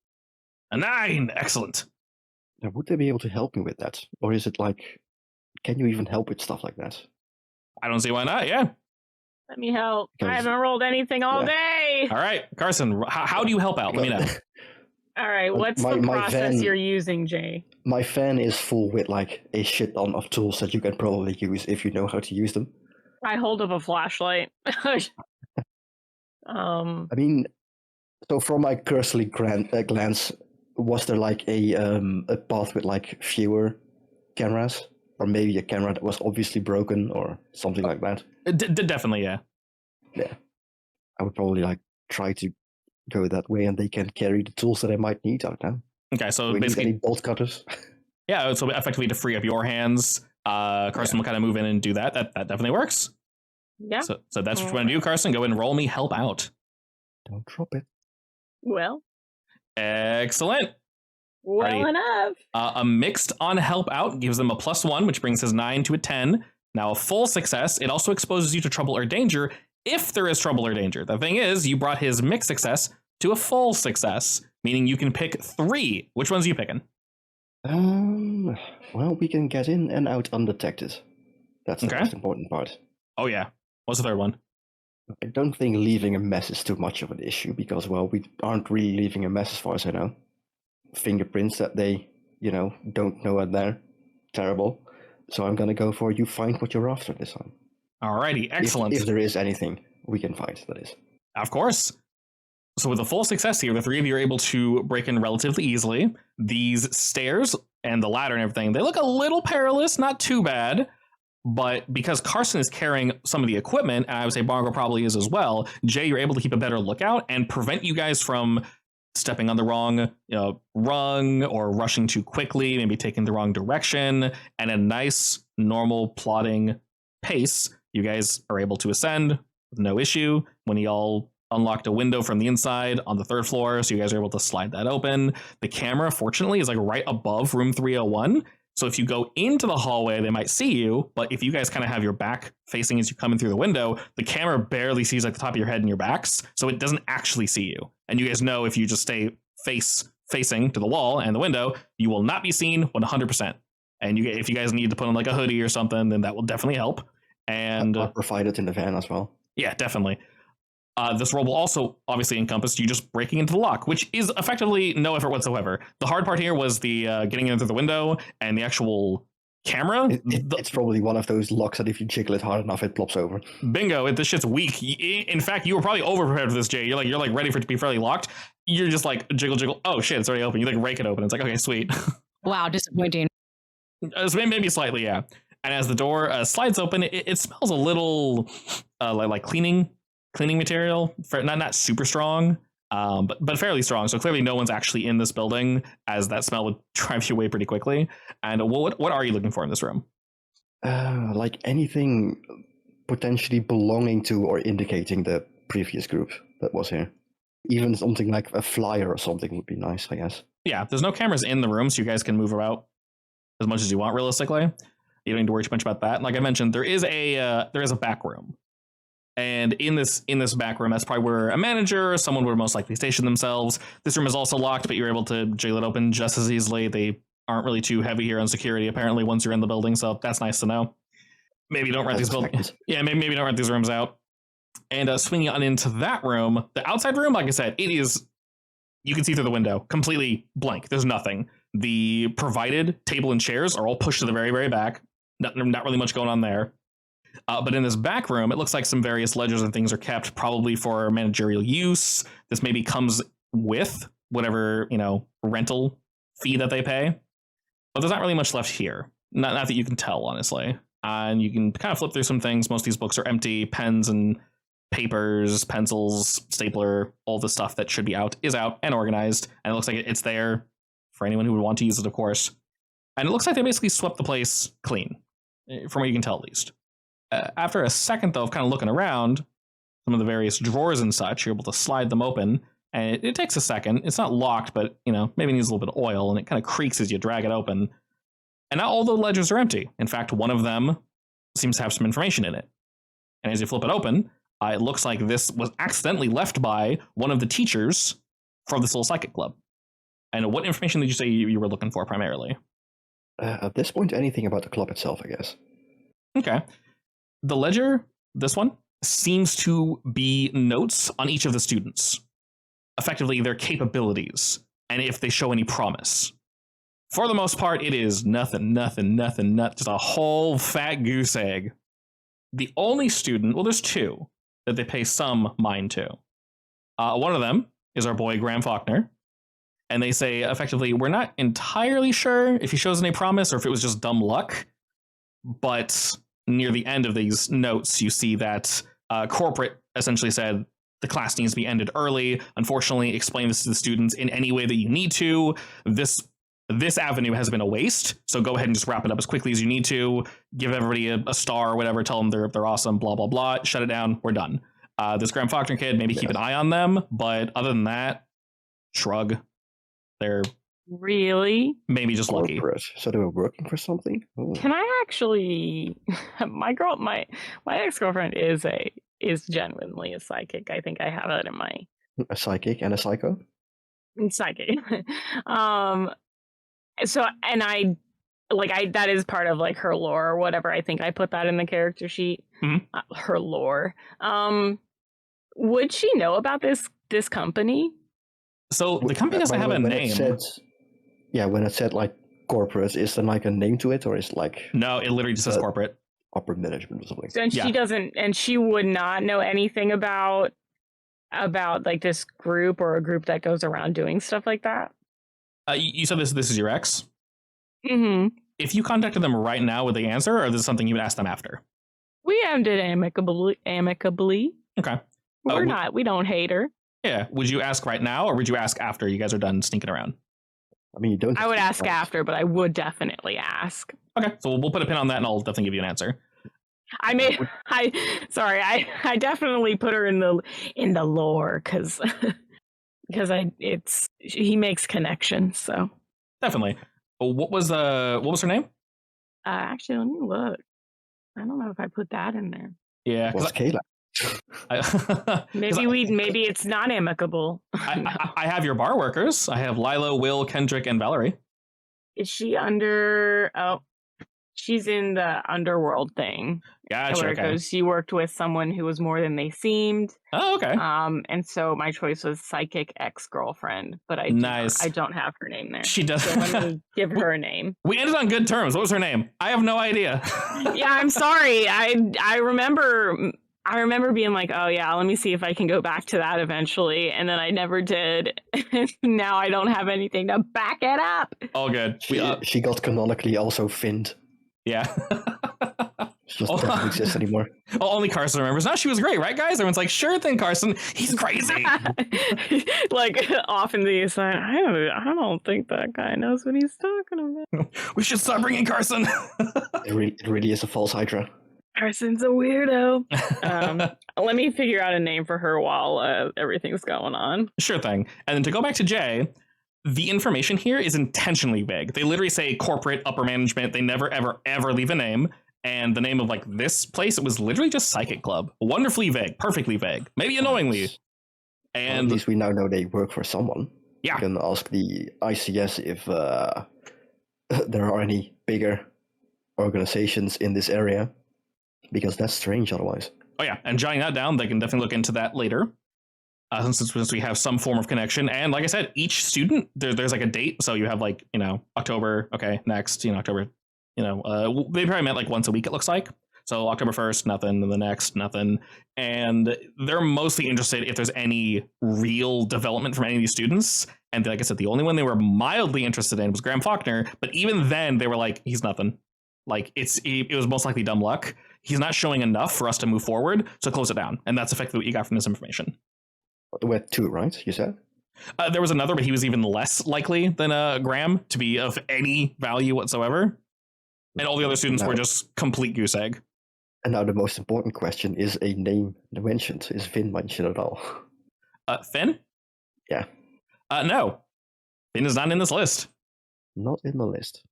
A 9. Excellent. Now, would they be able to help me with that? Or is it like, can you even help with stuff like that? I don't see why not. Yeah. Let me help. Because- I haven't rolled anything all day. All right. Carson, how do you help out? Let me know. All right. What's My- the my process van- you're using, Jay? My fan is full with like a shit ton of tools that you can probably use if you know how to use them. I hold up a flashlight. I mean, so from my cursory glance, was there like a path with like fewer cameras, or maybe a camera that was obviously broken or something like that? Definitely, yeah. Yeah, I would probably like try to go that way, and they can carry the tools that I might need. I don't know. Okay, so Do we need basically, any bolt cutters? yeah. So effectively, to free up your hands, Carson will kind of move in and do that. That definitely works. Yeah. So that's what you want to do, Carson. Go ahead and roll me help out. Don't drop it. Well Excellent. Alrighty. enough. A mixed on help out gives them a +1, which brings his 9 to a 10. Now a full success, it also exposes you to trouble or danger if there is trouble or danger. The thing is, you brought his mixed success to a full success, meaning you can pick 3. Which ones are you picking? Well, we can get in and out undetected. That's the Okay. most important part. Oh yeah. What's the third one? I don't think leaving a mess is too much of an issue because, well, we aren't really leaving a mess as far as I know. Fingerprints that they, don't know are there. Terrible. So I'm gonna go for you find what you're after this time. Alrighty, excellent. If there is anything we can find, that is. Of course. So with a full success here, the 3 of you are able to break in relatively easily. These stairs and the ladder and everything, they look a little perilous, not too bad. But because Carson is carrying some of the equipment, and I would say Margo probably is as well, Jay, you're able to keep a better lookout and prevent you guys from stepping on the wrong rung or rushing too quickly, maybe taking the wrong direction. And a nice, normal, plodding pace, you guys are able to ascend with no issue. When y'all unlocked a window from the inside on the 3rd floor, so you guys are able to slide that open. The camera, fortunately, is like right above room 301. So if you go into the hallway, they might see you, but if you guys kind of have your back facing as you come in through the window, the camera barely sees like the top of your head and your backs, so it doesn't actually see you. And you guys know if you just stay facing to the wall and the window, you will not be seen 100%. And if you guys need to put on like a hoodie or something, then that will definitely help. And I'll provide it in the van as well. Yeah, definitely. This roll will also obviously encompass you just breaking into the lock, which is effectively no effort whatsoever. The hard part here was the getting in through the window and the actual camera. It's probably one of those locks that if you jiggle it hard enough, it plops over. Bingo! This shit's weak. In fact, you were probably over prepared for this, Jay. You're like ready for it to be fairly locked. You're just like jiggle. Oh shit! It's already open. You like rake it open. It's like, okay, sweet. Wow, disappointing. So maybe slightly, yeah. And as the door slides open, it smells a little like cleaning material. Not super strong, but fairly strong. So clearly, no one's actually in this building, as that smell would drive you away pretty quickly. And what are you looking for in this room? Like anything potentially belonging to or indicating the previous group that was here. Even something like a flyer or something would be nice, I guess. Yeah, there's no cameras in the room, so you guys can move about as much as you want. Realistically, you don't need to worry too much about that. Like I mentioned, there is a back room, and in this back room, that's probably where a manager or someone would most likely station themselves. This room is also locked, but you're able to jiggle it open just as easily. They aren't really too heavy here on security, apparently, once you're in the building, so that's nice to know. Maybe don't rent these buildings. Yeah, maybe don't rent these rooms out. And swinging on into that room, the outside room, like I said, it is, you can see through the window, completely blank. There's nothing. The provided table and chairs are all pushed to the very, very back. Not really much going on there. But in this back room, it looks like some various ledgers and things are kept, probably for managerial use. This maybe comes with whatever, rental fee that they pay. But there's not really much left here. Not that you can tell, honestly. And you can kind of flip through some things. Most of these books are empty. Pens and papers, pencils, stapler, all the stuff that should be out is out and organized. And it looks like it's there for anyone who would want to use it, of course. And it looks like they basically swept the place clean, from what you can tell, at least. After a second, though, of kind of looking around, some of the various drawers and such, you're able to slide them open. And it takes a second. It's not locked, but, maybe needs a little bit of oil, and it kind of creaks as you drag it open. And not all the ledgers are empty. In fact, one of them seems to have some information in it. And as you flip it open, it looks like this was accidentally left by one of the teachers from this little psychic club. And what information did you say you were looking for primarily? At this point, anything about the club itself, I guess. Okay. The ledger, this one, seems to be notes on each of the students. Effectively, their capabilities, and if they show any promise. For the most part, it is nothing, just a whole fat goose egg. The only student, well, there's two that they pay some mind to. One of them is our boy Graham Faulkner, and they say, effectively, we're not entirely sure if he shows any promise or if it was just dumb luck, but near the end of these notes, you see that corporate essentially said, the class needs to be ended early. Unfortunately, explain this to the students in any way that you need to. This avenue has been a waste, so go ahead and just wrap it up as quickly as you need to. Give everybody a star or whatever. Tell them they're awesome. Blah blah blah. Shut it down. We're done. This Graham Faulkner kid, maybe keep an eye on them, but other than that, shrug. They're really maybe just lucky. So they were working for something. Oh. Can I actually? My ex-girlfriend is genuinely a psychic. I think I have that in my a psychic and a psycho. Psychic. So, and I that is part of like her lore or whatever. I think I put that in the character sheet. Mm-hmm. Her lore. Would she know about this company? So the company doesn't have a name. When it said like corporate, is there like a name to it, or is like no? It literally just says corporate. Upper management or something. So, and she doesn't, and she would not know anything about like this group or a group that goes around doing stuff like that. You said this is your ex? Mm-hmm. If you contacted them right now, would they answer, or is this something you would ask them after? We ended amicably. Okay. We don't hate her. Yeah. Would you ask right now, or would you ask after you guys are done sneaking around? I mean, you don't. I would ask after, but I would definitely ask. Okay. So we'll put a pin on that, and I'll definitely give you an answer. I definitely put her in the lore because he makes connections. So definitely. What was her name? Actually, let me look. I don't know if I put that in there. Yeah, what's Kayla? Maybe it's not amicable. I have your bar workers. I have Lilo, Will, Kendrick, and Valerie. Is she under? Oh, She's in the underworld thing. Gotcha. Where it Okay. goes, she worked with someone who was more than they seemed. Oh, okay. And so my choice was psychic ex-girlfriend, but I Nice. don't have her name there. She does. So let me give her a name. We ended on good terms. What was her name? I have no idea. Yeah, I'm sorry. I remember being like, oh yeah, let me see if I can go back to that eventually, and then I never did. Now I don't have anything to back it up. All good. She got canonically also finned. Yeah. She just doesn't exist anymore. Oh, only Carson remembers. No, she was great, right, guys? Everyone's like, sure thing, Carson. He's crazy. Like often these, I don't think that guy knows what he's talking about. We should stop bringing Carson. It really is a false Hydra. Carson's a weirdo. Let me figure out a name for her while everything's going on. Sure thing. And then to go back to Jay, the information here is intentionally vague. They literally say corporate upper management. They never, ever, ever leave a name. And the name of like this place, it was literally just Psychic Club. Wonderfully vague, perfectly vague, maybe annoyingly. And well, at least we now know they work for someone. Yeah. You can ask the I.C.S. if there are any bigger organizations in this area, because that's strange otherwise. Oh yeah, and jotting that down, they can definitely look into that later. Since we have some form of connection. And like I said, each student, there's like a date. So you have like, October, okay, next, October, they probably met like once a week, it looks like. So October 1st, nothing, and the next, nothing. And they're mostly interested if there's any real development from any of these students. And like I said, the only one they were mildly interested in was Graham Faulkner. But even then, they were like, he's nothing. Like, it was most likely dumb luck. He's not showing enough for us to move forward, so close it down. And that's effectively what you got from this information. We had two, right? You said? There was another, but he was even less likely than Graham to be of any value whatsoever. And all the other students were just complete goose egg. And now the most important question, is a name mentioned? Is Finn mentioned at all? Finn? Yeah. No. Finn is not in this list. Not in the list.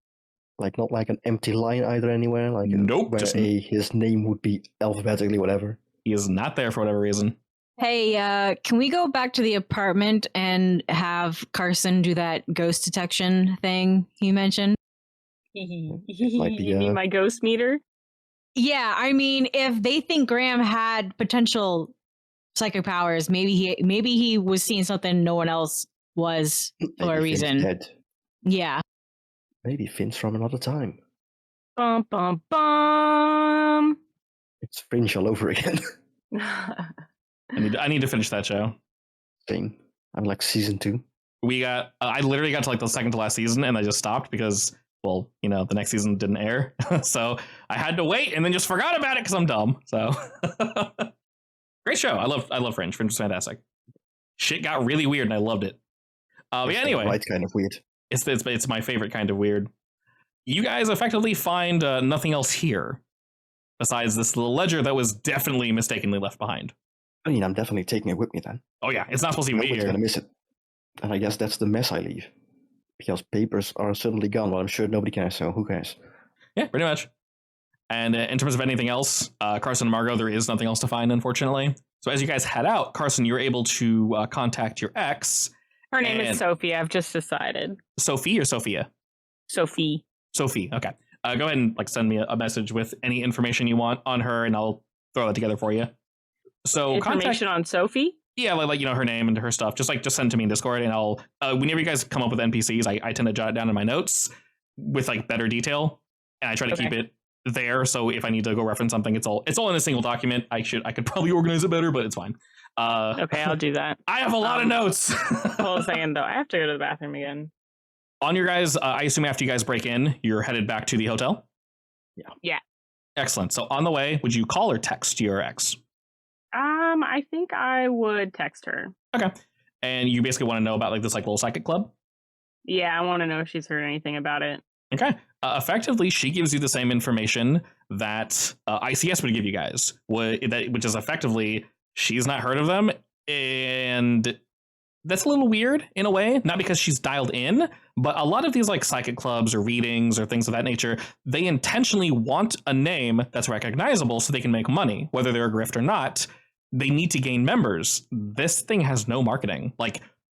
Like, not like an empty line either anywhere? Like, nope. Where his name would be alphabetically whatever? He is not there for whatever reason. Hey, can we go back to the apartment and have Carson do that ghost detection thing he mentioned? You mean my ghost meter? Yeah, I mean, if they think Graham had potential psychic powers, maybe he was seeing something no one else was for a reason. Dead. Yeah. Maybe Finn's from another time. Bum bum bum. It's Fringe all over again. I need to finish that show. Same. I'm like season 2. I literally got to like the second to last season and I just stopped because, well, the next season didn't air. So I had to wait and then just forgot about it because I'm dumb. So great show. I love Fringe. Fringe was fantastic. Shit got really weird and I loved it. But yeah, anyway, right kind of weird. It's my favorite kind of weird. You guys effectively find nothing else here besides this little ledger that was definitely mistakenly left behind. I mean, I'm definitely taking it with me then. Oh yeah, it's not supposed to be Nobody's here. gonna miss it. And I guess that's the mess I leave. Because papers are suddenly gone. Well, I'm sure nobody cares, so who cares? Yeah, pretty much. And in terms of anything else, Carson and Margot, there is nothing else to find, unfortunately. So as you guys head out, Carson, you're able to contact your ex. Her name is Sophie. I've just decided. Sophie or Sophia? Sophie. Sophie. Okay. Go ahead and send me a message with any information you want on her, and I'll throw that together for you. So information on Sophie? Yeah, like her name and her stuff. Just send it to me in Discord, and I'll whenever you guys come up with NPCs, I tend to jot it down in my notes with better detail, and I try to keep it there. So if I need to go reference something, it's all in a single document. I could probably organize it better, but it's fine. Okay, I'll do that. I have a lot of notes. Hold a second, though. I have to go to the bathroom again. On your guys, I assume after you guys break in, you're headed back to the hotel? Yeah. Excellent. So on the way, would you call or text your ex? I think I would text her. Okay. And you basically want to know about this little psychic club? Yeah, I want to know if she's heard anything about it. Okay. Effectively, she gives you the same information that I.C.S. would give you guys, which is effectively she's not heard of them, and that's a little weird in a way, not because she's dialed in, but a lot of these psychic clubs or readings or things of that nature, they intentionally want a name that's recognizable so they can make money, whether they're a grift or not. They need to gain members. This thing has no marketing.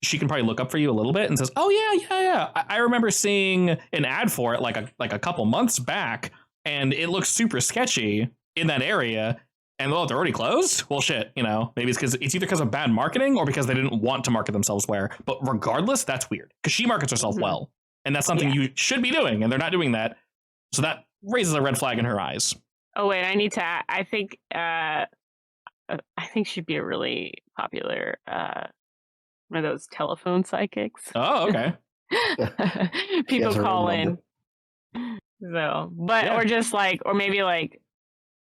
She can probably look up for you a little bit and says, oh yeah. I remember seeing an ad for it like a couple months back. and it looks super sketchy in that area. And well, they're already closed. Well, shit, maybe it's either because of bad marketing or because they didn't want to market themselves well. But regardless, that's weird because she markets herself well, and that's something you should be doing, and they're not doing that. So that raises a red flag in her eyes. Oh wait, I need to. I think she'd be a really popular one of those telephone psychics. Oh, okay. People call in. So, but or just like, or maybe like.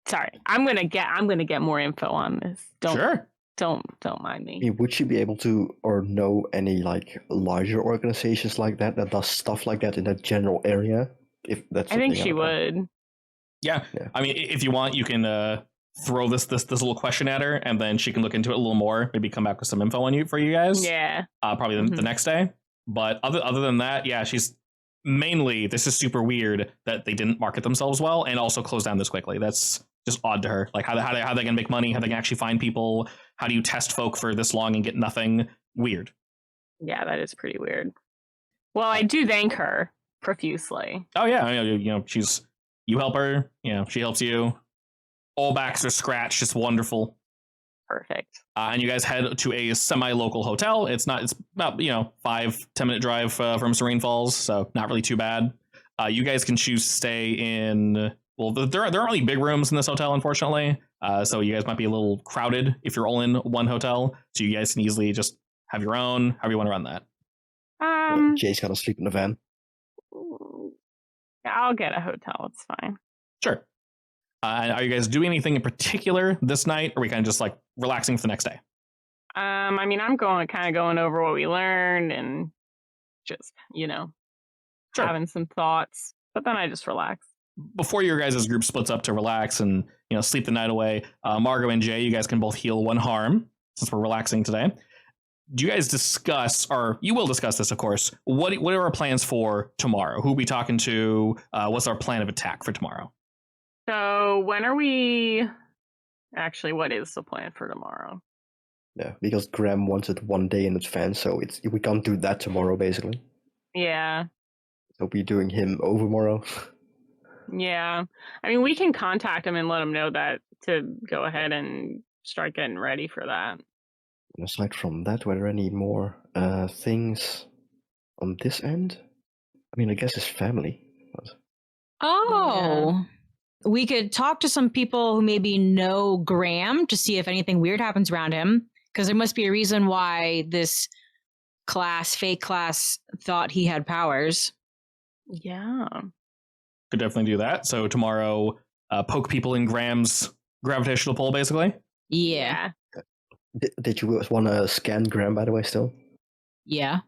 Sorry, I'm gonna get more info on this. Don't mind me. I mean, would she be able to or know any like larger organizations like that does stuff like that in that general area? If that's, I think she would. Yeah. I mean, if you want, you can throw this little question at her, and then she can look into it a little more. Maybe come back with some info on for you guys. Yeah. Probably the next day. But other than that, yeah, she's mainly. This is super weird that they didn't market themselves well and also close down this quickly. That's just odd to her. Like how they gonna make money? How they can actually find people? How do you test folk for this long and get nothing? Weird. Yeah, that is pretty weird. Well, I do thank her profusely. Oh yeah, you help her. She helps you. All backs are scratched. It's wonderful. Perfect. And you guys head to a semi-local hotel. It's about 5-10 minute drive from Serene Falls, so not really too bad. You guys can choose to stay in. Well, there aren't really big rooms in this hotel, unfortunately. So you guys might be a little crowded if you're all in one hotel. So you guys can easily just have your own. However you want to run that. Jay's gotta sleep in the van. I'll get a hotel. It's fine. Sure. Are you guys doing anything in particular this night, or are we kind of just like relaxing for the next day? I mean, I'm going over what we learned and just having some thoughts. But then I just relax. Before your guys' group splits up to relax and sleep the night away, Margot and Jay, you guys can both heal 1 harm since we're relaxing today. Do you guys discuss, or you will discuss this, of course, what are our plans for tomorrow? Who are we talking to? What's our plan of attack for tomorrow? So when are we... Actually, what is the plan for tomorrow? Yeah, because Graham wants it 1 day in advance, so we can't do that tomorrow, basically. Yeah. So we're doing him over tomorrow. Yeah. I mean, we can contact him and let him know that to go ahead and start getting ready for that. And aside from that, were there any more things on this end? I mean, I guess his family. But... Oh, we could talk to some people who maybe know Graham to see if anything weird happens around him, because there must be a reason why this fake class, thought he had powers. Yeah. Could definitely do that. So tomorrow, poke people in Graham's gravitational pull, basically? Yeah. Did you want to scan Graham, by the way, still? Yeah.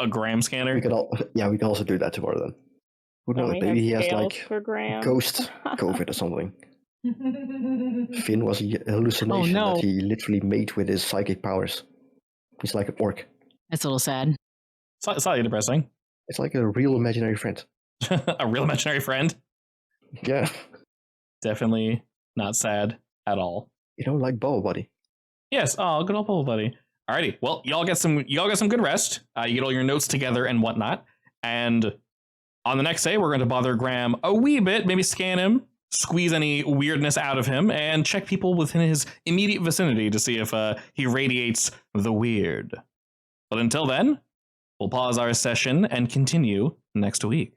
A Graham scanner? We can also do that tomorrow then. Who knows? Maybe he has like ghost COVID or something. Finn was a hallucination that he literally made with his psychic powers. He's like an orc. That's a little sad. Slightly depressing. It's like a real imaginary friend. A real imaginary friend? Yeah. Definitely not sad at all. Like Bubble Buddy. Yes. Oh, good old Bubble Buddy. Alrighty. Well, y'all get some good rest. You get all your notes together and whatnot. And on the next day, we're going to bother Graham a wee bit, maybe scan him, squeeze any weirdness out of him, and check people within his immediate vicinity to see if he radiates the weird. But until then, we'll pause our session and continue next week.